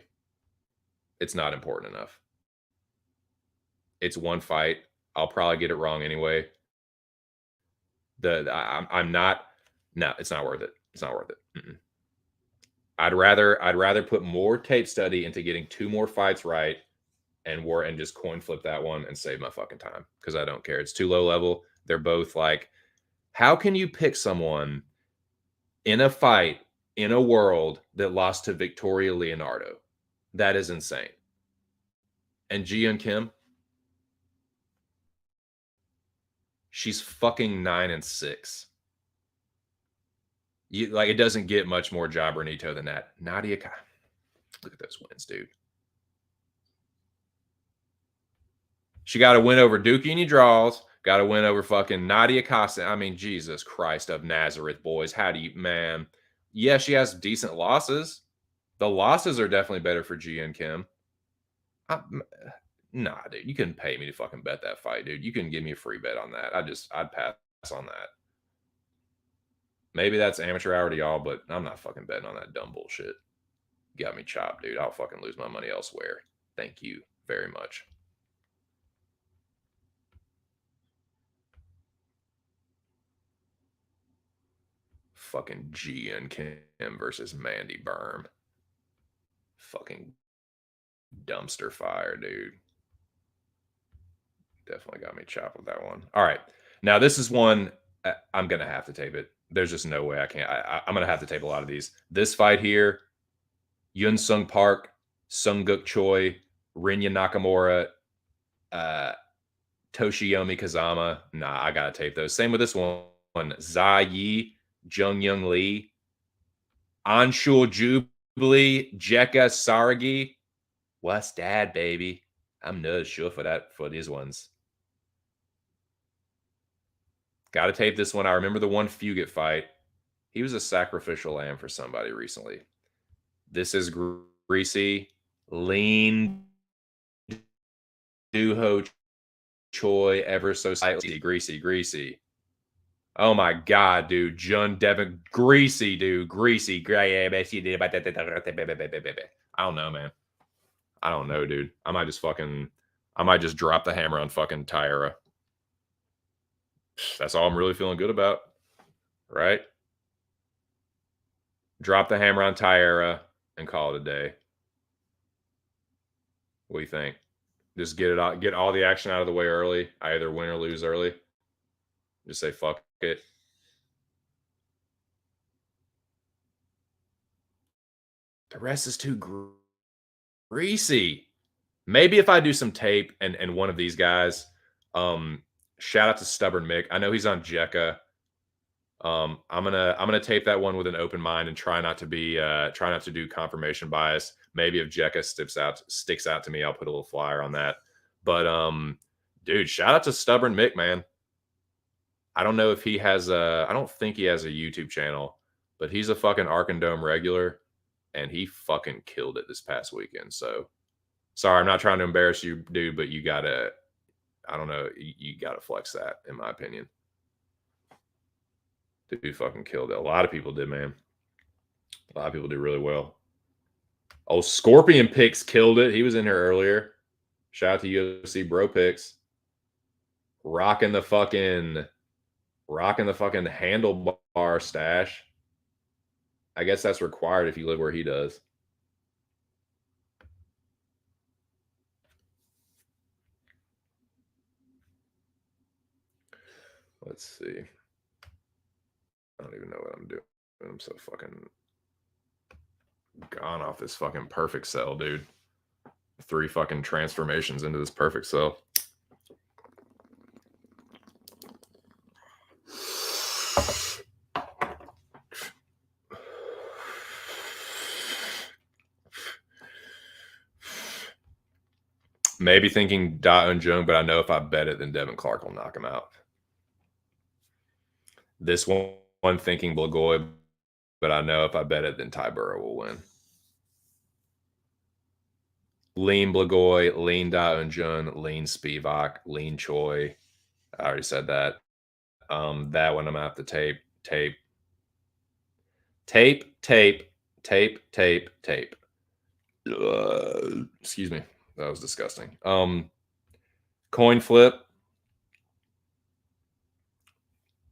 It's not important enough. It's one fight. I'll probably get it wrong anyway. I'm not. No, it's not worth it. It's not worth it. I'd rather put more tape study into getting 2 more fights right and just coin flip that one and save my fucking time because I don't care. It's too low level. They're both like, how can you pick someone in a fight in a world that lost to Victoria Leonardo? That is insane. And Jian Kim, she's fucking 9-6. It doesn't get much more Jabronito than that. Nadia, look at those wins, dude. She got to win over Duquini Draws. Got to win over fucking Nadia Costa. I mean, Jesus Christ of Nazareth, boys. How do you, man? Yeah, she has decent losses. The losses are definitely better for Jian Kim. Nah, dude, you couldn't pay me to fucking bet that fight, dude. You couldn't give me a free bet on that. I'd pass on that. Maybe that's amateur hour to y'all, but I'm not fucking betting on that dumb bullshit. You got me chopped, dude. I'll fucking lose my money elsewhere. Thank you very much. Fucking G and Kim versus Mandy Berm. Fucking dumpster fire, dude. Definitely got me chopped with that one. All right. Now, this is one I'm going to have to tape it. There's just no way I can't. I'm going to have to tape a lot of these. This fight here, Yun Sung Park, Sunguk Choi, Rinya Nakamura, Toshiomi Kazama. Nah, I got to tape those. Same with this one. Zai Yi, Jung Young Lee, Anshul Jubilee, Jekka Saragi. What's that, baby? I'm not sure for these ones. Got to tape this one. I remember the one Fugit fight. He was a sacrificial lamb for somebody recently. This is greasy, lean, Duho Choi, ever so slightly greasy. Oh my god, dude, John Devin, greasy, dude, greasy. I don't know, man. I don't know, dude. I might just drop the hammer on fucking Tyra. That's all I'm really feeling good about, right? Drop the hammer on Tyra and call it a day. What do you think? Just get it out, get all the action out of the way early. I either win or lose early. Just say fuck it. The rest is too greasy. Maybe if I do some tape and one of these guys, shout out to Stubborn Mick. I know he's on Jekka. I'm gonna tape that one with an open mind and try not to do confirmation bias. Maybe if Jekka sticks out to me, I'll put a little flyer on that. But dude, shout out to Stubborn Mick, man. I don't know if he has I don't think he has a YouTube channel, but he's a fucking Arkandome regular, and he fucking killed it this past weekend. So sorry, I'm not trying to embarrass you, dude, but you gotta, I don't know, you gotta flex that, in my opinion. Dude fucking killed it. A lot of people did, man. A lot of people did really well. Oh, Scorpion Picks killed it. He was in here earlier. Shout out to UFC Bro Picks. Rocking the fucking handlebar stash. I guess that's required if you live where he does. Let's see. I don't even know what I'm doing. I'm so fucking gone off this fucking perfect cell, dude. 3 fucking transformations into this perfect cell. Maybe thinking Da Un Jung, but I know if I bet it, then Devin Clark will knock him out. This one thinking Blagoy, but I know if I bet it, then Ty Burrow will win. Lean Blagoy, lean Da Un Jung, lean Spivak, lean Choi. I already said that. That one I'm gonna have to tape. Excuse me. That was disgusting. Coin flip.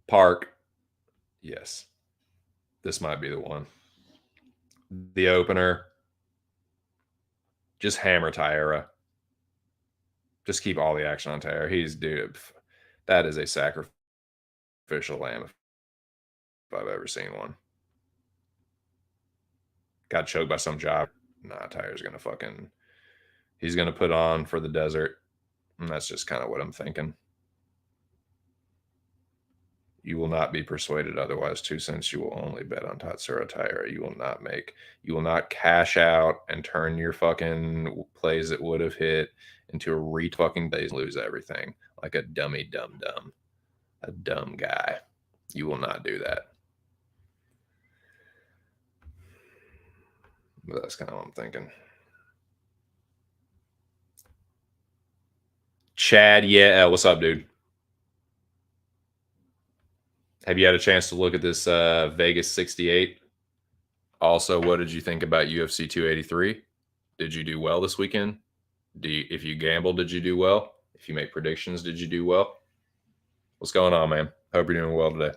Park. Yes. This might be the one. The opener. Just hammer Tyra. Just keep all the action on Tyra. He's, dude, that is a sacrificial lamb if I've ever seen one. Got choked by some job. Nah, Tyra's gonna he's gonna put on for the desert. And that's just kind of what I'm thinking. You will not be persuaded otherwise, 2 cents. You will only bet on Tatsuro Taira. You will not cash out and turn your fucking plays that would have hit into a fucking plays, lose everything like a dummy, a dumb guy. You will not do that. But that's kind of what I'm thinking. Chad, yeah, what's up, dude? Have you had a chance to look at this Vegas 68? Also, what did you think about UFC 283? Did you do well this weekend? If you gambled, did you do well? If you make predictions, did you do well? What's going on, man? Hope you're doing well today.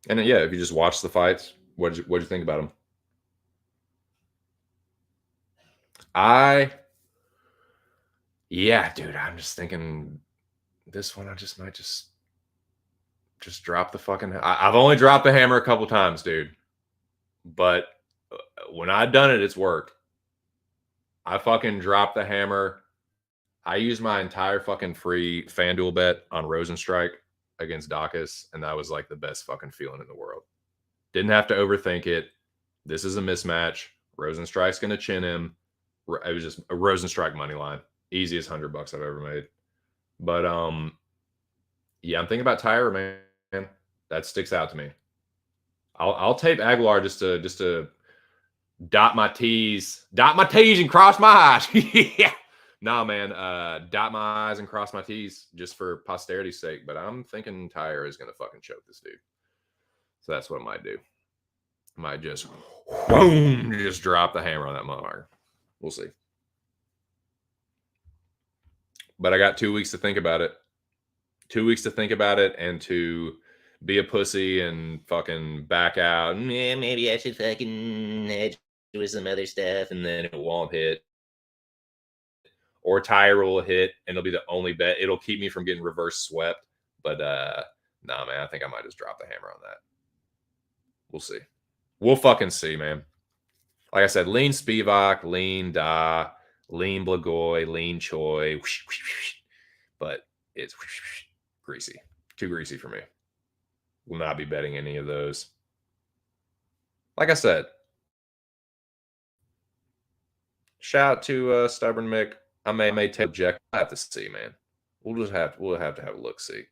And yeah, if you just watch the fights, what'd you think about them? Yeah, dude, I'm just thinking this one I just might just drop the fucking. I've only dropped the hammer a couple times, dude, but when I've done it, it's worked. I fucking dropped the hammer. I used my entire fucking free FanDuel bet on Rosenstrike against Dacus, and that was like the best fucking feeling in the world. Didn't have to overthink it. This is a mismatch. Rosenstrike's gonna chin him. It was just a Rosenstrike money line. Easiest $100 I've ever made. But yeah, I'm thinking about Tyra, man. That sticks out to me. I'll tape Aguilar just to dot my T's and cross my I's. Yeah. Nah, man. Dot my I's and cross my T's just for posterity's sake. But I'm thinking Tyra is gonna fucking choke this dude. So that's what I might do. I might just boom, just drop the hammer on that motherfucker. We'll see. But I got 2 weeks to think about it. 2 weeks to think about it and to be a pussy and fucking back out. Yeah, maybe I should fucking hedge with some other stuff, and then it won't hit. Or Tyra will hit, and it'll be the only bet. It'll keep me from getting reverse swept. But nah, man, I think I might just drop the hammer on that. We'll see. We'll fucking see, man. Like I said, lean Spivak, lean Da, lean Blagoy, lean Choi. But it's greasy. Too greasy for me. Will not be betting any of those. Like I said, shout out to Stubborn Mick. I may take a check. I have to see, man. We'll have to have a look see.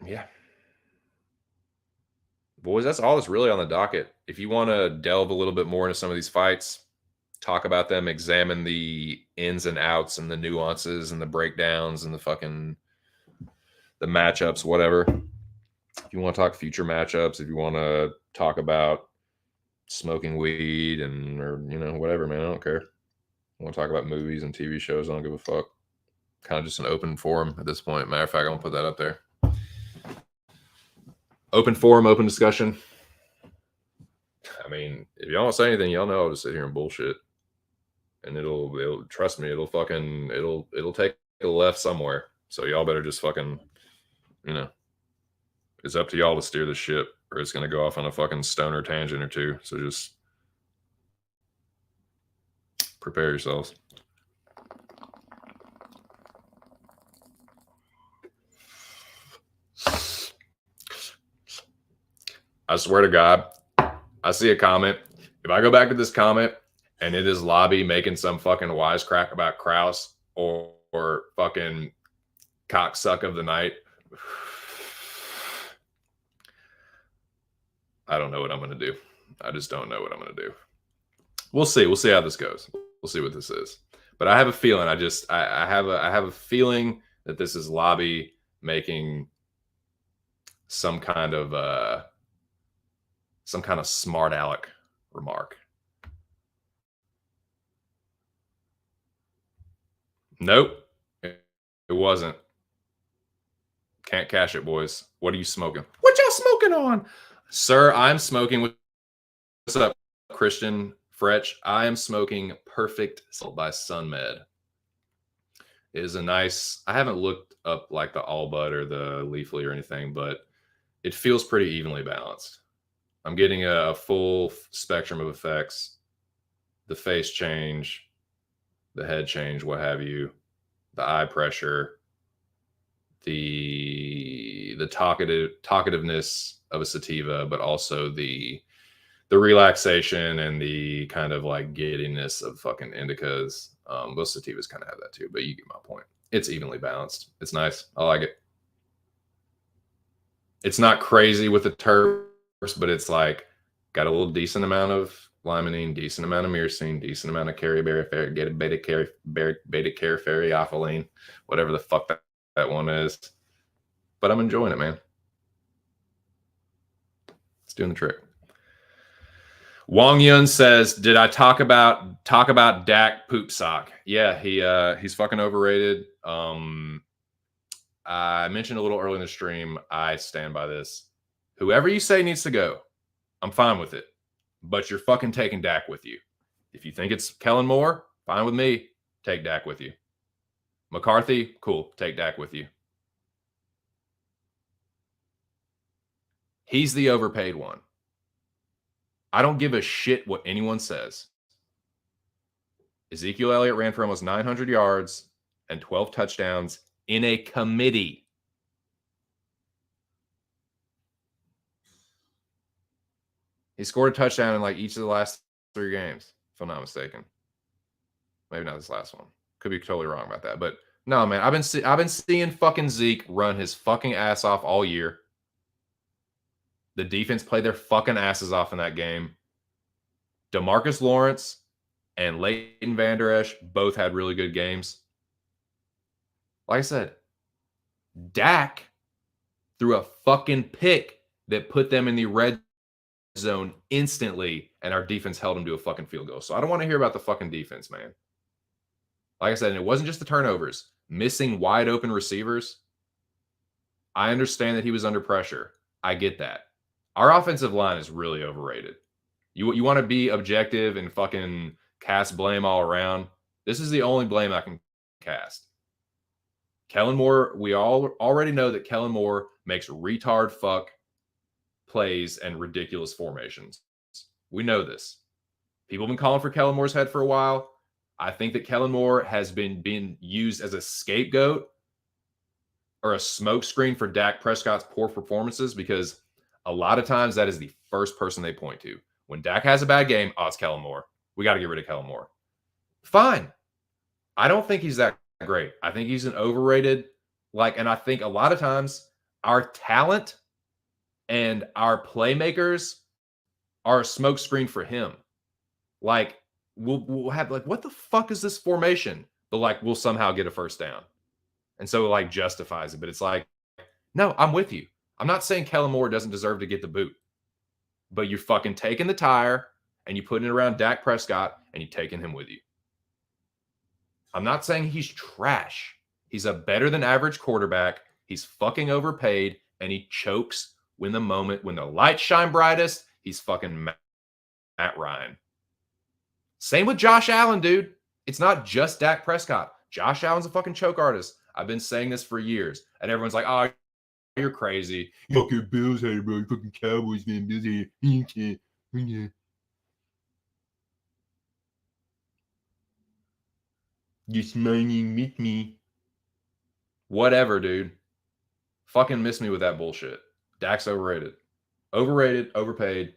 Yeah. Boys, that's all that's really on the docket. If you want to delve a little bit more into some of these fights, talk about them, examine the ins and outs and the nuances and the breakdowns and the matchups, whatever. If you want to talk future matchups, if you want to talk about smoking weed or whatever, man, I don't care. I want to talk about movies and TV shows, I don't give a fuck. Kind of just an open forum at this point. Matter of fact, I'm gonna put that up there. Open forum, open discussion. I mean, if y'all don't say anything, y'all know I'll just sit here and bullshit. And it'll trust me, it'll take a left somewhere. So y'all better just fucking, it's up to y'all to steer the ship, or it's gonna go off on a fucking stoner tangent or two. So just prepare yourselves. I swear to God, I see a comment. If I go back to this comment and it is Lobby making some fucking wisecrack about Kraus or fucking cocksuck of the night, I don't know what I'm going to do. I just don't know what I'm going to do. We'll see. We'll see how this goes. We'll see what this is. But I have a feeling. I have a feeling that this is Lobby making some kind of smart aleck remark. Nope, it wasn't. Can't cash it, boys. What are you smoking? What y'all smoking on? Sir, I'm smoking with, what's up, Christian Fretch? I am smoking Perfect by SunMed. It is a nice, I haven't looked up like the All Bud or the Leafly or anything, but it feels pretty evenly balanced. I'm getting a full spectrum of effects. The face change, the head change, what have you, the eye pressure, the talkativeness of a sativa, but also the relaxation and the kind of like giddiness of fucking indicas. Most sativas kind of have that too, but you get my point. It's evenly balanced. It's nice. I like it. It's not crazy with the turfs, but it's like got a little decent amount of limonene, decent amount of myrcene, decent amount of beta carotenoid, whatever the fuck that one is. But I'm enjoying it, man. It's doing the trick. Wong Yun says, "Did I talk about Dak poop sock?" Yeah, he's fucking overrated. I mentioned a little early in the stream. I stand by this. Whoever you say needs to go, I'm fine with it. But you're fucking taking Dak with you. If you think it's Kellen Moore, fine with me. Take Dak with you. McCarthy, cool. Take Dak with you. He's the overpaid one. I don't give a shit what anyone says. Ezekiel Elliott ran for almost 900 yards and 12 touchdowns in a committee. He scored a touchdown in like each of the last 3 games, if I'm not mistaken. Maybe not this last one. Could be totally wrong about that. But no, man, I've been seeing fucking Zeke run his fucking ass off all year. The defense played their fucking asses off in that game. DeMarcus Lawrence and Leighton Vander Esch both had really good games. Like I said, Dak threw a fucking pick that put them in the red zone instantly, and our defense held him to a fucking field goal. So I don't want to hear about the fucking defense, man. Like I said, and it wasn't just the turnovers. Missing wide open receivers. I understand that he was under pressure. I get that. Our offensive line is really overrated. You want to be objective and fucking cast blame all around. This is the only blame I can cast. Kellen Moore, we all already know that Kellen Moore makes retard fuck plays and ridiculous formations. We know this. People have been calling for Kellen Moore's head for a while. I think that Kellen Moore has been used as a scapegoat or a smokescreen for Dak Prescott's poor performances, because a lot of times that is the first person they point to. When Dak has a bad game, oh, it's Kellen Moore. We got to get rid of Kellen Moore. Fine. I don't think he's that great. I think he's an overrated, and I think a lot of times our talent and our playmakers are a smokescreen for him. We'll have what the fuck is this formation? But we'll somehow get a first down. And so it justifies it. But it's no, I'm with you. I'm not saying Kellen Moore doesn't deserve to get the boot. But you're fucking taking the tire and you putting it around Dak Prescott and you're taking him with you. I'm not saying he's trash. He's a better than average quarterback. He's fucking overpaid and he chokes when the lights shine brightest. He's fucking Matt Ryan. Same with Josh Allen, dude. It's not just Dak Prescott. Josh Allen's a fucking choke artist. I've been saying this for years. And everyone's like, oh, you're crazy. Fucking Bills hater, bro. Fucking Cowboys fan. Bills hater. You can't. You smiling with me. Whatever, dude. Fucking miss me with that bullshit. Dak's overrated. Overrated, overpaid.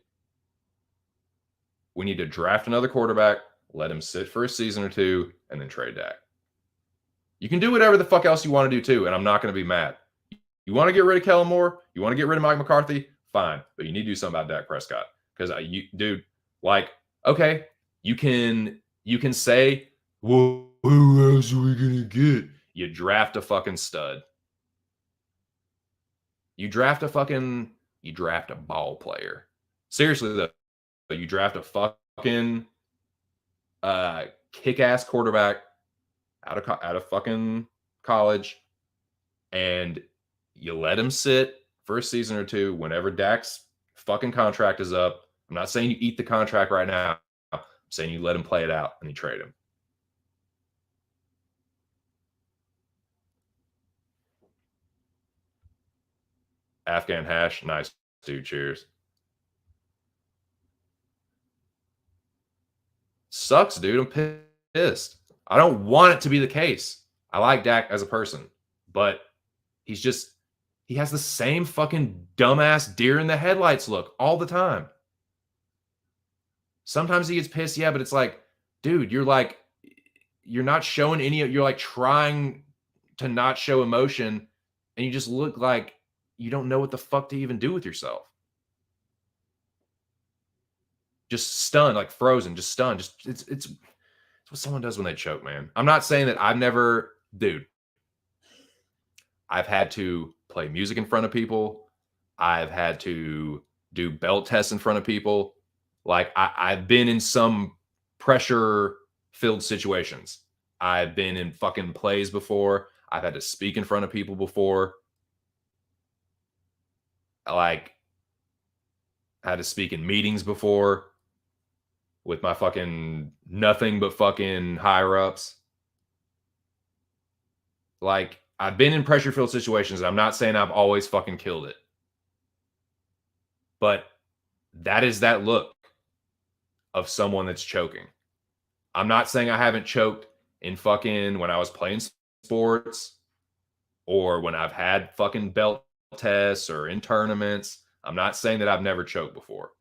We need to draft another quarterback, let him sit for a season or 2, and then trade Dak. You can do whatever the fuck else you want to do too, and I'm not going to be mad. You want to get rid of Kellen Moore? You want to get rid of Mike McCarthy? Fine. But you need to do something about Dak Prescott. Because okay, you can say, well, who else are we going to get? You draft a fucking stud. You draft a ball player. Seriously, though, you draft a fucking kick-ass quarterback out of fucking college, and you let him sit for a season or 2 whenever Dak's fucking contract is up. I'm not saying you eat the contract right now. I'm saying you let him play it out and you trade him. Afghan Hash, nice dude. Cheers. Sucks, dude. I'm pissed. I don't want it to be the case. I like Dak as a person, but he has the same fucking dumbass deer in the headlights look all the time. Sometimes he gets pissed, yeah, but it's dude, you're not showing you're trying to not show emotion, and you just look like you don't know what the fuck to even do with yourself. Just stunned, like frozen, just stunned. Just it's what someone does when they choke, man. I'm not saying that I've never, dude. I've had to play music in front of people. I've had to do belt tests in front of people. Like I've been in some pressure filled situations. I've been in fucking plays before. I've had to speak in front of people before. Like I had to speak in meetings before with my fucking nothing but fucking higher ups. Like I've been in pressure filled situations. I'm not saying I've always fucking killed it. But that is that look of someone that's choking. I'm not saying I haven't choked in fucking when I was playing sports or when I've had fucking belt tests or in tournaments. I'm not saying that I've never choked before,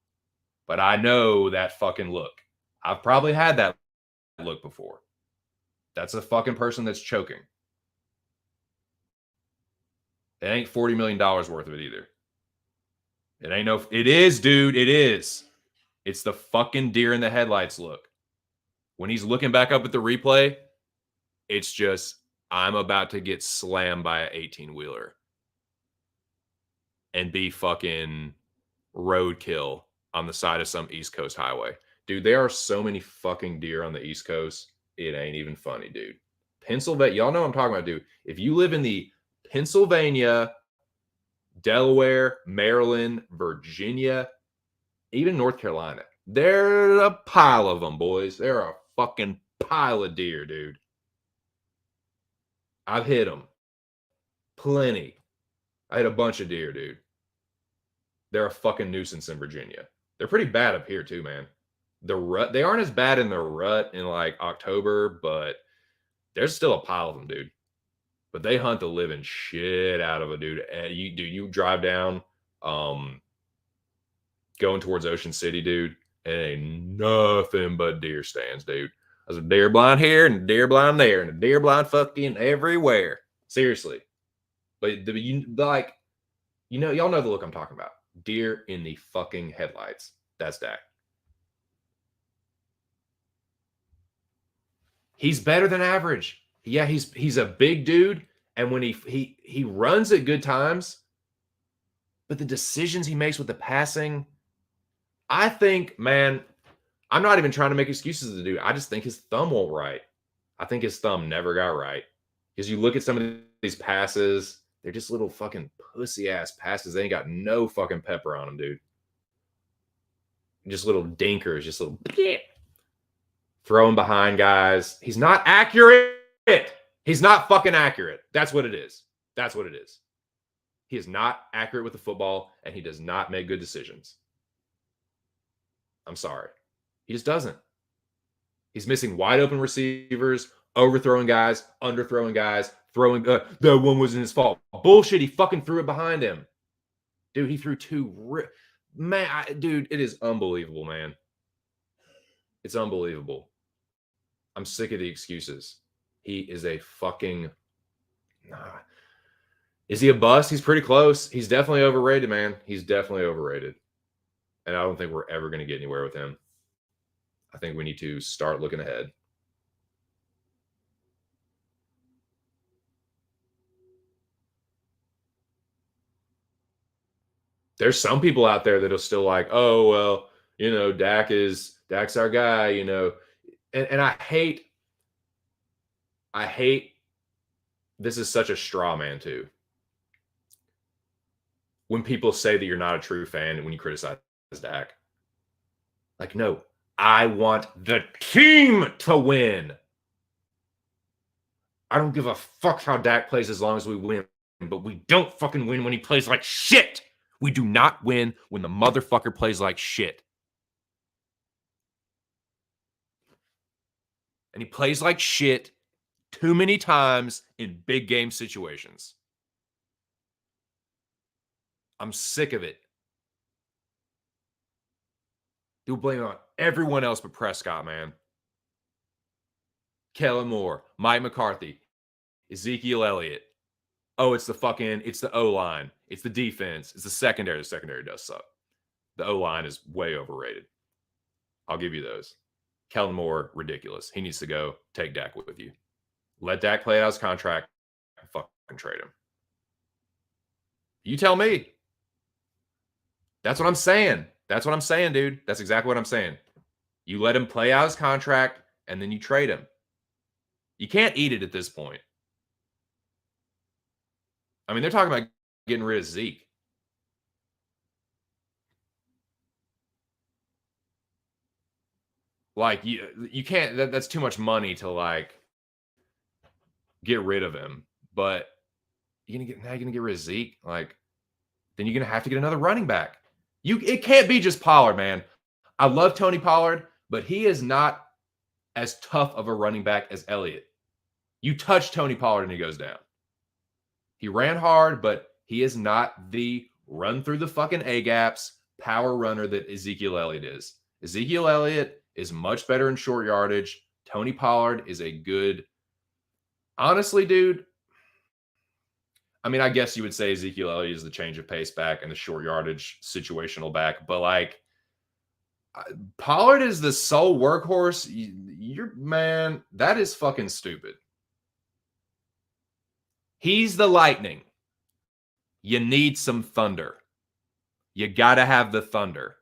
but I know that fucking look. I've probably had that look before. That's a fucking person that's choking. It ain't $40 million worth of it either. It ain't no, it is, dude. It is. It's the fucking deer in the headlights look. When he's looking back up at the replay, it's just, I'm about to get slammed by an 18-wheeler and be fucking roadkill on the side of some East Coast highway. Dude, there are so many fucking deer on the East Coast. It ain't even funny, dude. Pennsylvania, y'all know what I'm talking about, dude. If you live in the Pennsylvania, Delaware, Maryland, Virginia, even North Carolina, there's a pile of them, boys. There are a fucking pile of deer, dude. I've hit them. Plenty. I hit a bunch of deer, dude. They're a fucking nuisance in Virginia. They're pretty bad up here, too, man. The rut, they aren't as bad in the rut in like October, but there's still a pile of them, dude. But they hunt the living shit out of a dude. And you drive down, going towards Ocean City, dude. It ain't nothing but deer stands, dude. There's a deer blind here and a deer blind there and a deer blind fucking everywhere. Seriously. But like, you know, y'all know the look I'm talking about. Deer in the fucking headlights. That's Dak. He's better than average. Yeah, he's a big dude, and when he runs at good times, but the decisions he makes with the passing, I think, man, I'm not even trying to make excuses to the dude. I just think his thumb won't right. I think his thumb never got right. Because you look at some of these passes, they're just little fucking pussy ass passes. They ain't got no fucking pepper on them, dude. Just little dinkers, just little throwing behind guys. He's not accurate. He's not fucking accurate. That's what it is. That's what it is. He is not accurate with the football, and he does not make good decisions. I'm sorry. He just doesn't. He's missing wide open receivers, overthrowing guys, underthrowing guys, throwing. That one wasn't his fault. Bullshit. He fucking threw it behind him. Dude, he threw two. Man, dude, it is unbelievable, man. It's unbelievable. I'm sick of the excuses. He is a fucking. Is he a bust? He's pretty close. He's definitely overrated, man. He's definitely overrated. And I don't think we're ever going to get anywhere with him. I think we need to start looking ahead. There's some people out there that are still like, oh, well, you know, Dak's our guy, you know. And I hate this is such a straw man too. When people say that you're not a true fan when you criticize Dak. Like, no, I want the team to win. I don't give a fuck how Dak plays as long as we win, but we don't fucking win when he plays like shit. We do not win when the motherfucker plays like shit. And he plays like shit too many times in big game situations. I'm sick of it. You'll blame it on everyone else but Prescott, man. Kellen Moore, Mike McCarthy, Ezekiel Elliott. Oh, it's the O-line. It's the defense. It's the secondary. The secondary does suck. The O-line is way overrated. I'll give you those. Kellen Moore, ridiculous. He needs to go. Take Dak with you. Let Dak play out his contract and fucking trade him. You tell me. That's what I'm saying. That's what I'm saying, dude. That's exactly what I'm saying. You let him play out his contract and then you trade him. You can't eat it at this point. I mean, they're talking about getting rid of Zeke. Like, you can't, that's too much money to like get rid of him. But you're gonna get rid of Zeke. Like, then you're gonna have to get another running back. It can't be just Pollard, man. I love Tony Pollard, but he is not as tough of a running back as Elliott. You touch Tony Pollard and he goes down. He ran hard, but he is not the run through the fucking A-gaps power runner that Ezekiel Elliott is. Ezekiel Elliott is much better in short yardage. Tony Pollard is a good, honestly, dude. I mean, I guess you would say Ezekiel Elliott is the change of pace back and the short yardage situational back, but like Pollard is the sole workhorse. You're man, that is fucking stupid. He's the lightning. You need some thunder. You got to have the thunder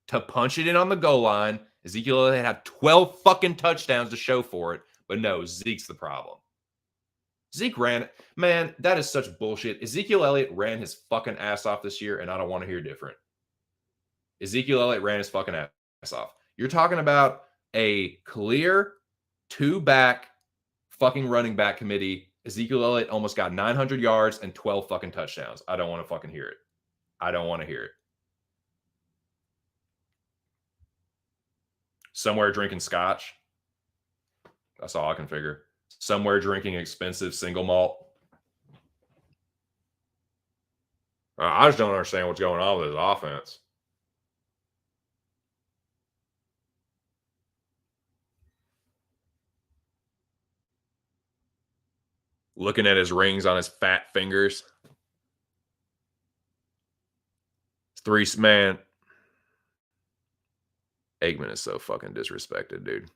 to punch it in on the goal line. Ezekiel Elliott had 12 fucking touchdowns to show for it, but no, Zeke's the problem. Zeke ran, man, that is such bullshit. Ezekiel Elliott ran his fucking ass off this year, and I don't want to hear different. Ezekiel Elliott ran his fucking ass off. You're talking about a clear two-back fucking running back committee. Ezekiel Elliott almost got 900 yards and 12 fucking touchdowns. I don't want to fucking hear it. I don't want to hear it. Somewhere drinking scotch. That's all I can figure. Somewhere drinking expensive single malt. I just don't understand what's going on with his offense. Looking at his rings on his fat fingers. Man. Aikman is so fucking disrespected, dude.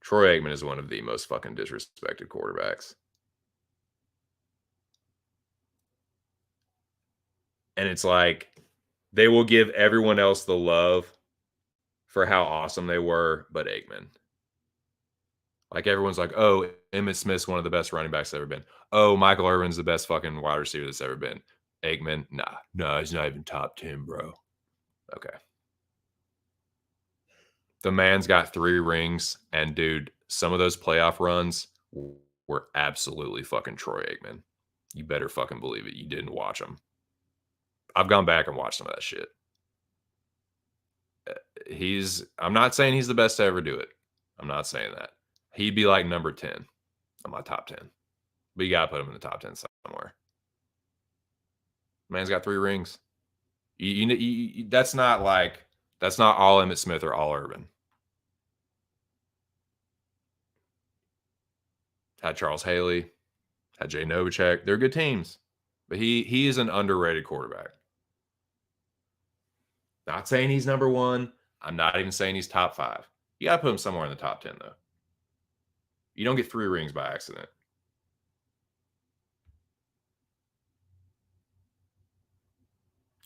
Troy Aikman is one of the most fucking disrespected quarterbacks. And it's like they will give everyone else the love for how awesome they were, but Aikman. Like everyone's like, oh, Emmitt Smith's one of the best running backs that's ever been. Oh, Michael Irvin's the best fucking wide receiver that's ever been. Aikman, nah, he's not even top 10, bro. Okay. The man's got 3 rings, and dude, some of those playoff runs were absolutely fucking Troy Aikman. You better fucking believe it. You didn't watch them. I've gone back and watched some of that shit. I'm not saying he's the best to ever do it. I'm not saying that. He'd be like number 10 on my top 10. But you got to put him in the top 10 somewhere. Man's got 3 rings. That's not all Emmitt Smith or all Urban. Had Charles Haley, had Jay Novacek. They're good teams. But he is an underrated quarterback. Not saying he's number 1. I'm not even saying he's top 5. You got to put him somewhere in the top 10, though. You don't get 3 rings by accident.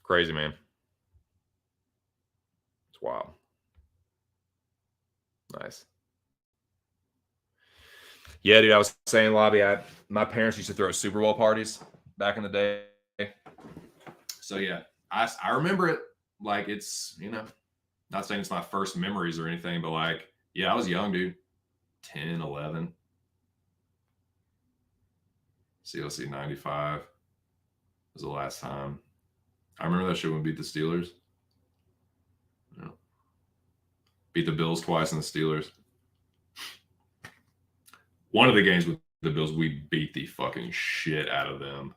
Crazy, man. It's wild. Nice. Yeah, dude, I was saying, Lobby, my parents used to throw Super Bowl parties back in the day. So, yeah, I remember it like it's, not saying it's my first memories or anything, but like, yeah, I was young, dude. 10, 11. CLC 95 was the last time. I remember that shit when we beat the Steelers. Beat the Bills twice and the Steelers. One of the games with the Bills, we beat the fucking shit out of them.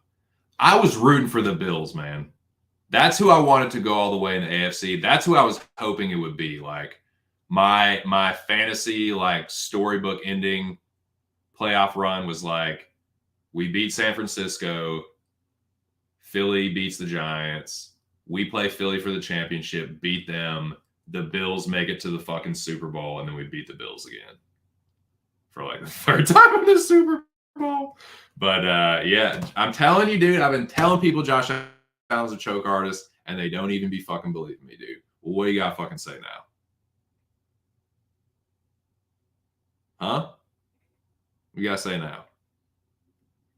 I was rooting for the Bills, man. That's who I wanted to go all the way in the AFC. That's who I was hoping it would be. Like my fantasy, like storybook ending playoff run was like We beat San Francisco. Philly beats the Giants. We play Philly for the championship, beat them. The Bills make it to the fucking Super Bowl, and then we beat the Bills again for like the third time in the Super Bowl. But yeah, I'm telling you, dude, I've been telling people Josh Allen's a choke artist, and they don't even be fucking believing me, dude. What do you gotta fucking say now? Huh? What you gotta say now?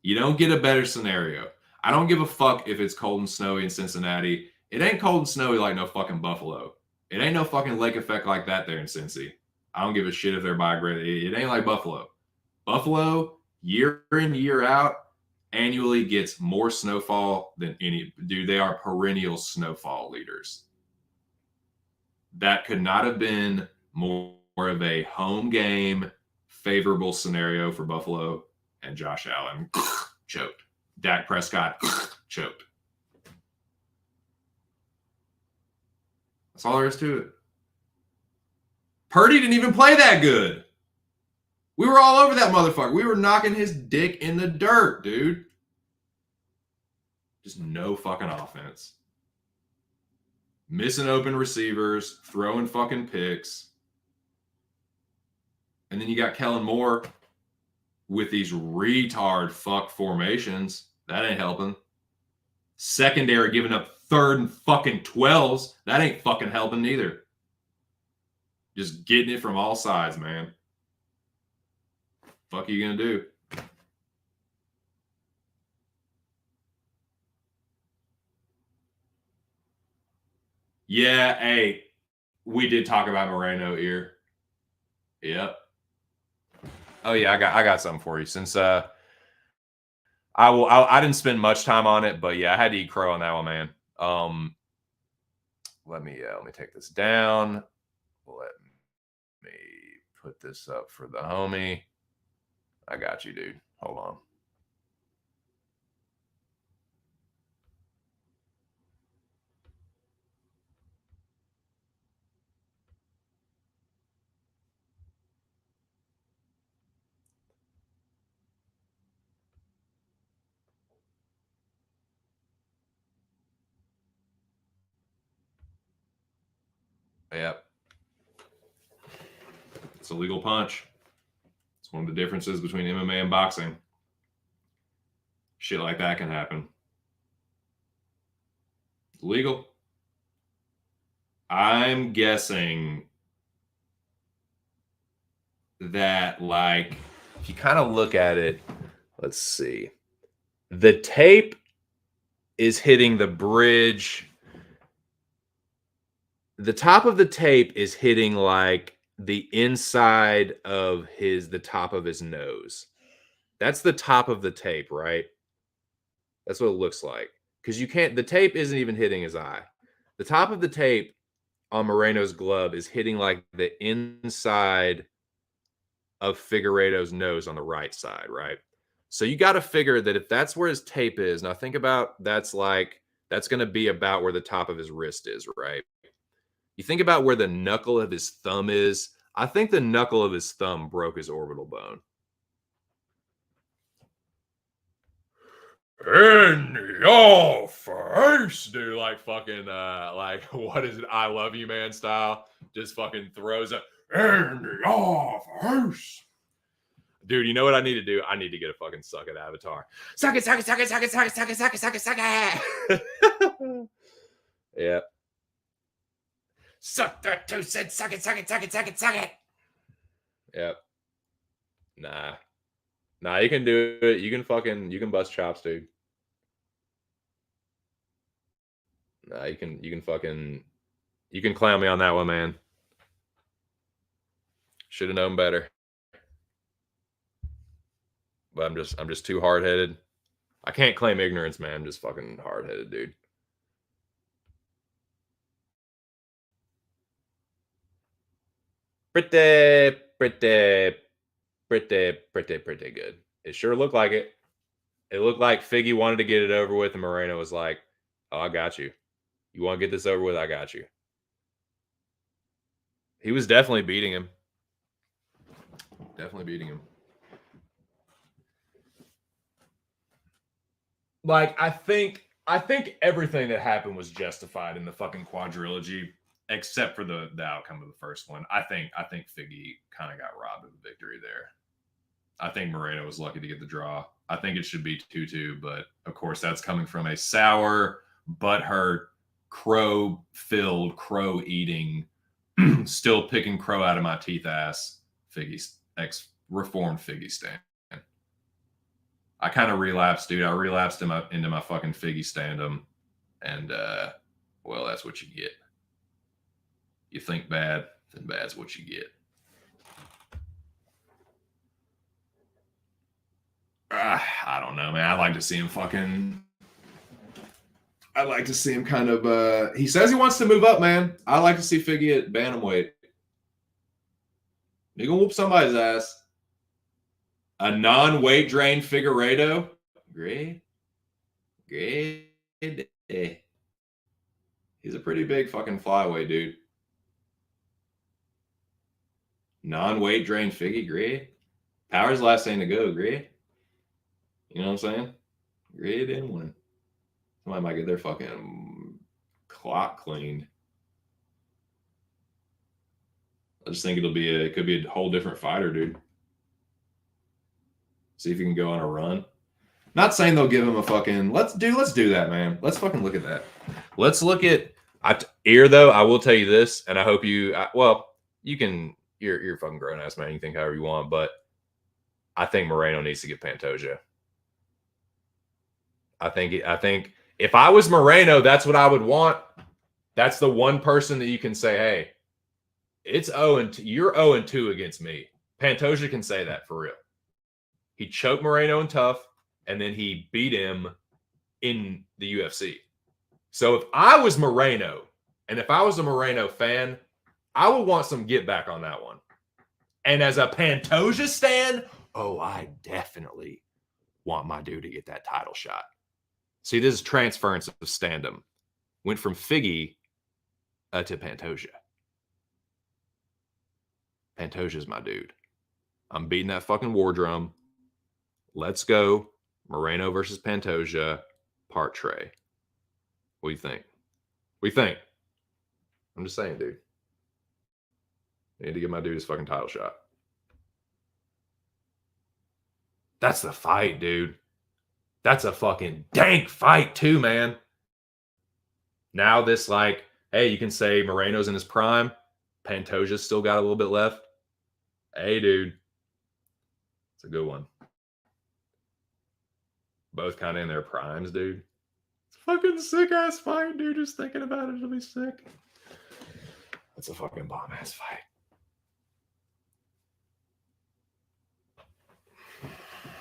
You don't get a better scenario. I don't give a fuck if it's cold and snowy in Cincinnati. It ain't cold and snowy like no fucking Buffalo. It ain't no fucking lake effect like that there in Cincy. I don't give a shit if they're by grade. It ain't like Buffalo. Buffalo, year in, year out, annually gets more snowfall than any. Dude, they are perennial snowfall leaders. That could not have been more of a home game favorable scenario for Buffalo, and Josh Allen choked. Dak Prescott choked. That's all there is to it. Purdy didn't even play that good. We were all over that motherfucker. We were knocking his dick in the dirt, dude. Just no fucking offense. Missing open receivers, throwing fucking picks. And then you got Kellen Moore with these retard fuck formations. That ain't helping. Secondary giving up 3rd and fucking 12s. That ain't fucking helping neither. Just getting it from all sides, man. Fuck are you gonna do? Yeah, hey, we did talk about Moreno here. Yep. Oh yeah, I got something for you. Since I didn't spend much time on it, but yeah, I had to eat crow on that one, man. Let me take this down. Let me put this up for the homie. I got you, dude. Hold on. Yep. It's a legal punch. It's one of the differences between MMA and boxing. Shit like that can happen. Legal. I'm guessing that, like, if you kind of look at it, let's see. The tape is hitting the bridge. The top of the tape is hitting like the inside of the top of his nose. That's the top of the tape, right? That's what it looks like. Because the tape isn't even hitting his eye. The top of the tape on Moreno's glove is hitting like the inside of Figueiredo's nose on the right side, right? So you got to figure that if that's where his tape is, now think about that's going to be about where the top of his wrist is, right? You think about where the knuckle of his thumb is. I think the knuckle of his thumb broke his orbital bone. In your face, dude, like fucking like what is it, I love you man style, just fucking throws it in your face. Dude, you know what I need to do? I need to get a fucking suck it avatar. Suck it, suck it, suck it, suck it, suck it, suck it, suck it, suck it, suck it. Yeah. Suck that 2 cents, suck it, suck it, suck it, suck it, suck it. Yep. Nah, you can do it. You can bust chops, dude. Nah, you can clown me on that one, man. Should have known better. But I'm just too hard-headed. I can't claim ignorance, man. I'm just fucking hard-headed, dude. Pretty good. It sure looked like it. It looked like Figgy wanted to get it over with, and Moreno was like, "Oh, I got you. You want to get this over with? I got you." He was definitely beating him. Definitely beating him. like I think everything that happened was justified in the fucking quadrilogy, except for the outcome of the first one. I think Figgy kind of got robbed of the victory there. I think Moreno was lucky to get the draw. I think it should be 2-2, but of course that's coming from a sour, butthurt, crow-filled, crow-eating, still picking crow out of my teeth ass Figgy, ex-reformed Figgy stand. I kind of relapsed, dude. I relapsed into my fucking Figgy standum, and well, that's what you get. You think bad, then bad's what you get. I don't know, man. I'd like to see him kind of. He says he wants to move up, man. I like to see Figgy at bantamweight. He gonna whoop somebody's ass. A non-weight drained Figueiredo. Great. He's a pretty big fucking flyweight, dude. Non-weight drained Figgy, great. Power's last thing to go, great. You know what I'm saying? Great in one. Somebody might get their fucking clock cleaned. I just think it could be a whole different fighter, dude. See if he can go on a run. Not saying they'll give him a fucking let's do that, man. Let's fucking look at that. Let's look at Ear though. I will tell you this, and I hope you you're a fucking grown ass man. You think however you want, but I think Moreno needs to get Pantoja. I think if I was Moreno, that's what I would want. That's the one person that you can say, hey, it's 0-2. You're 0-2 against me. Pantoja can say that for real. He choked Moreno in tough, and then he beat him in the UFC. So if I was Moreno, and if I was a Moreno fan, I would want some get back on that one. And as a Pantoja stan, I definitely want my dude to get that title shot. See, this is transference of standum. Went from Figgy to Pantoja. Pantoja's my dude. I'm beating that fucking war drum. Let's go. Moreno versus Pantoja, part Trey. What do you think? What do you think? I'm just saying, dude. I need to give my dude his fucking title shot. That's the fight, dude. That's a fucking dank fight too, man. Now this hey, you can say Moreno's in his prime. Pantoja's still got a little bit left. Hey, dude. It's a good one. Both kind of in their primes, dude. It's a fucking sick-ass fight, dude. Just thinking about it, it'll be sick. That's a fucking bomb-ass fight.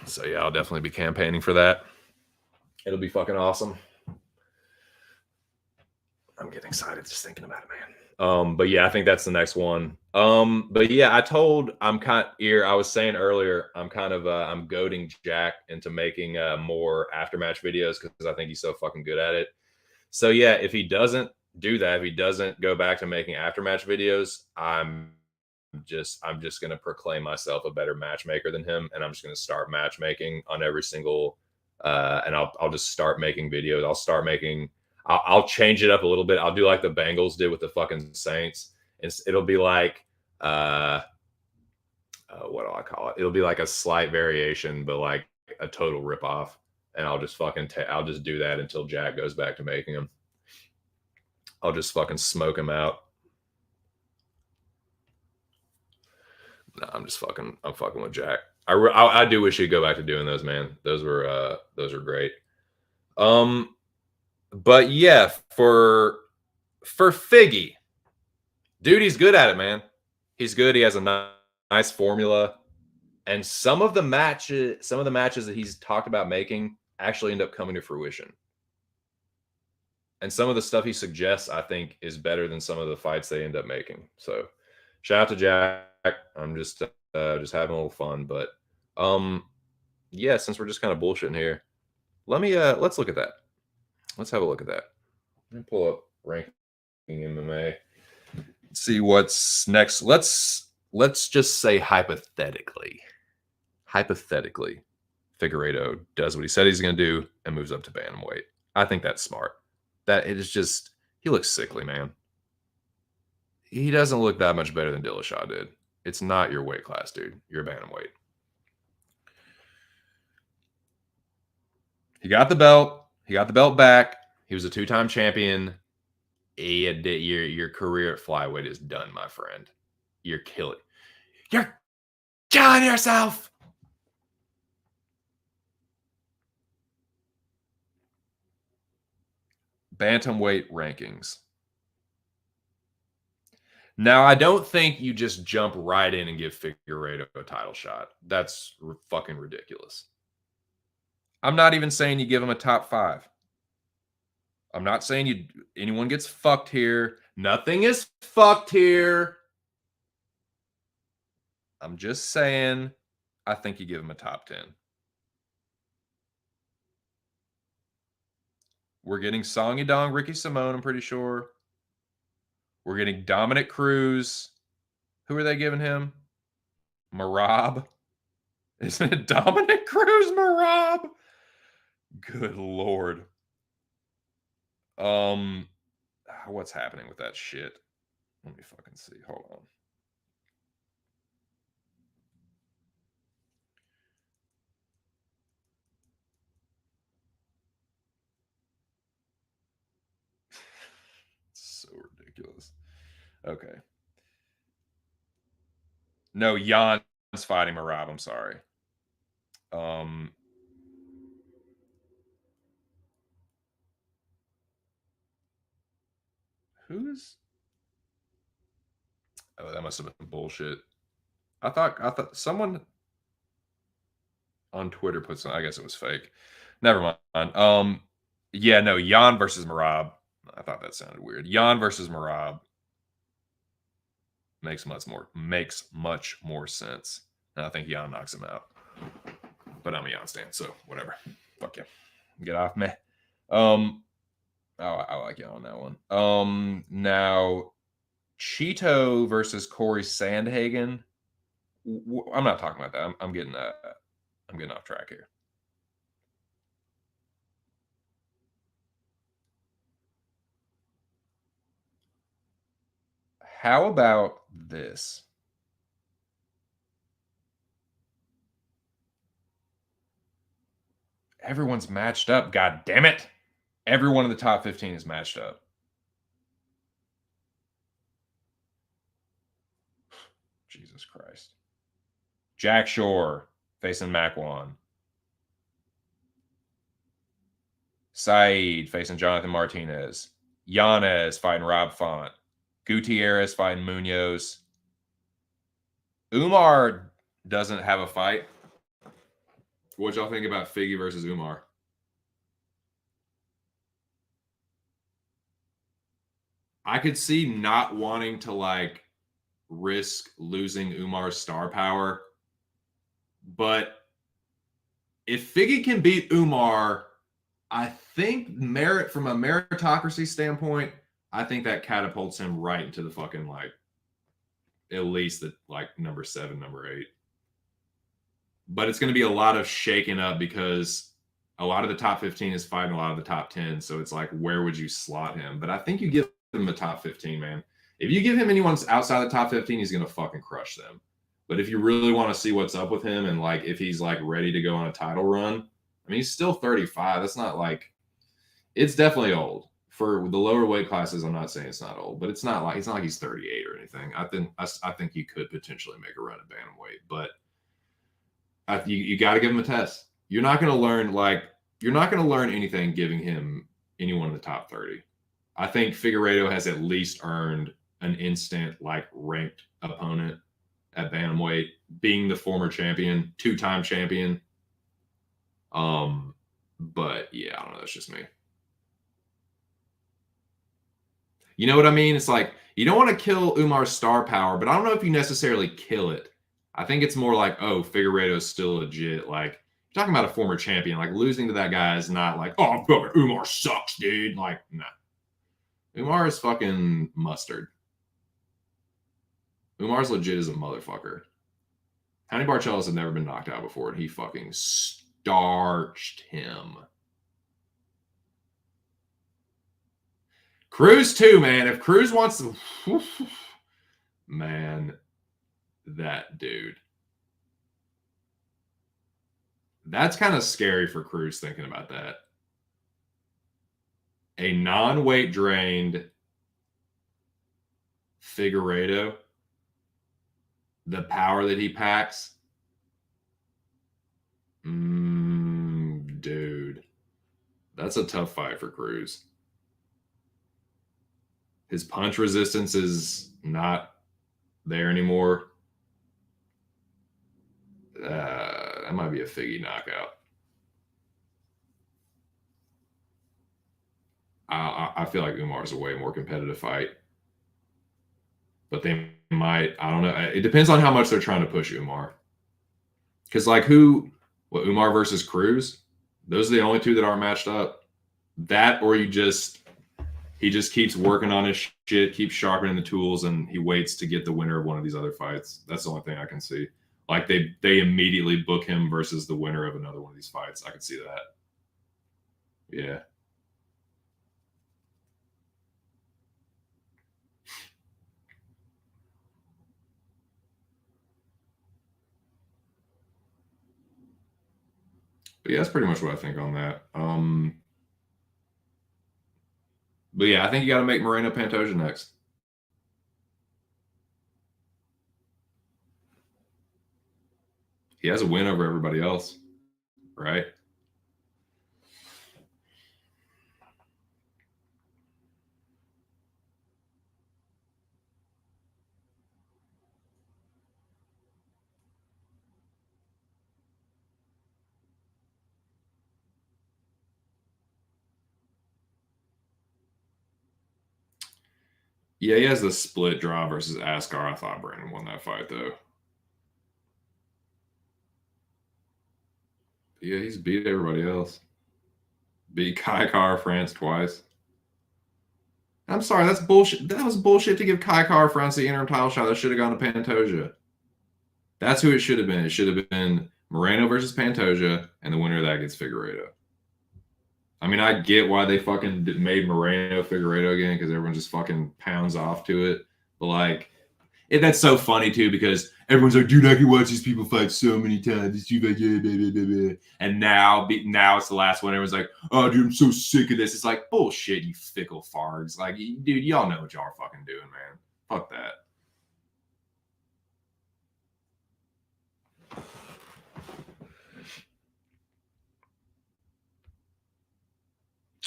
So, yeah, I'll definitely be campaigning for that. It'll be fucking awesome. I'm getting excited just thinking about it, man. But yeah, I think that's the next one. But yeah, I was saying earlier, I'm goading Jack into making more aftermatch videos because I think he's so fucking good at it. So yeah, if he doesn't do that, if he doesn't go back to making aftermatch videos, I'm just gonna proclaim myself a better matchmaker than him, and I'm just gonna start matchmaking on every single and I'll just start making videos. I'll change it up a little bit. I'll do like the Bengals did with the fucking Saints. It'll be like what do I call it? It'll be like a slight variation, but like a total ripoff. And I'll just I'll just do that until Jack goes back to making them. I'll just fucking smoke him out. No, I'm fucking with Jack. I do wish he'd go back to doing those, man. Those were great. But yeah, for Figgy, dude, he's good at it, man. He's good. He has a nice formula, and some of the matches that he's talked about making actually end up coming to fruition. And some of the stuff he suggests, I think, is better than some of the fights they end up making. So, shout out to Jack. I'm just having a little fun, but yeah, since we're just kind of bullshitting here, let's look at that. Let's have a look at that. Let me pull up ranking MMA. See what's next. Let's just say hypothetically, Figueiredo does what he said he's going to do and moves up to bantamweight. I think that's smart. That it is just, he looks sickly, man. He doesn't look that much better than Dillashaw did. It's not your weight class, dude. You're a bantamweight. He got the belt. He got the belt back. He was a 2-time champion. Your career at flyweight is done, my friend. You're killing yourself. Bantamweight rankings. Now, I don't think you just jump right in and give Figueiredo a title shot. That's fucking ridiculous. I'm not even saying you give him a top 5. I'm not saying anyone gets fucked here. Nothing is fucked here. I'm just saying I think you give him a top 10. We're getting Song Yadong, Ricky Simone, I'm pretty sure. We're getting Dominic Cruz. Who are they giving him? Merab. Isn't it Dominic Cruz, Merab? Good Lord. What's happening with that shit? Let me fucking see. Hold on. So ridiculous. Okay. No, Jan's fighting Merab. I'm sorry. Who's? Oh, that must have been bullshit. I thought someone on Twitter put some. I guess it was fake. Never mind. Yeah, no, Jan versus Merab. I thought that sounded weird. Jan versus Merab makes much more sense. And I think Jan knocks him out. But I'm a Jan stan, so whatever. Fuck yeah. Get off me. I like you on that one. Now Cheeto versus Corey Sandhagen. I'm not talking about that. I'm getting off track here. How about this? Everyone's matched up. God damn it. Everyone in the top 15 is matched up. Jesus Christ. Jack Shore facing Makwan. Saeed facing Jonathan Martinez. Yanez fighting Rob Font. Gutierrez fighting Munoz. Umar doesn't have a fight. What y'all think about Figgy versus Umar? I could see not wanting to like risk losing Umar's star power, but if Figgy can beat Umar, I think from a meritocracy standpoint, I think that catapults him right into the fucking like at least the like number 7, number 8. But it's going to be a lot of shaking up because a lot of the top 15 is fighting a lot of the top 10. So it's like, where would you slot him? But I think you give him a top 15, man. If you give him anyone outside the top 15, he's going to fucking crush them. But if you really want to see what's up with him and like if he's like ready to go on a title run, I mean, he's still 35. That's not like, it's definitely old. For the lower weight classes, I'm not saying it's not old, but it's not like he's 38 or anything. I think you could potentially make a run at bantamweight, but you got to give him a test. You're not going to learn anything giving him anyone in the top 30. I think Figueiredo has at least earned an instant like ranked opponent at bantamweight, being the former champion, 2-time champion. But yeah, I don't know. That's just me. You know what I mean? It's like you don't want to kill Umar's star power, but I don't know if you necessarily kill it. I think it's more like, oh, Figueiredo is still legit. Like, you're talking about a former champion. Like, losing to that guy is not like, oh, fucking Umar sucks, dude. Like, nah. Umar is fucking mustard. Umar's legit as a motherfucker. Tony Barcelos had never been knocked out before, and he fucking starched him. Cruz too, man. If Cruz wants to, man, that dude. That's kind of scary for Cruz thinking about that. A non-weight drained Figueiredo, the power that he packs, dude, that's a tough fight for Cruz. His punch resistance is not there anymore. That might be a Figgy knockout. I feel like Umar's a way more competitive fight. But they might, I don't know. It depends on how much they're trying to push Umar. Because, like, Umar versus Cruz? Those are the only two that aren't matched up. That, or he just keeps working on his shit, keeps sharpening the tools, and he waits to get the winner of one of these other fights. That's the only thing I can see. Like, they immediately book him versus the winner of another one of these fights. I could see that. Yeah. But yeah, that's pretty much what I think on that. But yeah, I think you got to make Moreno Pantoja next. He has a win over everybody else, right? Yeah, he has the split draw versus Askar. I thought Brandon won that fight, though. Yeah, he's beat everybody else. Beat Kai Kara-France twice. I'm sorry, that's bullshit. That was bullshit to give Kai Kara-France the interim title shot. That should have gone to Pantoja. That's who it should have been. It should have been Moreno versus Pantoja, and the winner of that gets Figueiredo. I mean, I get why they fucking made Moreno Figueiredo again, because everyone just fucking pounds off to it. But, like, that's so funny, too, because everyone's like, dude, I can watch these people fight so many times. And now it's the last one. Everyone's like, oh, dude, I'm so sick of this. It's like, bullshit, you fickle farts. Like, dude, y'all know what y'all are fucking doing, man. Fuck that.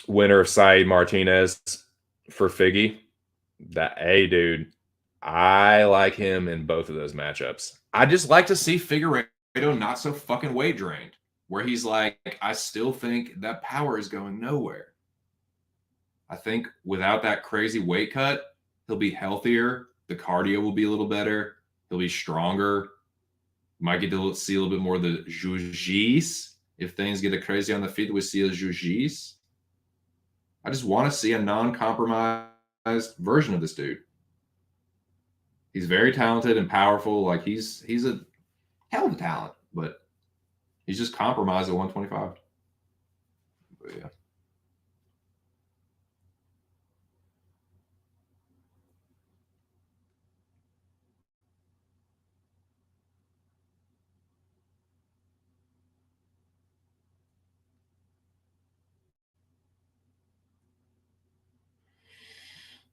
Winner of Said Martinez for Figgy. Hey, dude, I like him in both of those matchups. I just like to see Figueiredo not so fucking weight drained, where he's like, I still think that power is going nowhere. I think without that crazy weight cut, he'll be healthier. The cardio will be a little better. He'll be stronger. Might get to see a little bit more of the jiu-jitsu. If things get crazy on the feet, we see a jiu-jitsu. I just want to see a non-compromised version of this dude. He's very talented and powerful. Like, he's a hell of a talent, but he's just compromised at 125. But yeah.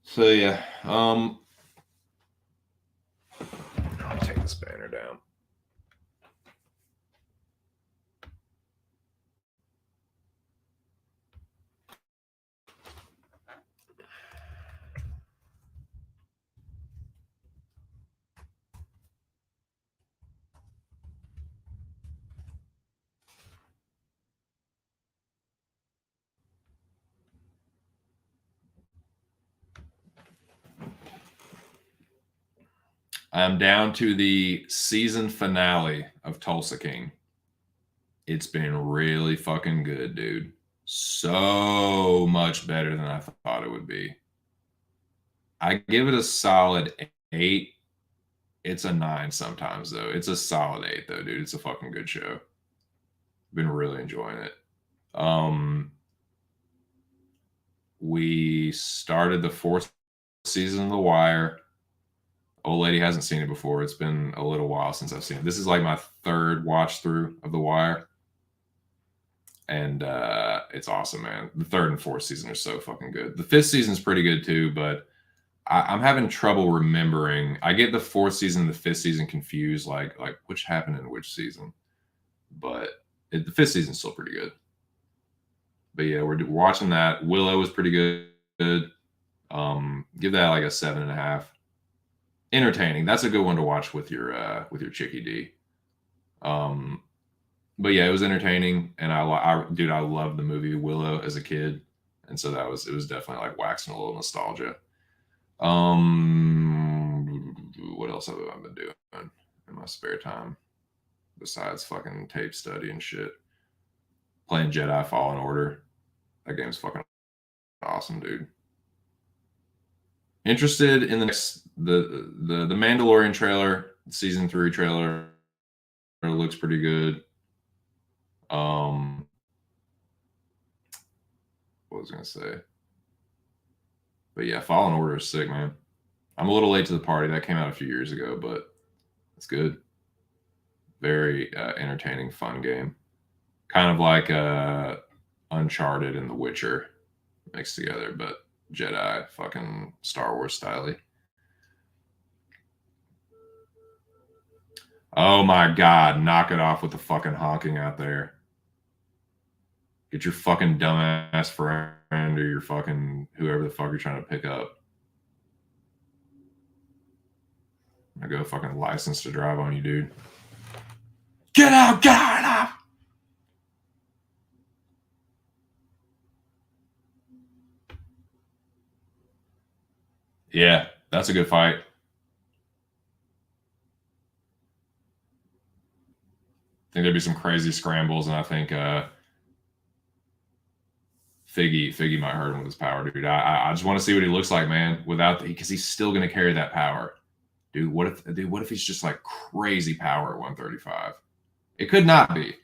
So yeah, I'll take this banner down. I'm down to the season finale of Tulsa King. It's been really fucking good, dude. So much better than I thought it would be. I give it a solid 8. It's a 9 sometimes, though. It's a solid 8, though, dude. It's a fucking good show. Been really enjoying it. We started the 4th season of The Wire. Old lady hasn't seen it before. It's been a little while since I've seen it. This is like my 3rd watch through of The Wire. And it's awesome, man. The 3rd and 4th season are so fucking good. The 5th season is pretty good too, but I'm having trouble remembering. I get the 4th season and the 5th season confused, like which happened in which season. But the 5th season's still pretty good. But yeah, we're watching that. Willow is pretty good. Give that like a 7.5. Entertaining. That's a good one to watch with your chickie D. But yeah, it was entertaining, and I loved the movie Willow as a kid, and so it was definitely like waxing a little nostalgia. What else have I been doing in my spare time besides fucking tape study and shit? Playing Jedi Fallen Order. That game's fucking awesome, dude. Interested in the Mandalorian trailer, season 3 trailer. It looks pretty good. What was I gonna say? But yeah, Fallen Order is sick, man. I'm a little late to the party. That came out a few years ago, but it's good. Very entertaining, fun game. Kind of like Uncharted and The Witcher mixed together, but Jedi, fucking Star Wars style. Oh my god, knock it off with the fucking honking out there. Get your fucking dumbass friend or your fucking whoever the fuck you're trying to pick up. I go fucking license to drive on you, dude. Get out, get out! Yeah, that's a good fight. I think there'd be some crazy scrambles, and I think Figgy might hurt him with his power, dude. I just want to see what he looks like, man. Because he's still going to carry that power, dude. What if he's just like crazy power at 135? It could not be.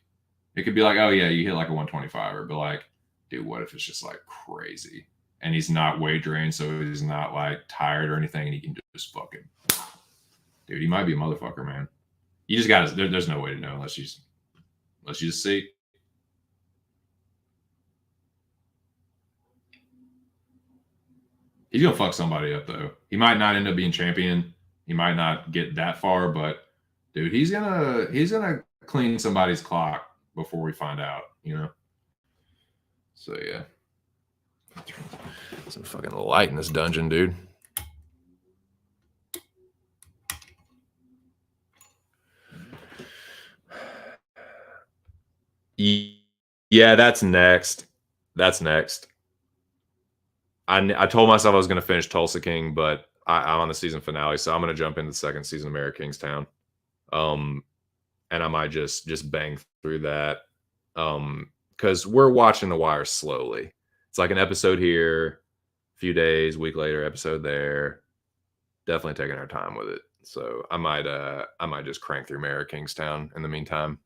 It could be like, oh yeah, you hit like a 125er, but like, dude, what if it's just like crazy and he's not weight drained, so he's not like tired or anything, and he can just fucking, dude, he might be a motherfucker, man. You just got to. There's no way to know unless you just see. He's gonna fuck somebody up though. He might not end up being champion. He might not get that far, but dude, he's gonna clean somebody's clock before we find out, you know. So yeah, some fucking light in this dungeon, dude. Yeah, that's next. That's next. I told myself I was going to finish Tulsa King, but I'm on the season finale, so I'm going to jump into the 2nd season of Mayor of Kingstown. And I might just bang through that. Because we're watching The Wire slowly. It's like an episode here, a few days, week later, episode there. Definitely taking our time with it. So I might just crank through Mayor of Kingstown in the meantime.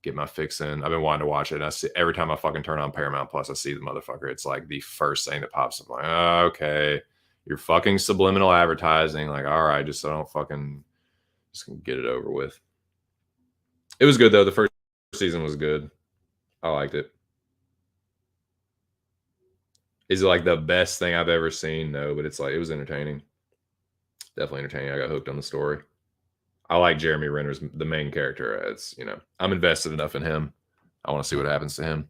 Get my fix in. I've been wanting to watch it. I see every time I fucking turn on Paramount Plus, I see the motherfucker. It's like the first thing that pops up. I'm like, oh, okay, you're fucking subliminal advertising. Like, all right, just so I don't fucking just get it over with. It was good though. The first season was good. I liked it. Is it like the best thing I've ever seen? No, but it's like it was entertaining. Definitely entertaining. I got hooked on the story. I like Jeremy Renner's the main character. It's I'm invested enough in him. I want to see what happens to him.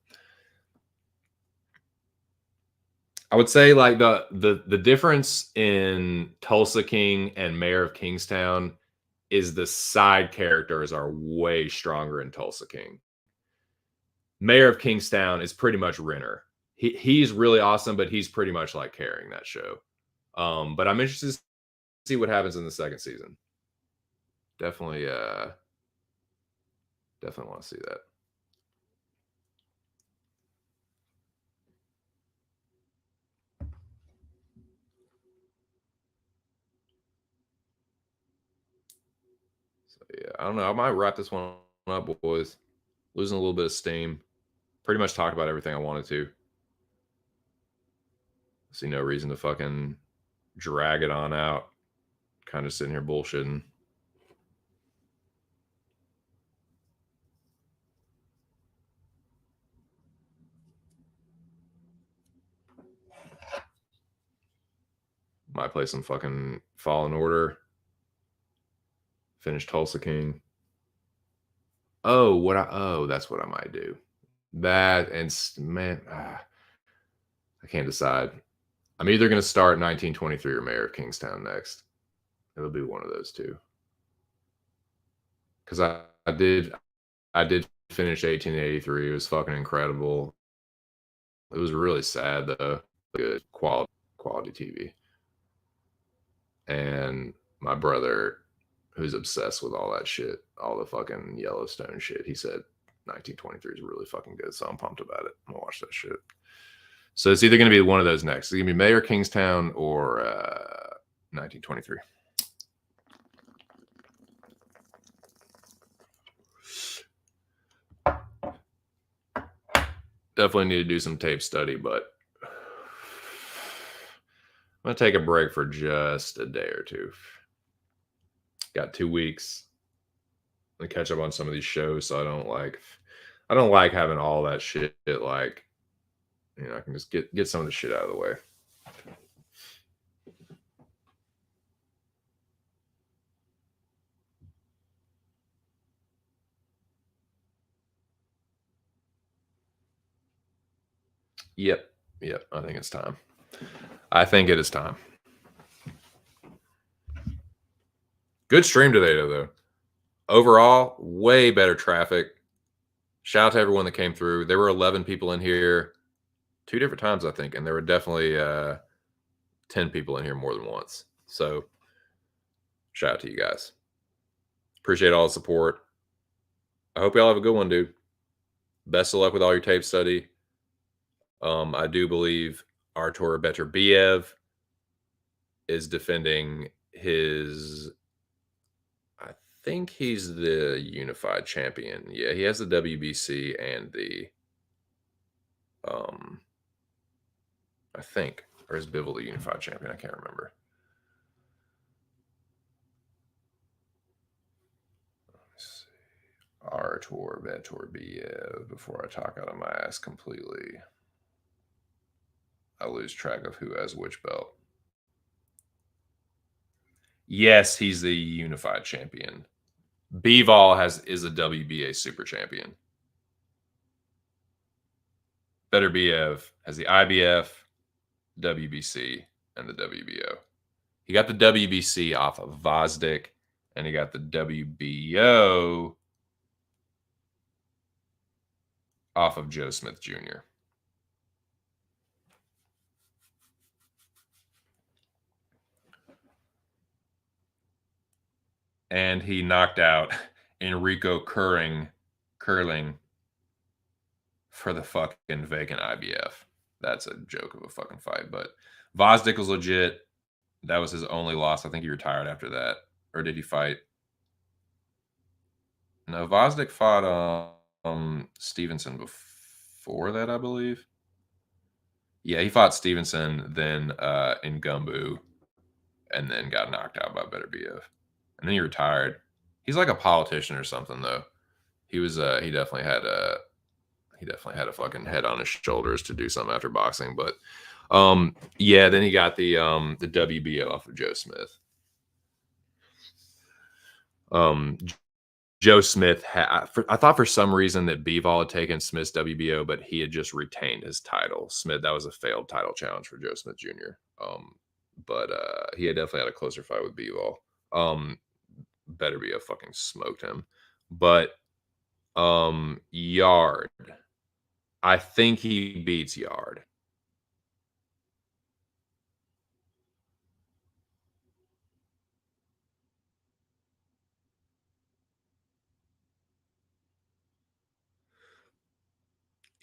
I would say like the difference in Tulsa King and Mayor of Kingstown is the side characters are way stronger in Tulsa King. Mayor of Kingstown is pretty much Renner. He's really awesome, but he's pretty much like carrying that show. But I'm interested to see what happens in the 2nd season. Definitely want to see that. So yeah, I don't know. I might wrap this one up, boys. losing a little bit of steam. Pretty much talked about everything I wanted to. See no reason to fucking drag it on out. Kind of sitting here bullshitting. Might play some fucking Fallen Order. Finish Tulsa King. Oh, that's what I might do. That and man, I can't decide. I'm either going to start 1923 or Mayor of Kingstown next. It'll be one of those two. Because I did finish 1883. It was fucking incredible. It was really sad though. Good quality TV. And my brother, who's obsessed with all that shit, all the fucking Yellowstone shit, he said 1923 is really fucking good. So I'm pumped about it. I'm gonna watch that shit. So it's either gonna be one of those next. It's gonna be Mayor Kingstown or 1923. Definitely need to do some tape study, but I'm gonna take a break for just a day or two. Got 2 weeks to catch up on some of these shows, so I don't like having all that shit like I can just get some of the shit out of the way. Yep. Yep. I think it's time. I think it is time. Good stream today, though. Overall, way better traffic. Shout out to everyone that came through. There were 11 people in here 2 different times, I think, and there were definitely 10 people in here more than once. So shout out to you guys. Appreciate all the support. I hope y'all have a good one, dude. Best of luck with all your tape study. I do believe Artur Beterbiev is defending his. I think he's the unified champion. Yeah, he has the WBC and the. I think, or is Bivol the unified champion? I can't remember. Let's see. Artur Beterbiev. Before I talk out of my ass completely. I lose track of who has which belt. Yes, he's the unified champion. Bivol is a WBA super champion. Beterbiev has the IBF, WBC, and the WBO. He got the WBC off of Vosdik, and he got the WBO off of Joe Smith Jr. And he knocked out Enrico Curling for the fucking vacant IBF. That's a joke of a fucking fight. But Vosdik was legit. That was his only loss. I think he retired after that. Or did he fight? No, Vosdik fought Stevenson before that, I believe. Yeah, he fought Stevenson, then in Gumbu, and then got knocked out by Beterbiev. And then he retired. He's like a politician or something, though. He was he definitely had a fucking head on his shoulders to do something after boxing. But yeah, then he got the WBO off of Joe Smith. Joe Smith I thought for some reason that Bivol had taken Smith's WBO, but he had just retained his title. Smith, that was a failed title challenge for Joe Smith Jr. But he had definitely had a closer fight with Bivol. Beterbiev fucking smoked him. But Yard, I think he beats Yard.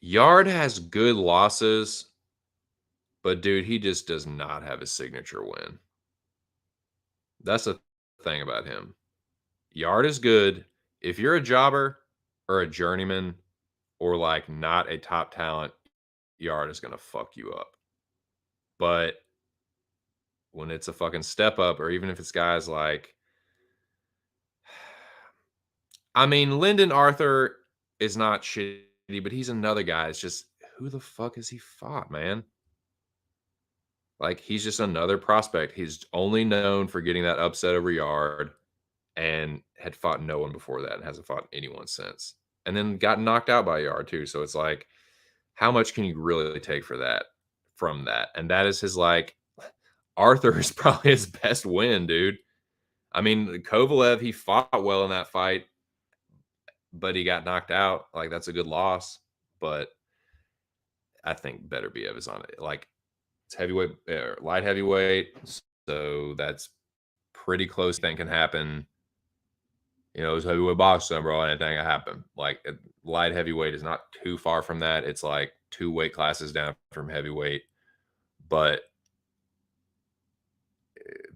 Yard has good losses, but dude, he just does not have a signature win. That's the thing about him. Yard is good. If you're a jobber, or a journeyman or like not a top talent, Yard is going to fuck you up. But when it's a fucking step up, or even if it's guys like, I mean, Lyndon Arthur is not shitty, but he's another guy. It's just, who the fuck has he fought, man? Like, he's just another prospect. He's only known for getting that upset over Yard and had fought no one before that and hasn't fought anyone since. And then got knocked out by Yard too. So it's like, how much can you really take for that from that? And that is his, like, Arthur is probably his best win, dude. I mean, Kovalev, he fought well in that fight, but he got knocked out. Like, that's a good loss. But I think Beterbiev is on it. Like, it's heavyweight, light heavyweight. So that's pretty close. Thing can happen. You know, it's heavyweight boxing, bro. Anything can happen. Like, light heavyweight is not too far from that. It's like 2 weight classes down from heavyweight. But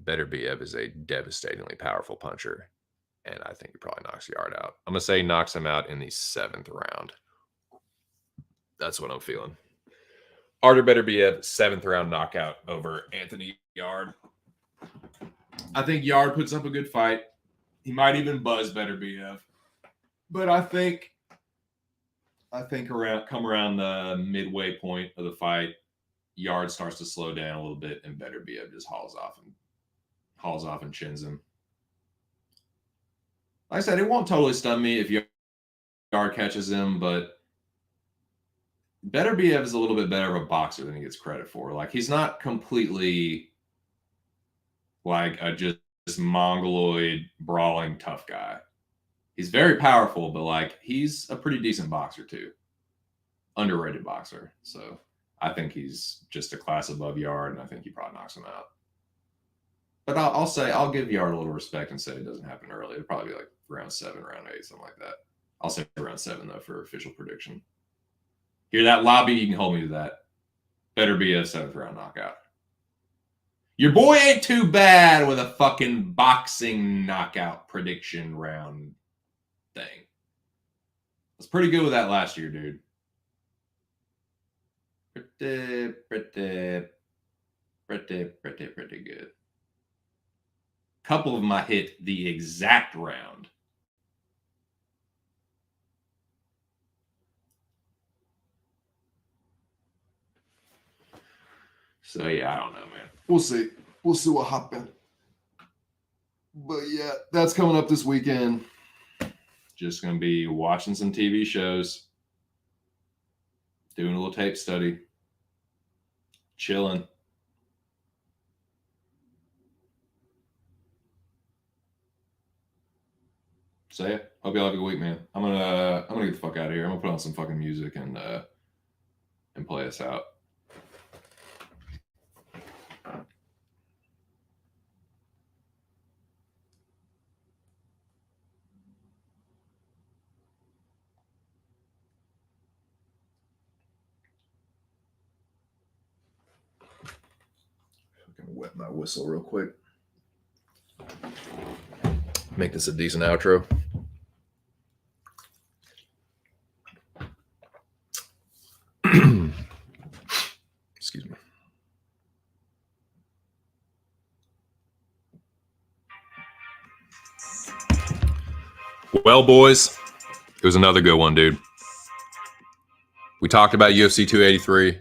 Beterbiev is a devastatingly powerful puncher. And I think he probably knocks Yard out. I'm going to say knocks him out in the 7th round. That's what I'm feeling. Artur Beterbiev, 7th round knockout over Anthony Yard. I think Yard puts up a good fight. He might even buzz Beterbiev. But I think come around the midway point of the fight, Yard starts to slow down a little bit, and Beterbiev just hauls off and chins him. Like I said, it won't totally stun me if Yard catches him, but Beterbiev is a little bit better of a boxer than he gets credit for. Like, he's not completely like a just mongoloid brawling tough guy. He's very powerful, but like, he's a pretty decent boxer too. Underrated boxer. So I think he's just a class above Yard, and I think he probably knocks him out. But I'll give Yard a little respect and say it doesn't happen early. It'll probably be like round 7, round 8, something like that. I'll say round 7 though for official prediction. Hear that, lobby? You can hold me to that. Beterbiev 7th round knockout. Your boy ain't too bad with a fucking boxing knockout prediction round thing. I was pretty good with that last year, dude. Pretty good. Couple of them I hit the exact round. So yeah, I don't know, man. We'll see. We'll see what happens. But yeah, that's coming up this weekend. Just gonna be watching some TV shows, doing a little tape study, chilling. So yeah, hope y'all have a good week, man. I'm gonna get the fuck out of here. I'm gonna put on some fucking music and play us out. I'm gonna wet my whistle real quick. Make this a decent outro. Excuse me. Well, boys, it was another good one, dude. We talked about UFC 283.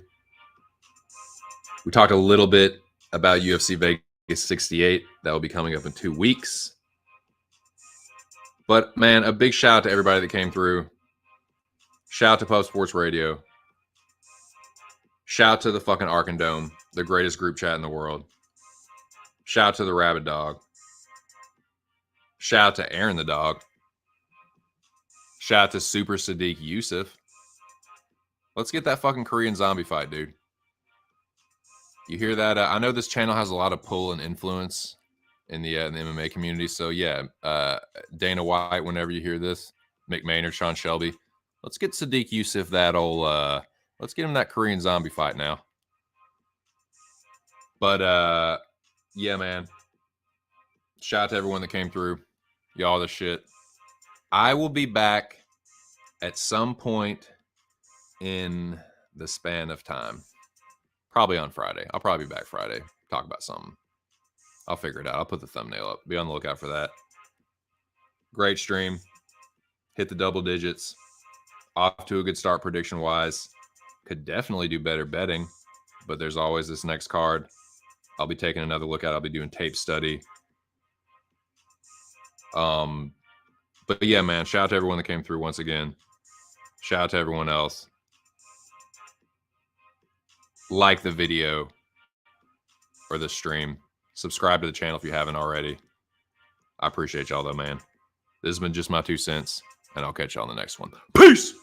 We talked a little bit about UFC Vegas 68. That will be coming up in 2 weeks. But, man, a big shout out to everybody that came through. Shout out to Pub Sports Radio. Shout out to the fucking Arkandome, the greatest group chat in the world. Shout out to the Rabbit Dog. Shout out to Aaron the Dog. Shout out to Super Sadiq Yusuf. Let's get that fucking Korean zombie fight, dude. You hear that? I know this channel has a lot of pull and influence in the MMA community. So, yeah, Dana White, whenever you hear this, McMahon, Sean Shelby, let's get Sadiq Yusuf that old, let's get him that Korean zombie fight now. But, yeah, man. Shout out to everyone that came through. Y'all the shit. I will be back at some point in the span of time, probably on Friday. I'll probably be back Friday, talk about something. I'll figure it out. I'll put the thumbnail up. Be on the lookout for that. Great stream. Hit the double digits. Off to a good start prediction wise. Could definitely do better betting, but there's always this next card. I'll be taking another look at. I'll be doing tape study. But yeah, man, shout out to everyone that came through once again. Shout out to everyone else. Like the video or the stream. Subscribe to the channel if you haven't already. I appreciate y'all though, man. This has been just my 2 cents, and I'll catch y'all on the next one. Peace!